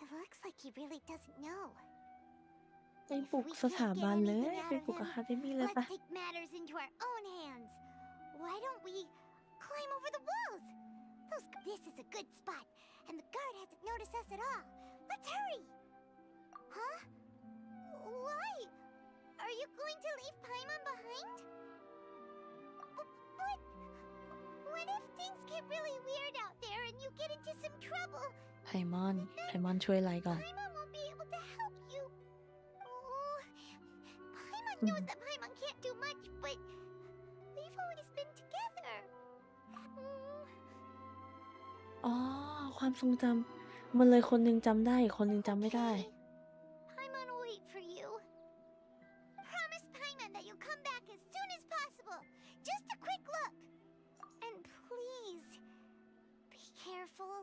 It looks like he really doesn't know. ไปปลุกสถาบันเลย ไปปลุกอะคาเดมี่เลย Let's ปะ take matters into our own hands. Why don't we climb over the walls? This is a good spot, and the guard hasn't noticed us at all. Let's hurry! Huh? Why? Are you going to leave Paimon behind? But what if things get really weird out there and you get into some trouble? ไพมอนช่วยอะไรก่อน Paimon won't be able to help you. Oh, Paimon knows that Paimon can't do much, but we've always been together. อ๋อ ความทรงจำมันเลยคนหนึงจำได้อีกคนหนึงจำไม่ได้ Paimon will wait for you. Promise, Paimon. that you come back as soon as possible. Just a quick look. And please, be careful.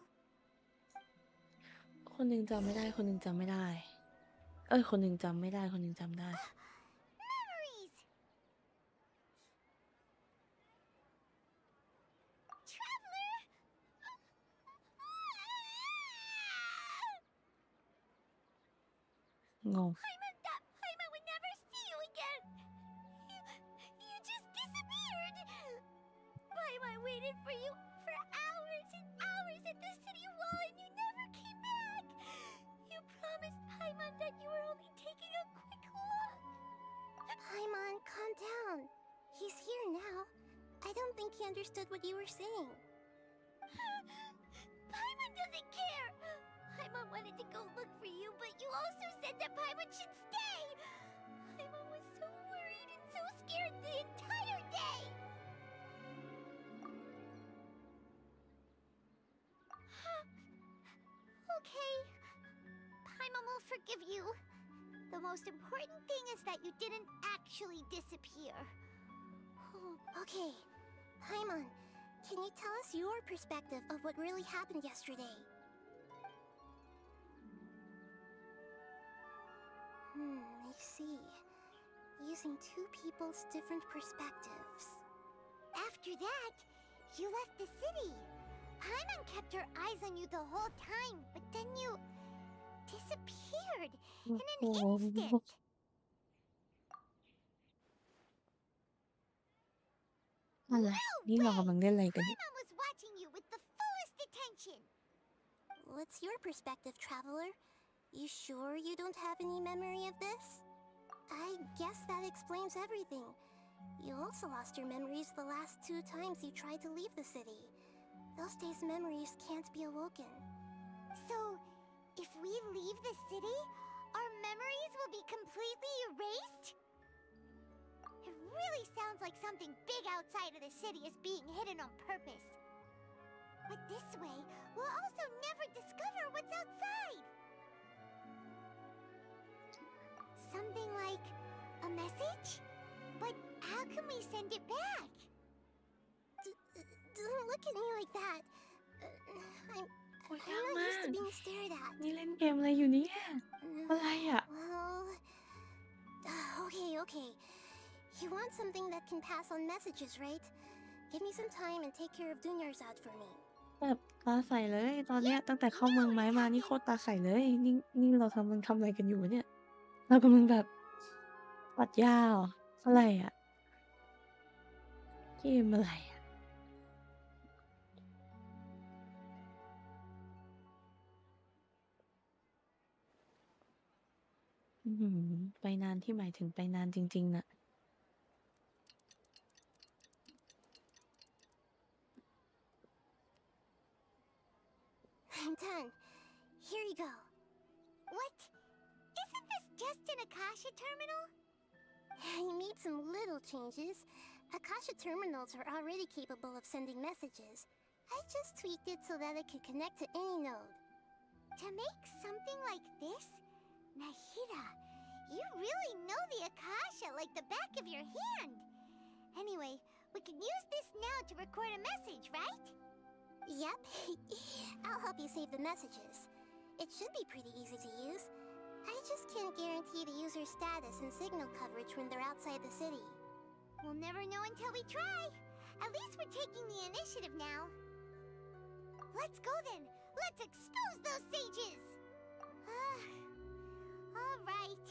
คนหนึ่งจำไม่ได้ คนหนึ่งจำไม่ได้ คนหนึ่งจำไม่ได้ คนหนึ่งจำได้ Memories! Traveler! งง Paimon would never see you again. You just disappeared. Paimon waited for you for hours and hours at the city wall and you never came back. You promised Paimon that you were only taking a quick look. Paimon, calm down. He's here now. I don't think he understood what you were saying. Paimon doesn't care. Paimon wanted to go look for you, but you also said that Paimon should stay. Paimon was so worried and so scared the entire day. Okay. Paimon will forgive you. The most important thing is that you didn't actually disappear. Okay, Paimon, can you tell us your perspective of what really happened yesterday? I see. Using two people's different perspectives. After that, you left the city. Paimon kept her eyes on you the whole time, but then you disappeared in an instant. อะไร นี่เรากำลังเล่นอะไรกันเนี่ย Paimon was watching you with the fullest attention. What's your perspective, Traveler? You sure you don't have any memory of this? I guess that explains everything. You also lost your memories the last 2 times you tried to leave the city. Those days' memories can't be awoken. So, if we leave the city, our memories will be completely erased? It really sounds like something big outside of the city is being hidden on purpose. But this way, we'll also never discover what's outside. Something like a message? But how can we send it back? Don't look at me like that. I'm โอ้ย I'm ยาก not มา used ก to being stared at. นี่เล่นเกมอะไรอยู่เนี่ย อะไรอ่ะ Well, okay. You want something that can pass on messages, right? Give me some time and take care of Dunyarzad for me. แบบตาใสเลย ตอนเนี้ยตั้งแต่เข้าเมืองไม้มานี่โคตรตาใสเลย นี่เรากำลังทำอะไรกันอยู่วะเนี่ย เรากำลังแบบปัดหญ้าเหรออะไรอ่ะ เกมอะไรอ่ะ อื้อหือไปนานที่หมายถึงไปนานจริงๆน่ะ I'm done. Here you go. What? Isn't this just an Akasha terminal? I made some little changes. Akasha terminals are already capable of sending messages. I just tweaked it so that it could connect to any node. To make something like this? Nahida, you really know the Akasha like the back of your hand. Anyway, we can use this now to record a message, right? Yep. I'll help you save the messages. It should be pretty easy to use. I just can't guarantee the user's status and signal coverage when they're outside the city. We'll never know until we try. At least we're taking the initiative now. Let's go then. Let's expose those sages. All right.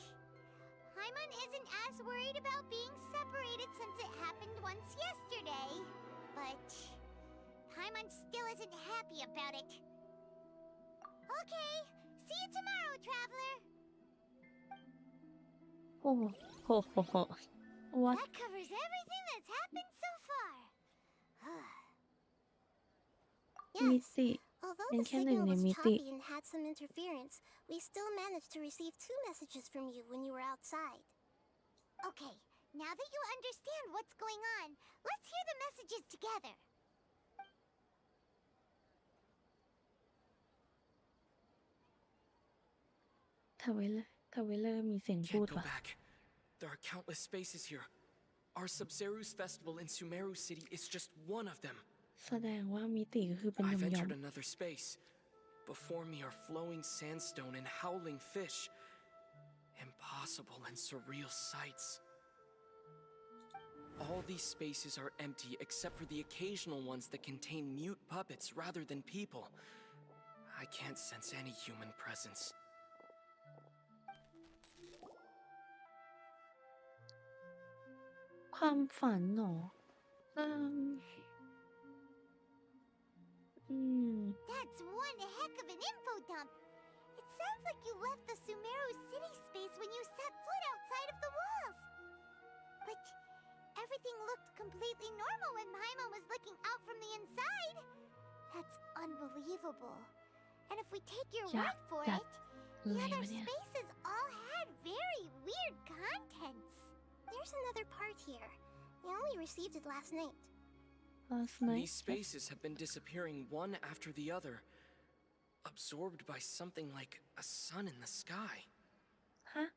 Paimon isn't as worried about being separated since it happened once yesterday. But Paimon still isn't happy about it. Okay. See you tomorrow, traveler. โอ้โหWhat? That covers everything that's happened so far. มิ Yes. ติ Although เป็น the แค่หนึ่ง signal ใน was มิติ choppy and had some interference, we still managed to receive 2 messages from you when you were outside. Okay, now that you understand what's going on, let's hear the messages together. ทาเวลเลอร์มีเสียงพูด Can't go ว่ะ back. There are countless spaces here. Our Sub-Zero's festival in Sumeru City is just one of them. แสดงว่ามิติก็คือเป็นห I've ย่อม entered another space. Before me are flowing sandstone and howling fish. Impossible and surreal sights. All these spaces are empty except for the occasional ones that contain mute puppets rather than people. I can't sense any human presence. ความฝันเหรอThat's one heck of an info dump. It sounds like you left the Sumeru city space when you set foot outside of the walls. But everything looked completely normal when Paimon was looking out from the inside. That's unbelievable. And if we take your word for it, the other spaces all had very weird contents. There's another part here. I only received it last night. These spaces have been disappearing one after the other, absorbed by something like a sun in the sky. Huh?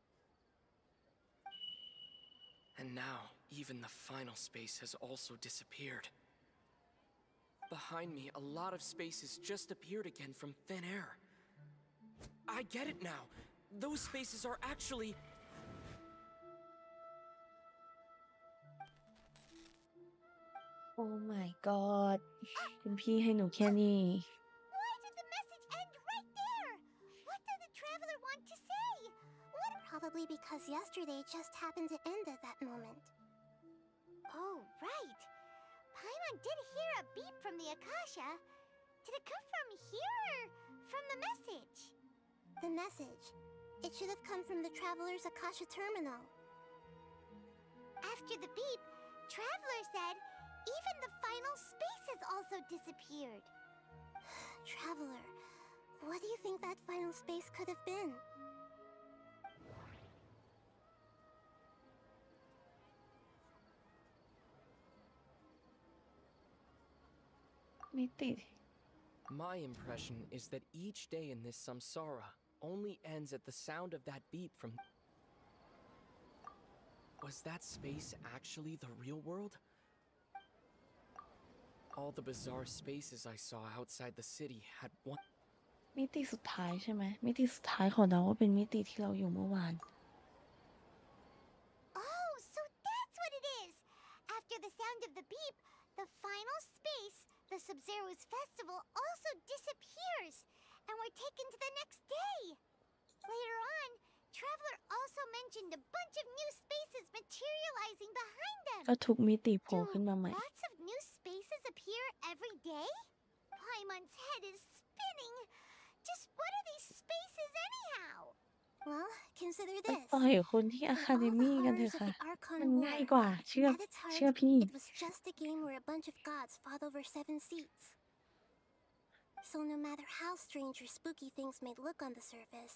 And now, even the final space has also disappeared. Behind me, a lot of spaces just appeared again from thin air. I get it now. Those spaces are actually... Oh my god คุณพี่ให้หนูแค่นี้ Why did the message end right there? What did the traveler want to say? Probably because yesterday just happened to end at that moment. Oh, right. Paimon did hear a beep from the Akasha. Did it come from here or from the message? The message. It should have come from the Traveler's Akasha terminal. After the beep, Traveler said even the final spaces also disappeared. Traveler, what do you think that final space could have been? My impression is that each day in this samsara only ends at the sound of that beep from... Was that space actually the real world? All the bizarre spaces I saw outside the city had one... มิติสุดท้ายใช่ไหมมิติสุดท้ายของเราว่าเป็นมิติที่เราอยู่เมื่อวาน Oh, so that's what it is! After the sound of the beep, the final space, the Sub-Zero's festival, also disappears, and we're taken to the next day. Later on, Traveler also mentioned a bunch of new spaces materializing behind them. ก็ทุกมิติโผล่ขึ้นมาใหม่ Lots of new spaces appear every day? Paimon's head is spinning. Just what are these spaces anyhow? Well, consider ไป this. ต่อยคนที่อะคาเดมี่กันเถอะค่ะ มันง่ายกว่าเชื่อ At its heart, เชื่อพี่ it was just a game where a bunch of gods fought over 7 seats. So no matter how strange or spooky things may look on the surface,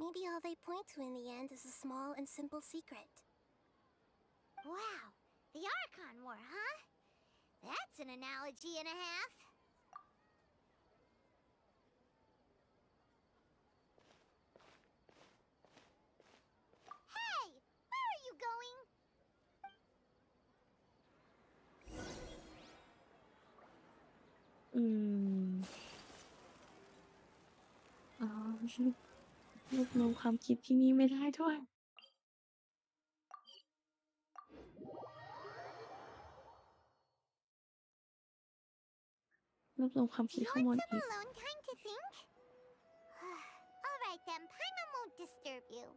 maybe all they point to in the end is a small and simple secret. Wow, the Archon War, huh? That's an analogy and a half. Hey, where are you going? อ๋อรวบรวมความคิดที่นี่ไม่ได้ด้วยรวบรวมความคิดข้างบน Want อี some ก alone time to think? All right then, Paimon won't disturb you.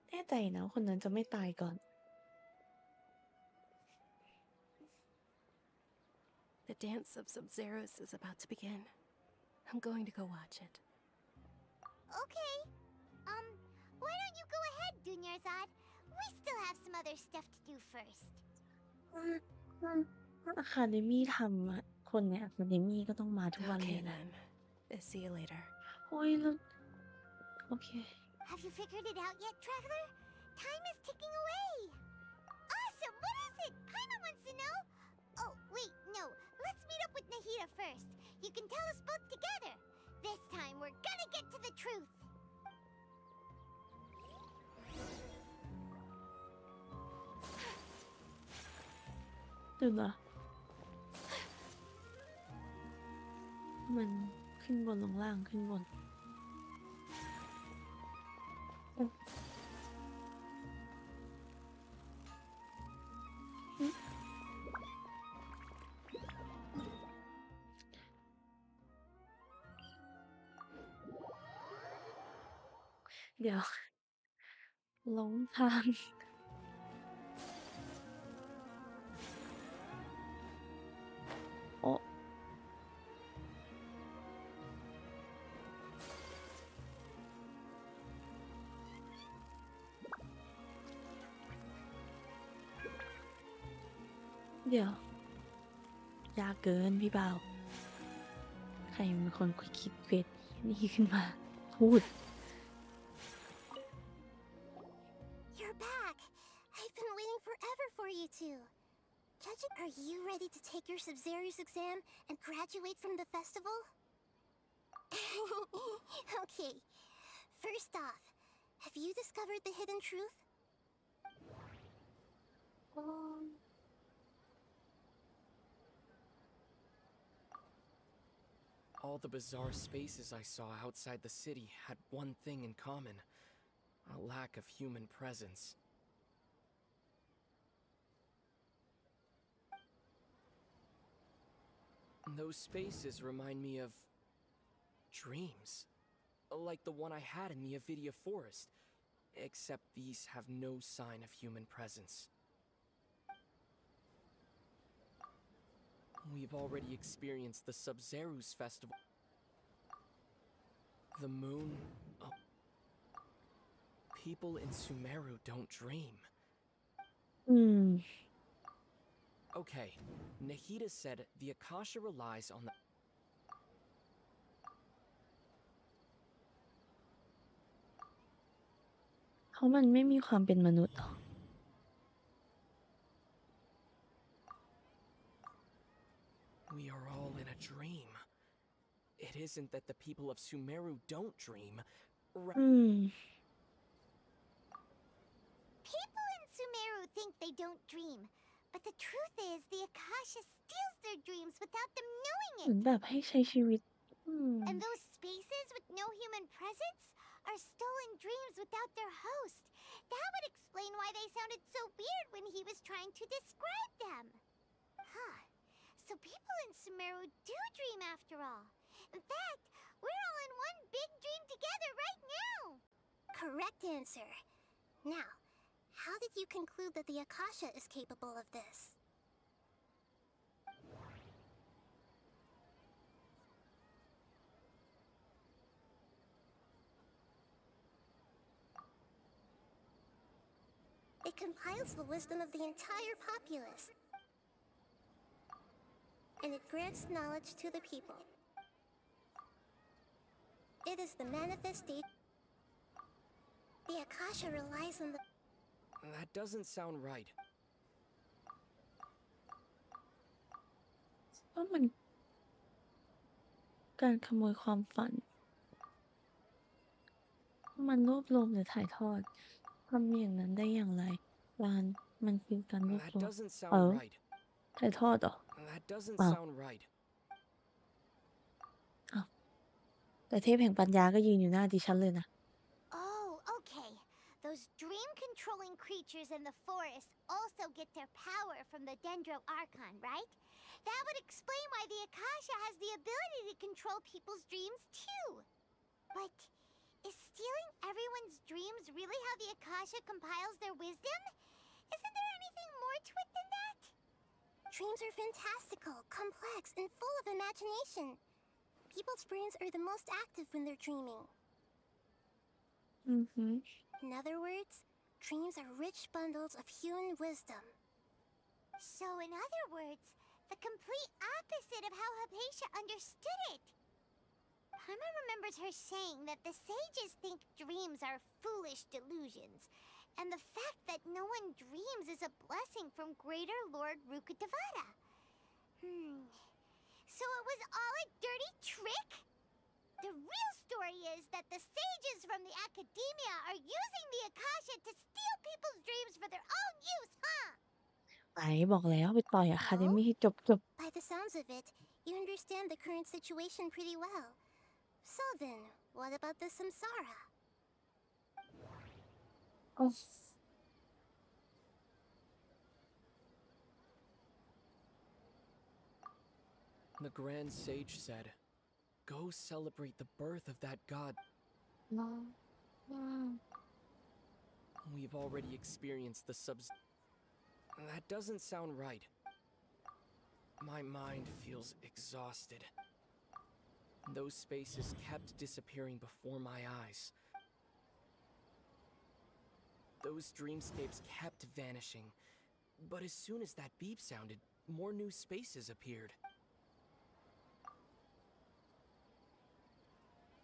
แน่ใจนะคนนั้นจะไม่ตายก่อน The dance of Sub-Zeros is about to begin. I'm going to go watch it. Okay. Why don't you go ahead, Dunyarzad? We still have some other stuff to do first. อะคาเดมี่ทำอะคนในอะคาเดมี่ก็ต้องมาทุกวันเล Okay ยนะ then. See you later. โอ้ยแล้วโอเค Have you figured it out yet, Traveler? Time is ticking away. Awesome! What is it? Paimon wants to know. Oh, wait, no. Let's meet up with Nahida first. You can tell us both together. This time we're gonna get to the truth. เดี๋ยวนะมันขึ้นบนลงล่างขึ้นบนเดี๋ยวหลงทางโอ้เดี๋ยวยากเกินพี่เบาใครเป็นคนคิดเฟซนี่ขึ้นมาพูด You're back. I've been waiting forever for you two. Judging, are you ready to take your Sub-Zero's exam and graduate from the festival? Okay. First off, have you discovered the hidden truth? All the bizarre spaces I saw outside the city had one thing in common: a lack of human presence. Those spaces remind me of dreams, like the one I had in the Avidia Forest, except these have no sign of human presence. We've already experienced the Sub-Zero's festival. The moon... Oh. People in Sumeru don't dream. Okay, Nahida said the Akasha relies on the...เพราะมันไม่มีความเป็นมนุษย์หรอ We are all in a dream. It isn't that the people of Sumeru don't dream. People in Sumeru think they don't dream, but the truth is the Akasha steals their dreams without them knowing เหมือน it. แบบให้ใช้ชีวิต And those spaces with no human presence are stolen dreams without their host. That would explain why they sounded so weird when he was trying to describe them. Huh. So people in Sumeru do dream after all. In fact, we're all in one big dream together right now. Correct answer. Now, how did you conclude that the Akasha is capable of this? It compiles the wisdom of the entire populace, and it grants knowledge to the people. It is the manifestation. The Akasha relies on the... That doesn't sound right. ว่ามันการขโมยความฝัน มันรวบรวมหรือถ่ายทอดทำอย่างนั้นได้อย่างไรมันคือการรวบ That รวม doesn't sound right. ถ่ายทอดเหรอ That doesn't Wow. sound right. แต่เทพแห่งปัญญาก็ยืนอยู่หน้าดิฉันเลยนะ Oh, okay. Those dream-controlling creatures in the forest also get their power from the Dendro Archon, right? That would explain why the Akasha has the ability to control people's dreams too. But is stealing everyone's dreams really how the Akasha compiles their wisdom? Isn't there anything more to it than that? Dreams are fantastical, complex, and full of imagination. People's brains are the most active when they're dreaming. In other words, dreams are rich bundles of human wisdom. So in other words, the complete opposite of how Hypatia understood it. Paimon remembers her saying that the sages think dreams are foolish delusions, and the fact that no one dreams is a blessing from Greater Lord Rukkhadevata. So it was all a dirty trick? The real story is that the sages from the academia are using the Akasha to steal people's dreams for their own use, huh? ไปบอกแล้วไปต่อยอะคาเดมี่ให้จบ By the sounds of it, you understand the current situation pretty well. So then, what about the samsara? โอ้ The Grand Sage said, "Go celebrate the birth of that god." We've already experienced the That doesn't sound right. My mind feels exhausted. Those spaces kept disappearing before my eyes. Those dreamscapes kept vanishing. But as soon as that beep sounded, more new spaces appeared.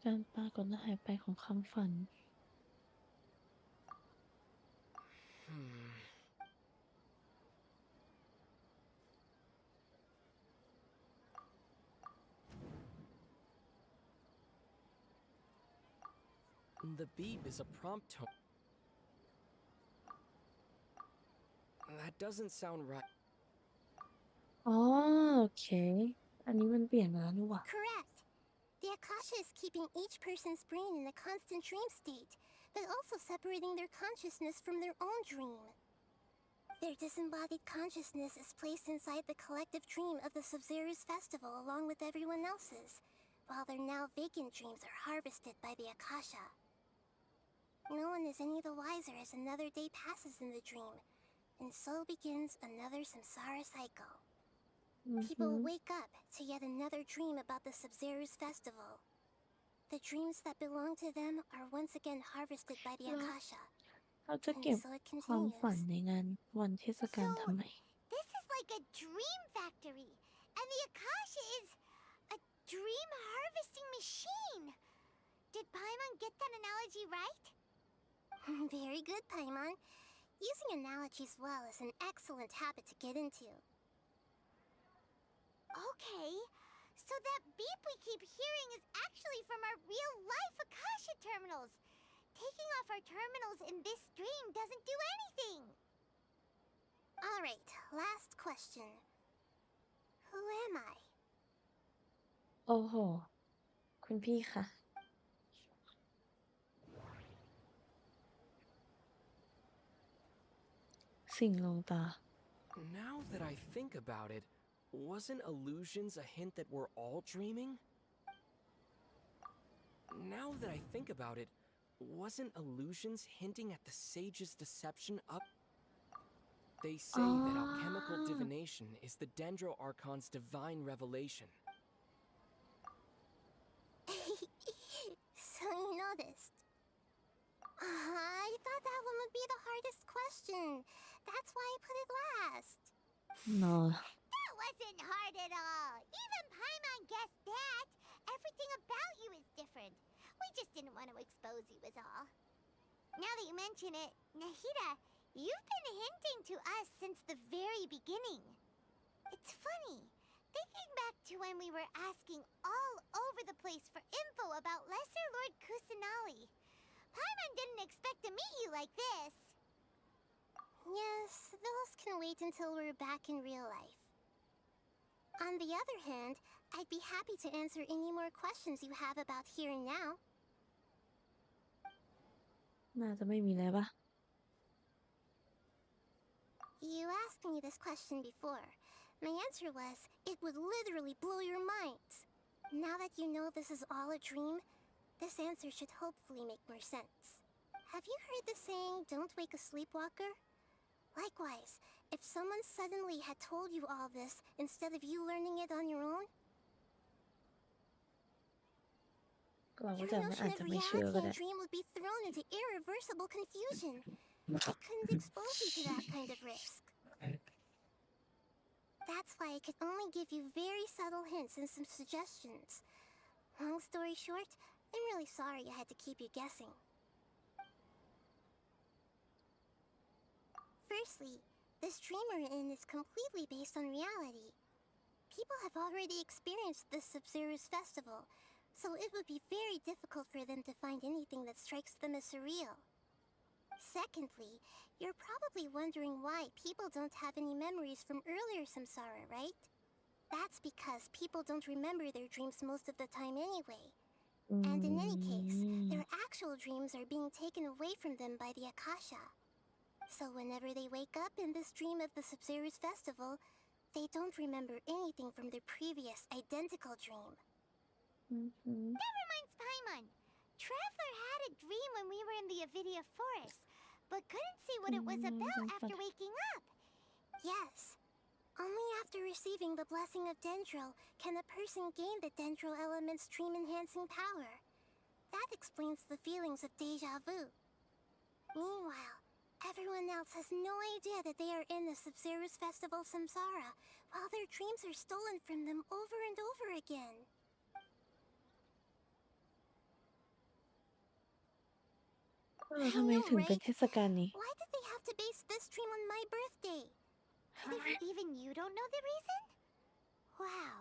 การปรากฏและหายไปของความฝัน The beep is a prompt tone. That doesn't sound right. อ๋อโอเค อันนี้มันเปลี่ยนมาแล้วนี่หว่า Correct. The Akasha is keeping each person's brain in a constant dream state, but also separating their consciousness from their own dream. Their disembodied consciousness is placed inside the collective dream of the Sub-Zero's festival along with everyone else's, while their now vacant dreams are harvested by the Akasha. No one is any the wiser as another day passes in the dream, and so begins another samsara cycle. People wake up to yet another dream about the Sub-Zero's festival. The dreams that belong to them are once again harvested by the Akasha. เขาจะเก็บ And so it ความฝัน continues. ในงานวันเทศกาลทำไม This is like a dream factory, and the Akasha is a dream harvesting machine. Did Paimon get that analogy right? Very good, Paimon. Using analogies well is an excellent habit to get into. Okay, so that beep we keep hearing is actually from our real-life Akasha terminals. Taking off our terminals in this dream doesn't do anything. Alright, last question. Who am I? โอ้โห คุณพี่คะ สิ่งลงตา Now that I think about it, wasn't illusions a hint that we're all dreaming? Now that I think about it, wasn't illusions hinting at the sage's deception up? They say that alchemical divination is the Dendro Archon's divine revelation. So you noticed. I thought that one would be the hardest question. That's why I put it last. No. That wasn't hard at all. Even Paimon guessed that. Everything about you is different. We just didn't want to expose you is all. Now that you mention it, Nahida, you've been hinting to us since the very beginning. It's funny. Thinking back to when we were asking all over the place for info about Lesser Lord Kusanali. Paimon didn't expect to meet you like this. Yes, those can wait until we're back in real life. On the other hand, I'd be happy to answer any more questions you have about here and now. น่าจะไม่มีแล้วปะ You asked me this question before. My answer was, it would literally blow your minds. Now that you know this is all a dream, this answer should hopefully make more sense. Have you heard the saying, don't wake a sleepwalker? Likewise, if someone suddenly had told you all this instead of you learning it on your own, เราก็ your จะ notion อาจ of จะไม่เชื่อ reality ก็ and ได้ dream would be thrown into irreversible confusion. I couldn't expose you to that kind of risk. That's why I could only give you very subtle hints and some suggestions. Long story short, I'm really sorry I had to keep you guessing. Firstly, this dream we're in is completely based on reality. people have already experienced this Sub-Zero's festival, so it would be very difficult for them to find anything that strikes them as surreal. Secondly, you're probably wondering why people don't have any memories from earlier samsara, right? That's because people don't remember their dreams most of the time anyway. And in any case, their actual dreams are being taken away from them by the Akasha. So whenever they wake up in this dream of the Sub-Zero's festival, they don't remember anything from their previous identical dream. That reminds Paimon. Traveler had a dream when we were in the Avidia forest, but couldn't see what it was about after waking up. Yes. Only after receiving the blessing of Dendro can a person gain the Dendro element's dream-enhancing power. That explains the feelings of deja vu. Meanwhile, everyone else has no idea that they are in the Sub-Zero's festival samsara, while their dreams are stolen from them over and over again. ทำไมถึงเป็นเทศกาลนี้ Why did they have to base this dream on my birthday? Even you don't know the reason? Wow.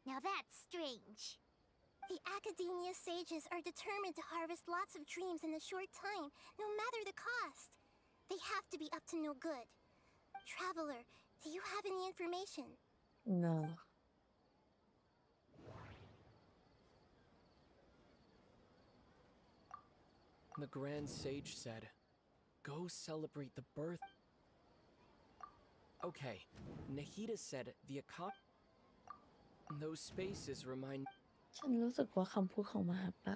Now that's strange. The Academia sages are determined to harvest lots of dreams in a short time, no matter the cost. They have to be up to no good. Traveler, do you have any information? No. The Grand Sage said, go celebrate the birth. Okay, Nahida said the Akasha. Those spaces remind. ฉันรู้สึกว่าคำพูดของมหาปะ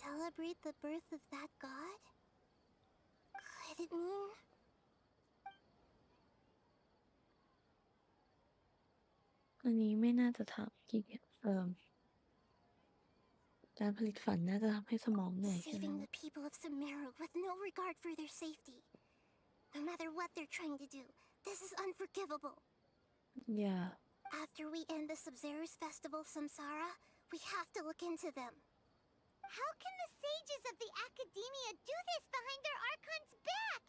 Celebrate the birth of that god? Could it mean... อันนี้ไม่น่าจะทำเกี่ยวการผลิตฝันน่าจะทำให้สมองเหนื่อยแค่นั้ Saving น the people of Sumeru with no regard for their safety. No matter what they're trying to do, this is unforgivable. Yeah. After we end the Sub-Zero's festival samsara, we have to look into them. How can the sages of the Academia do this behind their Archon's back?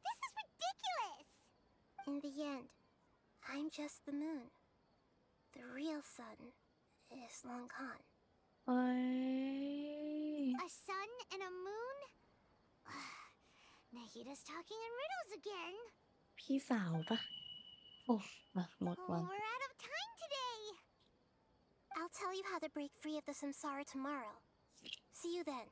This is ridiculous! In the end, I'm just the moon. The real sun is long gone. โอ้ย A sun and a moon? Nahida's talking in riddles again. พี่สาวปะโอ้มาหมดวัน We're out of time today. I'll tell you how to break free of the samsara tomorrow. See you then.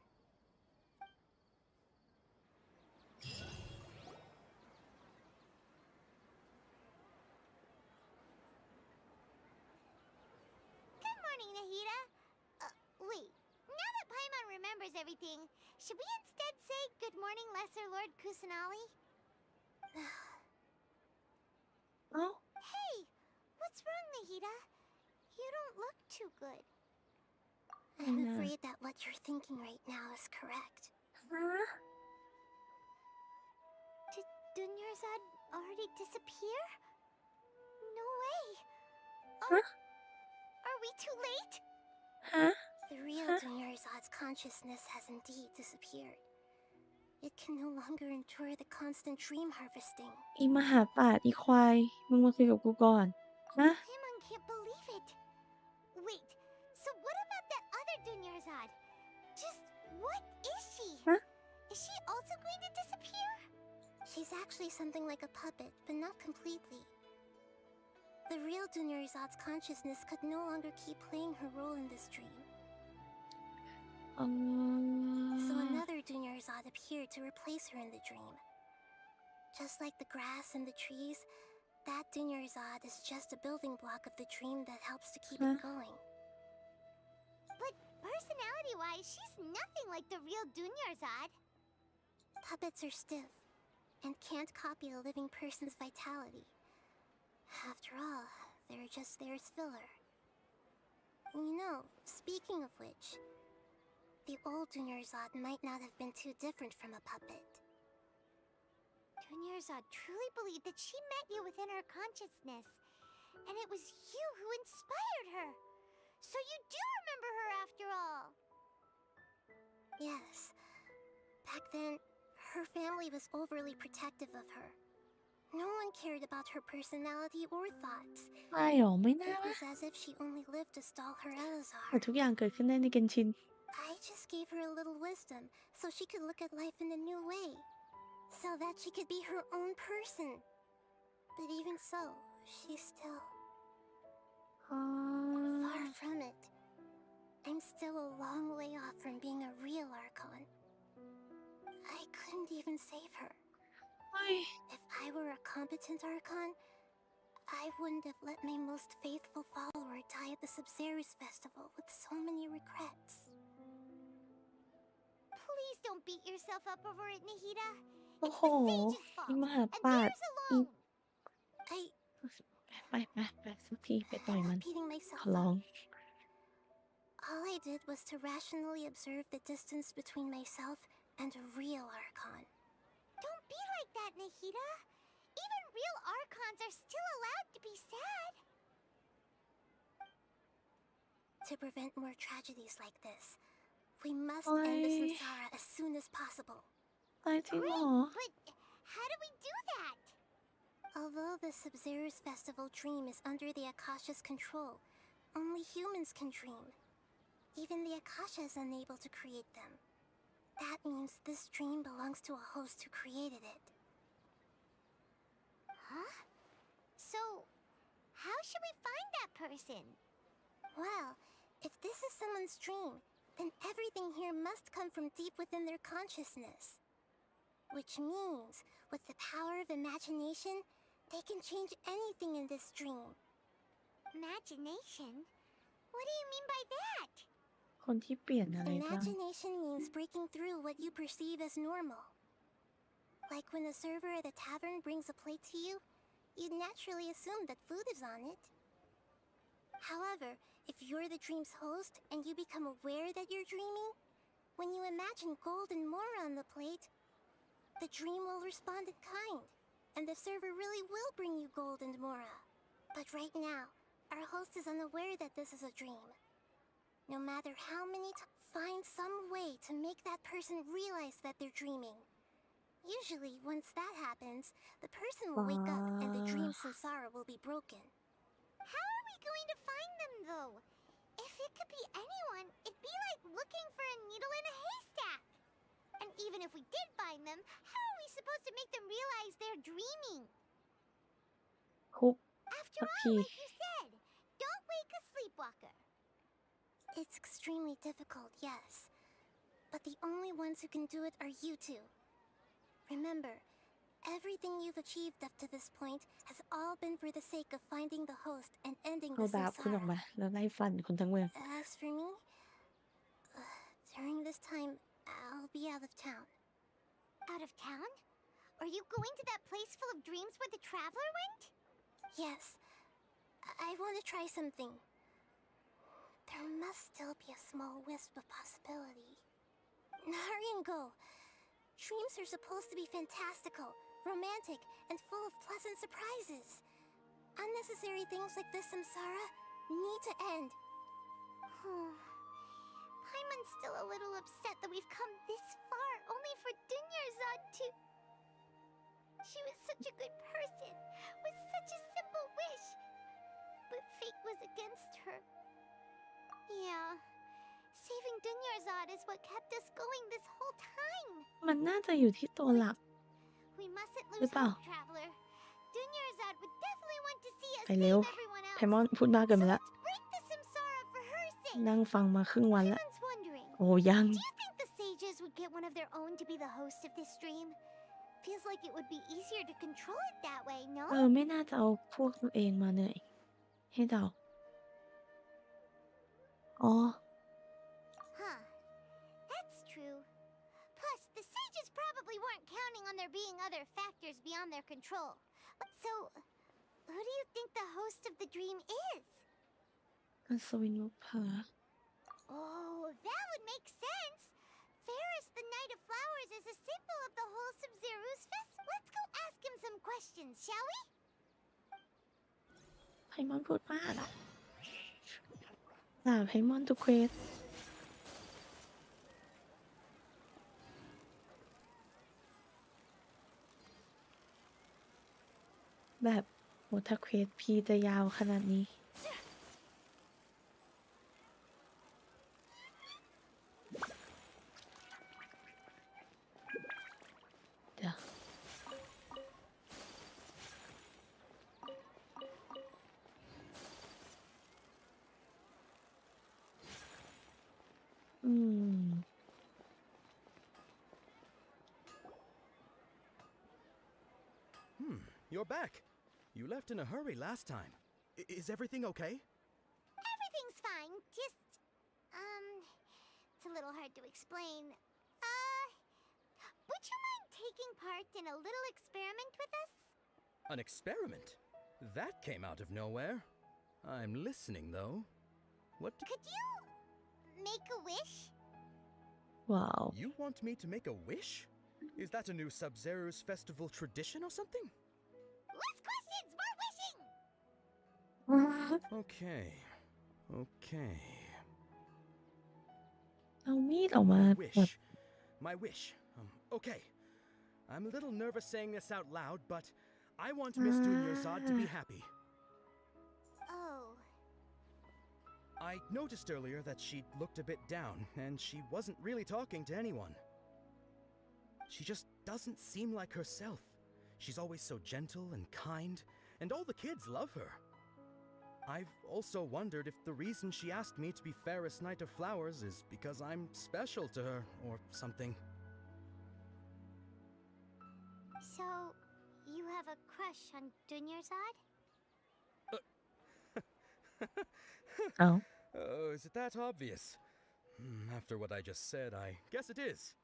Good morning, Nahida. Wait. Now that Paimon remembers everything, should we instead say good morning, Lesser Lord Kusanali? Oh? Hey! What's wrong, Nahida? You don't look too good. I'm afraid that what you're thinking right now is correct. Huh? Did Dunyarzad already disappear? No way! Oh, are we too late? Huh? The real Dunyarzad's consciousness has indeed disappeared. It can no longer endure the constant dream harvesting. อีมหาปาดอีควายมึงมาคุยกับกูก่อนฮะ Paimon can't believe it. Wait, so what about that other Dunyarzad? Just what is she? Huh? Is she also going to disappear? She's actually something like a puppet, but not completely. The real Dunyarzad's consciousness could no longer keep playing her role in this dream. So another Dunyarzad appeared to replace her in the dream. Just like the grass and the trees, that Dunyarzad is just a building block of the dream that helps to keep it going. But personality-wise, she's nothing like the real Dunyarzad. Puppets are stiff and can't copy a living person's vitality. After all, they're just there as filler. You know, speaking of which, the old Dunyarzad might not have been too different from a puppet. Dunyarzad truly believed that she met you within her consciousness, and it was you who inspired her. So you do remember her after all. Yes. Back then, her family was overly protective of her. No one cared about her personality or thoughts. ไม่หรอไม่น่า It วะ was as if she only lived to stall her แต่ Elazar. ทุกอย่างเกิดขึ้นได้ในเกนชิน I just gave her a little wisdom so she could look at life in a new way, so that she could be her own person. But even so, she's still far from it. I'm still a long way off from being a real Archon. I couldn't even save her. If I were a competent Archon, I wouldn't have let my most faithful follower die at the Sub-Zerus festival with so many regrets. Please don't beat yourself up over it, Nahida. โอ้โหอีมหาปาดอี I ไปสักทีไปต่อยมัน repeating ข myself อร้อง All I did was to rationally observe the distance between myself and a real Archon. Don't be like that, Nahida. Even real Archons are still allowed to be sad. To prevent more tragedies like this, we must end the samsara as soon as possible. ตายจริงเหรอ But how do we do that? Although the Sub-Zerus festival dream is under the Akasha's control, only humans can dream. Even the Akasha is unable to create them. That means this dream belongs to a host who created it. Huh? So, how should we find that person? Well, if this is someone's dream, then everything here must come from deep within their consciousness. Which means, with the power of imagination, they can change anything in this dream. Imagination? What do you mean by that? คนที่เปลี่ยนอะไรบ้าง Imagination means breaking through what you perceive as normal. Like when the server at a tavern brings a plate to you, you'd naturally assume that food is on it. However, if you're the dream's host and you become aware that you're dreaming, when you imagine gold and more on the plate, the dream will respond in kind, and the server really will bring you gold and mora. But right now, our host is unaware that this is a dream. No matter how many find some way to make that person realize that they're dreaming. Usually, once that happens, the person will wake up and the dream samsara will be broken. How are we going to find them, though? If it could be anyone, it'd be like looking for a needle in a haystack. And even if we did find them, how are we supposed to make them realize they're dreaming? คุก After สัก all, ที like you said, don't wake a sleepwalker. It's extremely difficult, yes. But the only ones who can do it are you two. Remember, everything you've achieved up to this point has all been for the sake of finding the host and ending เอา the ดาบคุณออก samsara. มาแล้วไล่ฟันคนทั้งเมือง As for me, during this time, I'll be out of town. Out of town? Are you going to that place full of dreams where the traveler went? Yes, I want to try something. There must still be a small wisp of possibility. Hurry and go. Dreams are supposed to be fantastical, romantic, and full of pleasant surprises. Unnecessary things like this samsara need to end. Paimon's still a little upset that we've come this far only for Dunyarzad to... She was such a good person, with such a simple wish. But fate was against her. Yeah, saving Dunyarzad is what kept us going this whole time. มันน่าจะอยู่ที่ตัวหลัก We mustn't หรือ lose เปล่า hope, traveler. Dunyarzad would definitely want to see us ไปเร็ว save everyone ไพ else. มอนพูดมากเกินไปแล้ว Break the samsara for her sake. นั่งฟังมาครึ่งวันแล้ว Paimon's wondering. โอ้ยัง Do you think the sages would get one of their own to be the host of this stream? Feels like it would be easier to control it that way, no? ไม่น่าจะเอาพวกตัวเองมาเหนื่อยให้เดาอ๋อ Huh. That's true. Plus, the sages probably weren't counting on there being other factors beyond their control. So, who do you think the host of the dream is? อัศวินวุเพอ Oh, that would make sense. Ferris, the Knight of Flowers, is a symbol of the whole Sub-Zerus fest. Let's go ask him some questions, shall we? ไพมอนพูดมากอะด่าไพมอนทุกเควส แบบโหถ้าเควสพีจะยาวขนาดนี้เดี๋ยวYou're back. You left in a hurry last time. Is everything okay? Everything's fine. Just, it's a little hard to explain. Would you mind taking part in a little experiment with us? An experiment? That came out of nowhere. I'm listening, though. What? Could you make a wish? Wow. You want me to make a wish? Is that a new Sub-Zero's festival tradition or something? Less questions, more wishing! Okay. Okay. เอามีดออกมา My แบบ wish. My wish. Okay. I'm a little nervous saying this out loud, but I want Miss Dunyarzad to be happy. Oh. I noticed earlier that she looked a bit down, and she wasn't really talking to anyone. She just doesn't seem like herself. She's always so gentle and kind, and all the kids love her. I've also wondered if the reason she asked me to be Fairest Knight of Flowers is because I'm special to her or something. So, you have a crush on Dunyarzad? Oh. Oh, is it that obvious? After what I just said, I guess it is.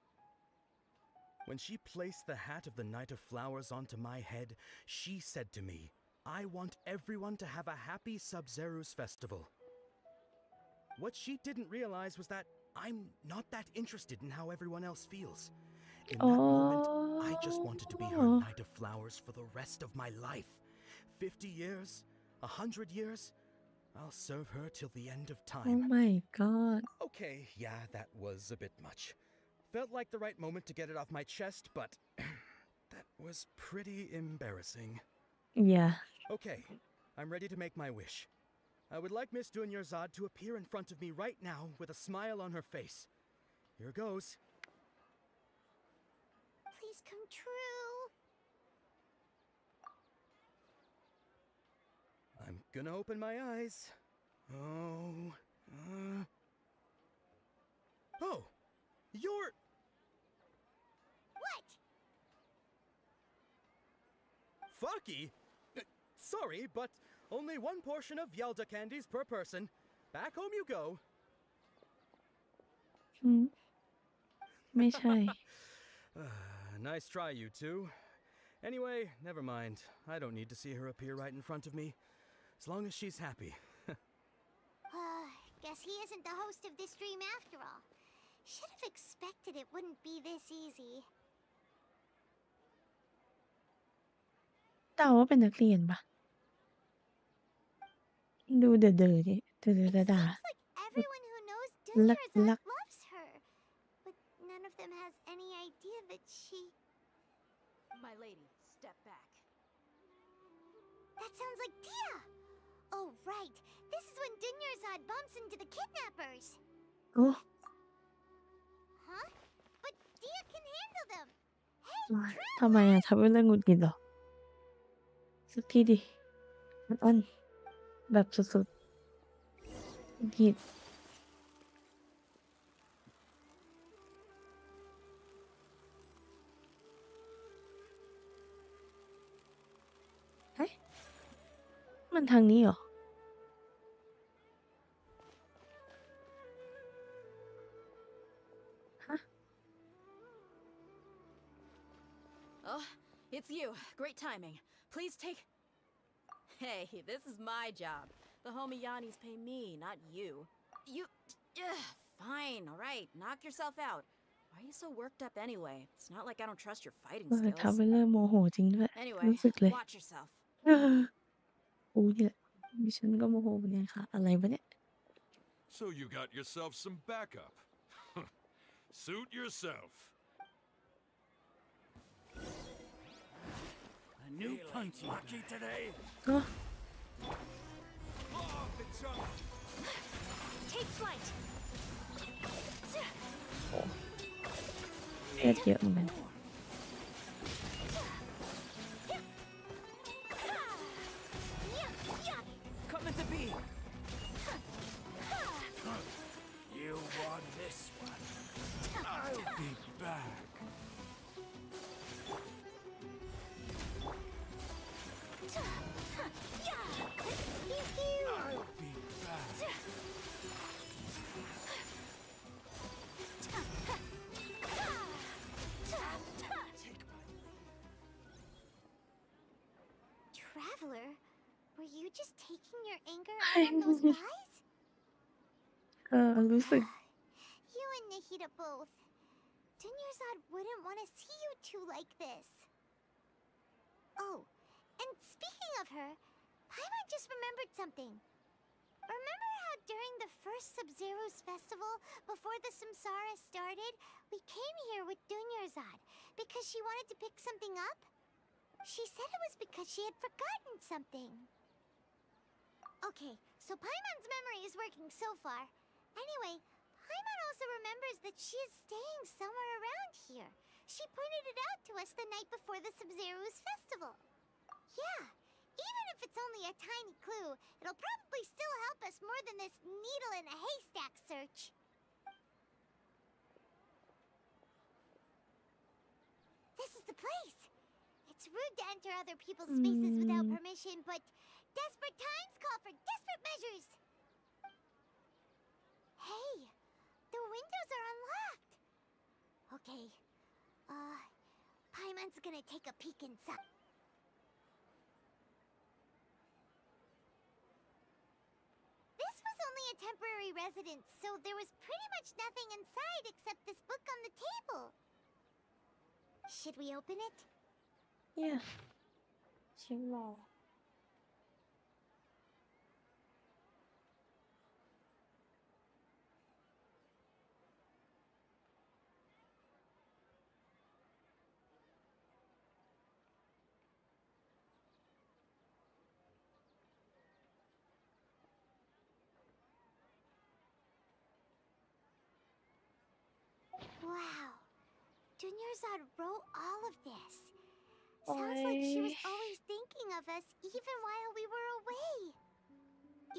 When she placed the hat of the Knight of Flowers onto my head, she said to me, I want everyone to have a happy Sub-Zero's festival. What she didn't realize was that I'm not that interested in how everyone else feels. In that moment, I just wanted to be her Knight of Flowers for the rest of my life. 50 years, 100 years, I'll serve her till the end of Oh time. my god. Okay, yeah, that was a bit much. Felt like the right moment to get it off my chest, but that was pretty embarrassing. Yeah. Okay, I'm ready to make my wish. I would like Miss Dunyarzad to appear in front of me right now with a smile on her face. Here goes. Please come true. I'm gonna open my eyes. Oh, Oh, you're... What? Fucky? Sorry, but only one portion of Yelda candies per person. Back home you go. ไม่ใช่ Nice try, you two. Anyway, never mind. I don't need to see her appear right in front of me. As long as she's happy. Guess he isn't the host of this dream after all. Should have expected it wouldn't be this easy. เดาว่าเป็นนักเรียนปะดูเด๋อๆดิเด๋อๆด่า Seems like everyone who knows Luck- Dunyarzad luck. loves her. But none of them has any idea that she... My lady, step back. That sounds like Dia! Oh, right. This is when Dunyarzad bumps into the kidnappers. โอ้ Huh? But Dia can handle them. Hey, ทำไมอะทำให้เรื่องหงุดหงิดเหรอสักทีดิอันแบบสุดๆหงุดหงิดเฮ้ยมันทางนี้เหรอ Oh, it's you. Great timing. Please take... Hey, this is my job. The Homiyanis pay me, not you. You... Fine, alright. Knock yourself out. Why are you so worked up anyway? It's not like I don't trust your fighting ทำ skills. ให้เริ่มโมโหจริงด้วย Anyway, รู้สึกเลย watch yourself. กูนี่แหละดิฉันก็โมโหเหมือนกันค่ะอะไรวะเนี่ย So you got yourself some backup. Suit yourself. I A new punchy lucky today. ก็ Take flight. เลือดเยอะเหมือนกัน Coming to be. You won this one. I'll be back. I'll be back. Traveler, were you just taking your anger ใคร out on those guys? รู้สึก You and Nihida both. Dunyarzad wouldn't want to see you two like this. Oh, and speaking of her, Paimon just remembered something. Remember how during the first Sub-Zero's festival, before the Samsara started, we came here with Dunyarzad because she wanted to pick something up? She said it was because she had forgotten something. Okay, so Paimon's memory is working so far. Anyway, Paimon also remembers that she is staying somewhere around here. She pointed it out to us the night before the Sub-Zero's festival. Yeah, even if it's only a tiny clue, it'll probably still help us more than this needle in a haystack search. This is the place. It's rude to enter other people's spaces without permission, but desperate times call for desperate measures. Hey, the windows are unlocked. Okay, Paimon's gonna take a peek inside. This was only a temporary residence, so there was pretty much nothing inside except this book on the table. Should we open it? yeah ชิมรอ Wow. Dunyarzad wrote all of this. Sounds like she was always thinking of us even while we were away.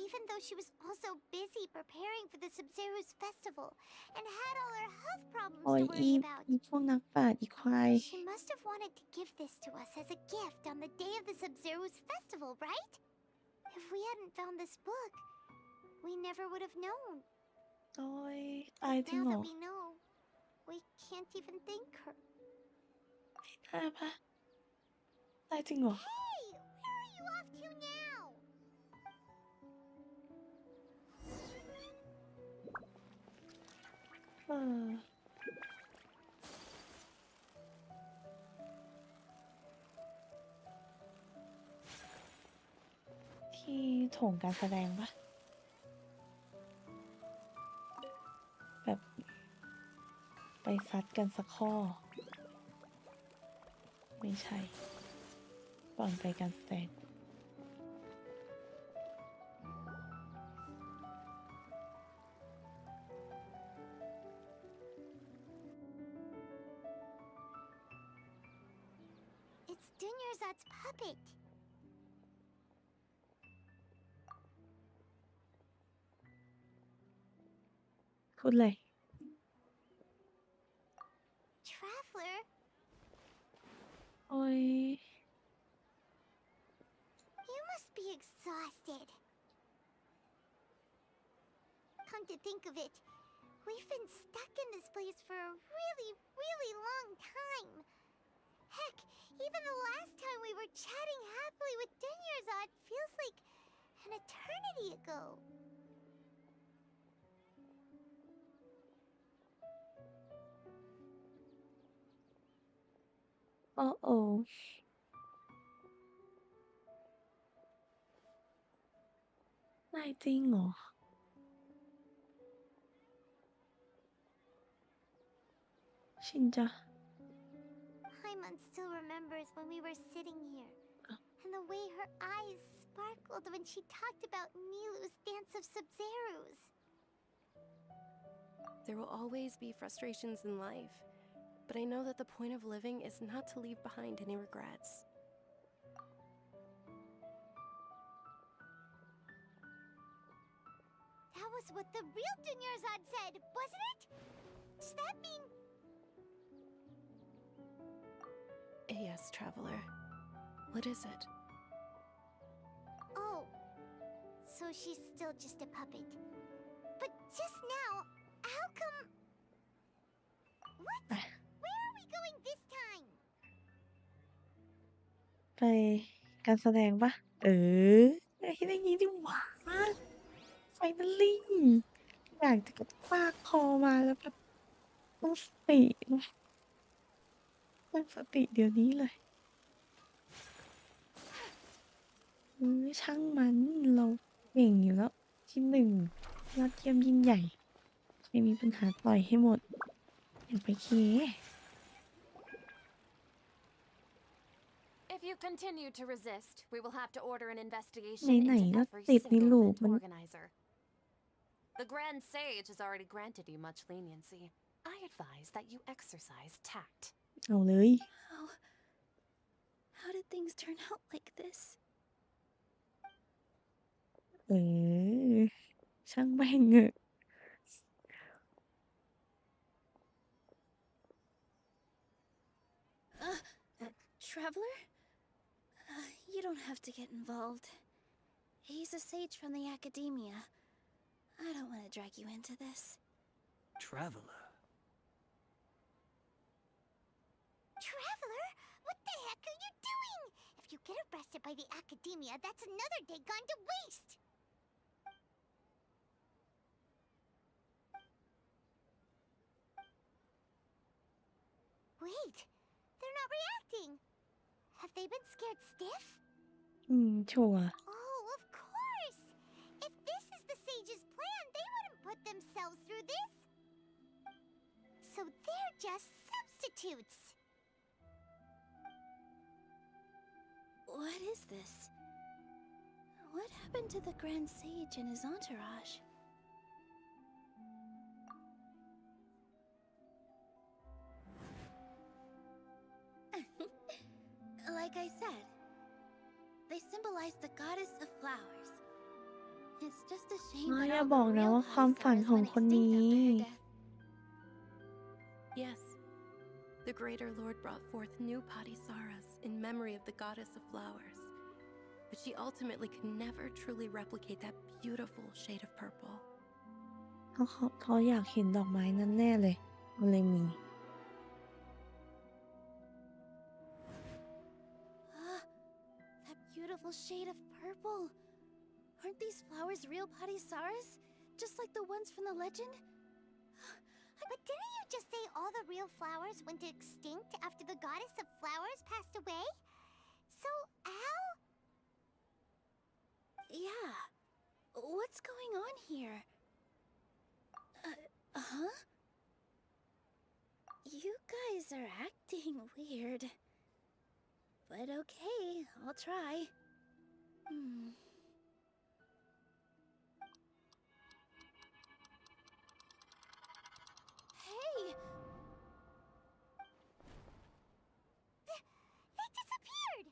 Even though she was also busy preparing for the Sub-Zero's festival and had all her health problems โอ้ย to worry about. พวกนักปราชญ์อีควาย She must have wanted to give this to us as a gift on the day of the Sub-Zero's festival, right? If we hadn't found this book, we never would have known. โอ้ยตายจริง Now เหรอ that we know, we can't even thank her. ตายปะตายจริงเหรอ Hey, where are you off to now? ที่โถงการแสดงปะแบบไปซัดกันสักข้อ ไม่ใช่ก่อนไปการแสดง It's Dunyarzad's puppet.พูดเลย Traveler, โอ้ย you must be exhausted. Come to think of it, we've been stuck in this place for a really, really long time. Heck, even the last time we were chatting happily with Dunyarzad feels like an eternity ago. oh นายจริงเหรอ ชินจ้ะ I'm Paimon still remembers when we were sitting here, and the way her eyes sparkled when she talked about Nilu's Dance of Sub-Zerus. There will always be frustrations in life, but I know that the point of living is not to leave behind any regrets. That was what the real Dunyarzad said, wasn't it? Does that mean... Yes, Traveler. What is it? Oh, so she's still just a puppet. But just now, how come... What? Where are we going this time? ไปการแสดงปะไอ้ได้ยินดิหว่าไฟนัลลี่อยากจะกระชากคอมาแล้วแบบตั้งสติตั้งสติเดี๋ยวนี้เลยช่างมันเราเก่งอยู่แล้วที่หนึ่งยอดเยี่ยมยิ่งใหญ่ไม่มีปัญหาต่อยให้หมดอย่าไปเค If you continue to resist, we will have to order an investigation ไหน into ๆก็ every ติดใน single ลูป event มัน organizer. The Grand Sage has already granted you much leniency. I advise that you exercise tact. เอาเลย How did things turn out like this? ช่างแม่งเหอะ Traveler? You don't have to get involved. He's a sage from the academia. I don't want to drag you into this. Traveler. Traveler? What the heck are you doing? If you get arrested by the academia, that's another day gone to waste. Wait, they're not reacting. Have they been scared stiff? ชัวร์ Oh, of course! If this is the sage's plan, they wouldn't put themselves through this. So they're just substitutes. What is this? What happened to the Grand Sage and his entourage? Like I said, they symbolize the goddess of flowers. It's just a shame อย่า that all บอก the นะ real ว่าความฝัน Palisars ของ went คน extinct นี้ after her death. Yes. The Greater Lord brought forth new Padisaras in memory of the goddess of flowers. But she ultimately could never truly replicate that beautiful shade of purple. เขาอยากเห็นดอกไม้นั้นแน่เลยมันเลยมี That beautiful shade of purple. Aren't these flowers real Padisaras? Just like the ones from the legend? But didn't you just say all the real flowers went extinct after the goddess of flowers passed away? So how? Yeah. What's going on here? Huh? You guys are acting weird. But okay, I'll try. Hey! They disappeared!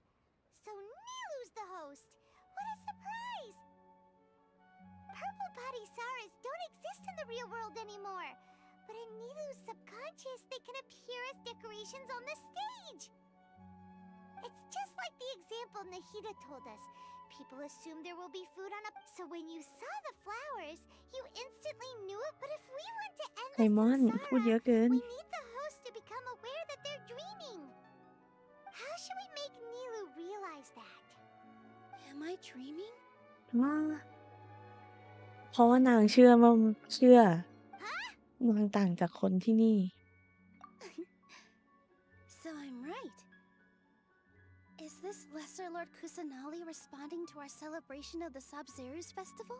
So Nilu's the host. What a surprise! Purple Padisaras don't exist in the real world anymore. But in Nilu's subconscious, they can appear as decorations on the stage. It's just like the example Nahida told us. People assume there will be food on a... So when you saw the flowers, you instantly knew it. But if we want to end ไซมอน พูดเยอะเกิน we need the host to become aware that they're dreaming. How should we make Nilu realize that? Am I dreaming? เพราะว่านางเชื่อนางต่างจากคนที่นี่ So I'm right. Is this Lesser Lord Kusanali responding to our celebration of the Sub-Zerus festival?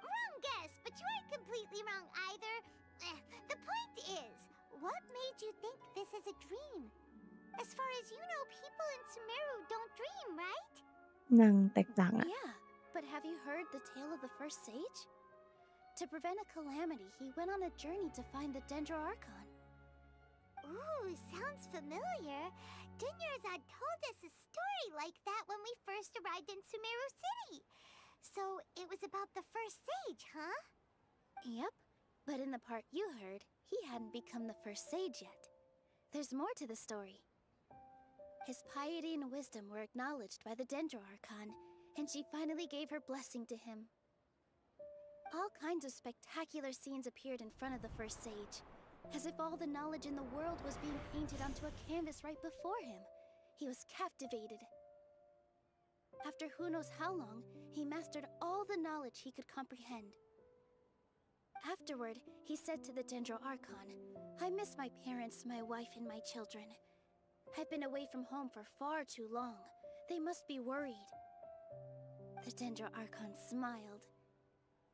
Wrong guess, but you aren't completely wrong either. The point is, what made you think this is a dream? As far as you know, people in Sumeru don't dream, right? นางแตกต่างอะ Yeah, but have you heard the tale of the first sage? To prevent a calamity, he went on a journey to find the Dendro-Archon. Ooh, sounds familiar. Dunyarzad told us a story like that when we first arrived in Sumeru City. So it was about the first sage, huh? Yep, but in the part you heard, he hadn't become the first sage yet. There's more to the story. His piety and wisdom were acknowledged by the Dendro-Archon, and she finally gave her blessing to him. All kinds of spectacular scenes appeared in front of the first sage, as if all the knowledge in the world was being painted onto a canvas right before him. He was captivated. After who knows how long, he mastered all the knowledge he could comprehend. Afterward, he said to the Dendro-Archon, "I miss my parents, my wife, and my children. I've been away from home for far too long. They must be worried." The Dendro-Archon smiled.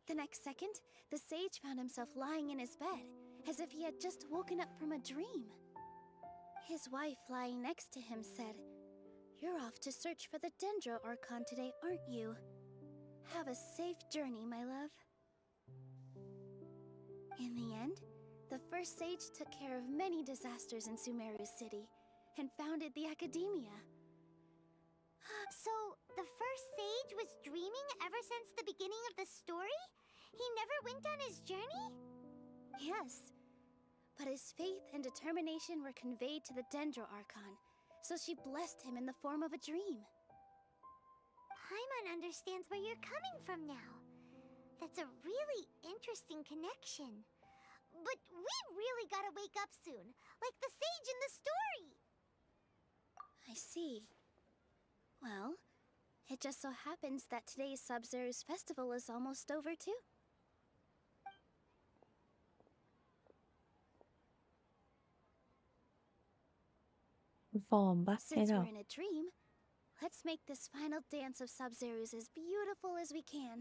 The next second, the sage found himself lying in his bed, as if he had just woken up from a dream. His wife, lying next to him, said, "You're off to search for the Dendro-Archon today, aren't you? Have a safe journey, my love." In the end, the first sage took care of many disasters in Sumeru City and founded the Academia. So, the first sage was dreaming ever since the beginning of the story? He never went on his journey? Yes, but his faith and determination were conveyed to the Dendro-Archon, so she blessed him in the form of a dream. Paimon understands where you're coming from now. That's a really interesting connection. But we really gotta wake up soon, like the sage in the story. I see. Well, it just so happens that today's Sub-Zero's festival is almost over too. ฟอร์มปะให้ Since เรา we're in a dream, let's make this final dance of Sub-Zero's as beautiful as we can.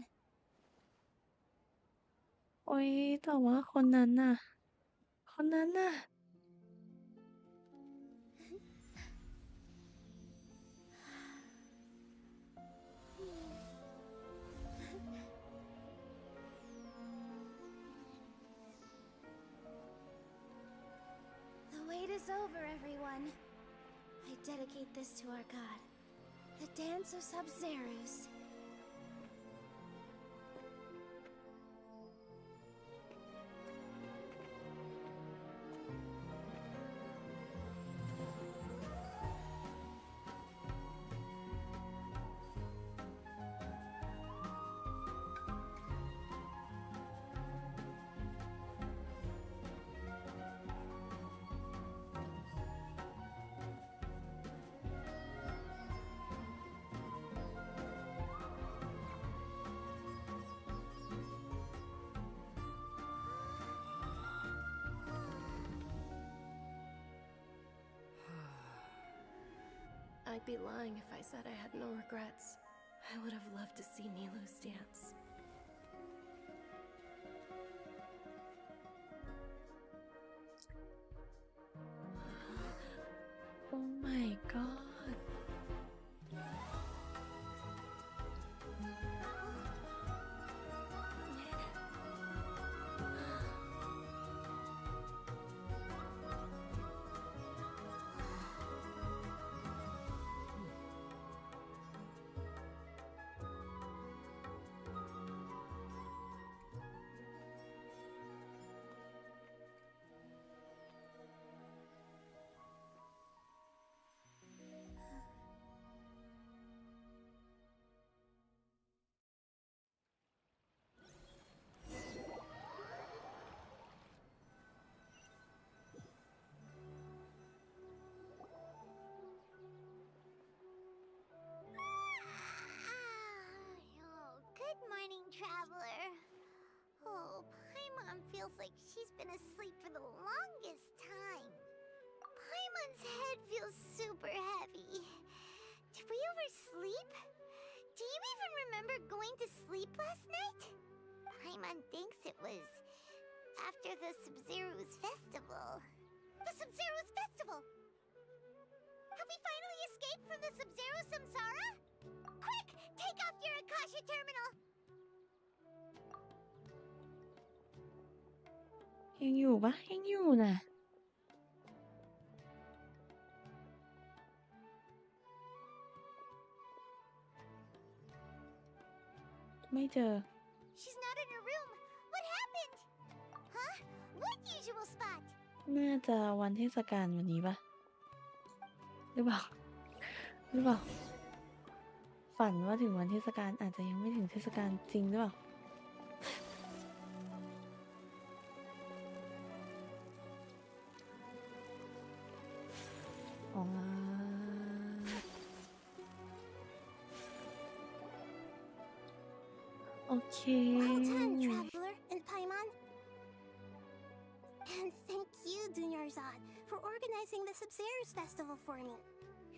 โอ๊ยแต่ว่าคนนั้นน่ะ คนนั้นน่ะ The wait is over, everyone. I dedicate this to our god, the dance of Sub-Zeros. I'd be lying if I said I had no regrets. I would have loved to see Nilou's dance. Oh my god. Good morning, traveler. Oh, Paimon feels like she's been asleep for the longest time. Paimon's head feels super heavy. Did we oversleep? Do you even remember going to sleep last night? Paimon thinks it was after the Sub-Zero's festival. The Sub-Zero's festival! the Sub-Zero Samsara? Quick, take off your Akasha terminal. ยังอยู่ปะยังอยู่น่ะไม่เจอ She's not in her room. What happened? Huh? What usual spot? น่าจะวันเทศกาลวันนี้ปะหรือเปล่าหรือเปล่าฝันว่าถึงวันเทศกาลอาจจะยังไม่ถึงเทศกาลจริงหรือเปล่าอ๋อโอเค Well done, Traveler and Paimon. And thank you, Dunyarzad, for organizing the Sub-Zero's festival for me.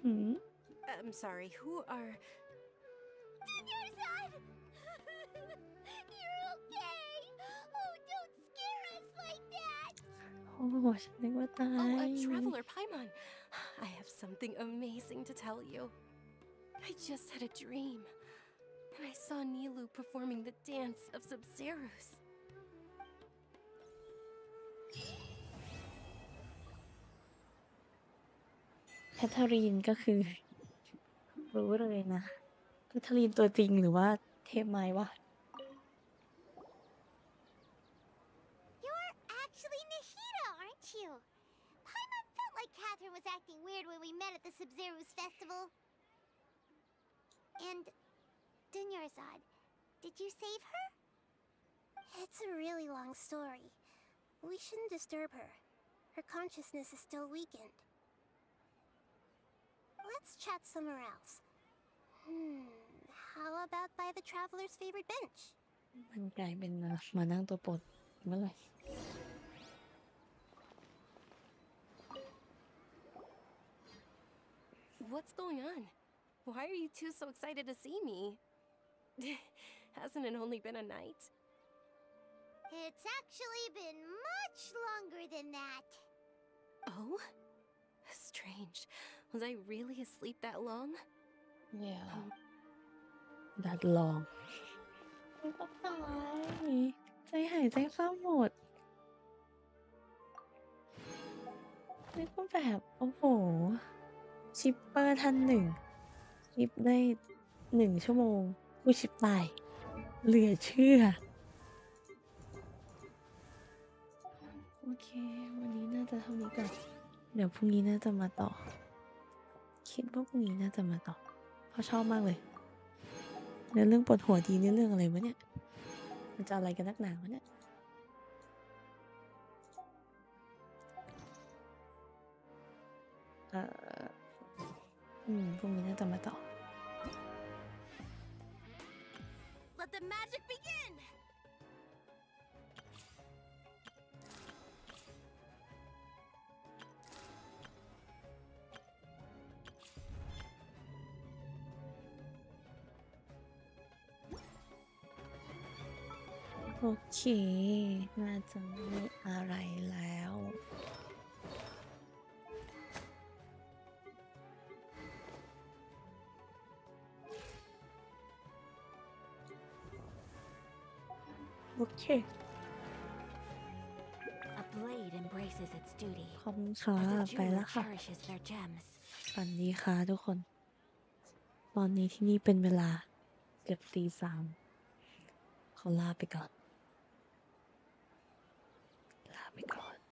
หืม I'm sorry, who are... Dunyarzad! You're okay. Oh, don't scare us like that. โอ้โหฉันนึกว่าตา Oh, ย Traveler Paimon. I have something amazing to tell you. I just had a dream. And I saw Nilu performing the dance of Sub-Zeros. แคทเธอรีนก็คือ รู้เลยนะแคทเธอรีนตัวจริงหรือว่าเทพไม้วะ You're actually Nahida, aren't you? Paimon felt like Catherine was acting weird when we met at the Sub-Zero's festival. And Dunyarzad, did you save her? It's a really long story. We shouldn't disturb her. Her consciousness is still weakened. Let's chat somewhere else. How about by the Traveler's favorite bench? มันกลายเป็นมานั่งตัวโปรดเมื่อไหร่ What's going on? Why are you two so excited to see me? Hasn't it only been a night? It's actually been much longer than that. Oh? Strange. Was I really asleep that long? Yeah that long ก็ตายใจหายใจเข้าหมดนี่ก็แบบโอ้โหชิปเปอร์ท่านหนึ่งชิปได้1 ชั่วโมงผู้ชิปตายเหลือเชื่อโอเควันนี้น่าจะเท่านี้ก่อนเดี๋ยวพรุ่งนี้น่าจะมาต่อคิดว่าพรุ่งนี้น่าจะมาต่อเพราะชอบมากเลยเนื้อเรื่องปวดหัวดีเนื้อเรื่องอะไรวะเนี่ยมันจะอะไรกันนักหนาวะเนี่ยพรุ่งนี้น่าจะมาต่อ Let the magic begin! โอเคน่าจะไม่อะไรแล้วโอเค A blade embraces its duty ขอบคุณค่ะ as a ไปแล้ว jeweler ค่ะ cherishes their gems. ฝันดีค่ะทุกคน ตอนนี้ที่นี่เป็นเวลาเกือบตี 3ขอลาไปก่อน ลาไปก่อน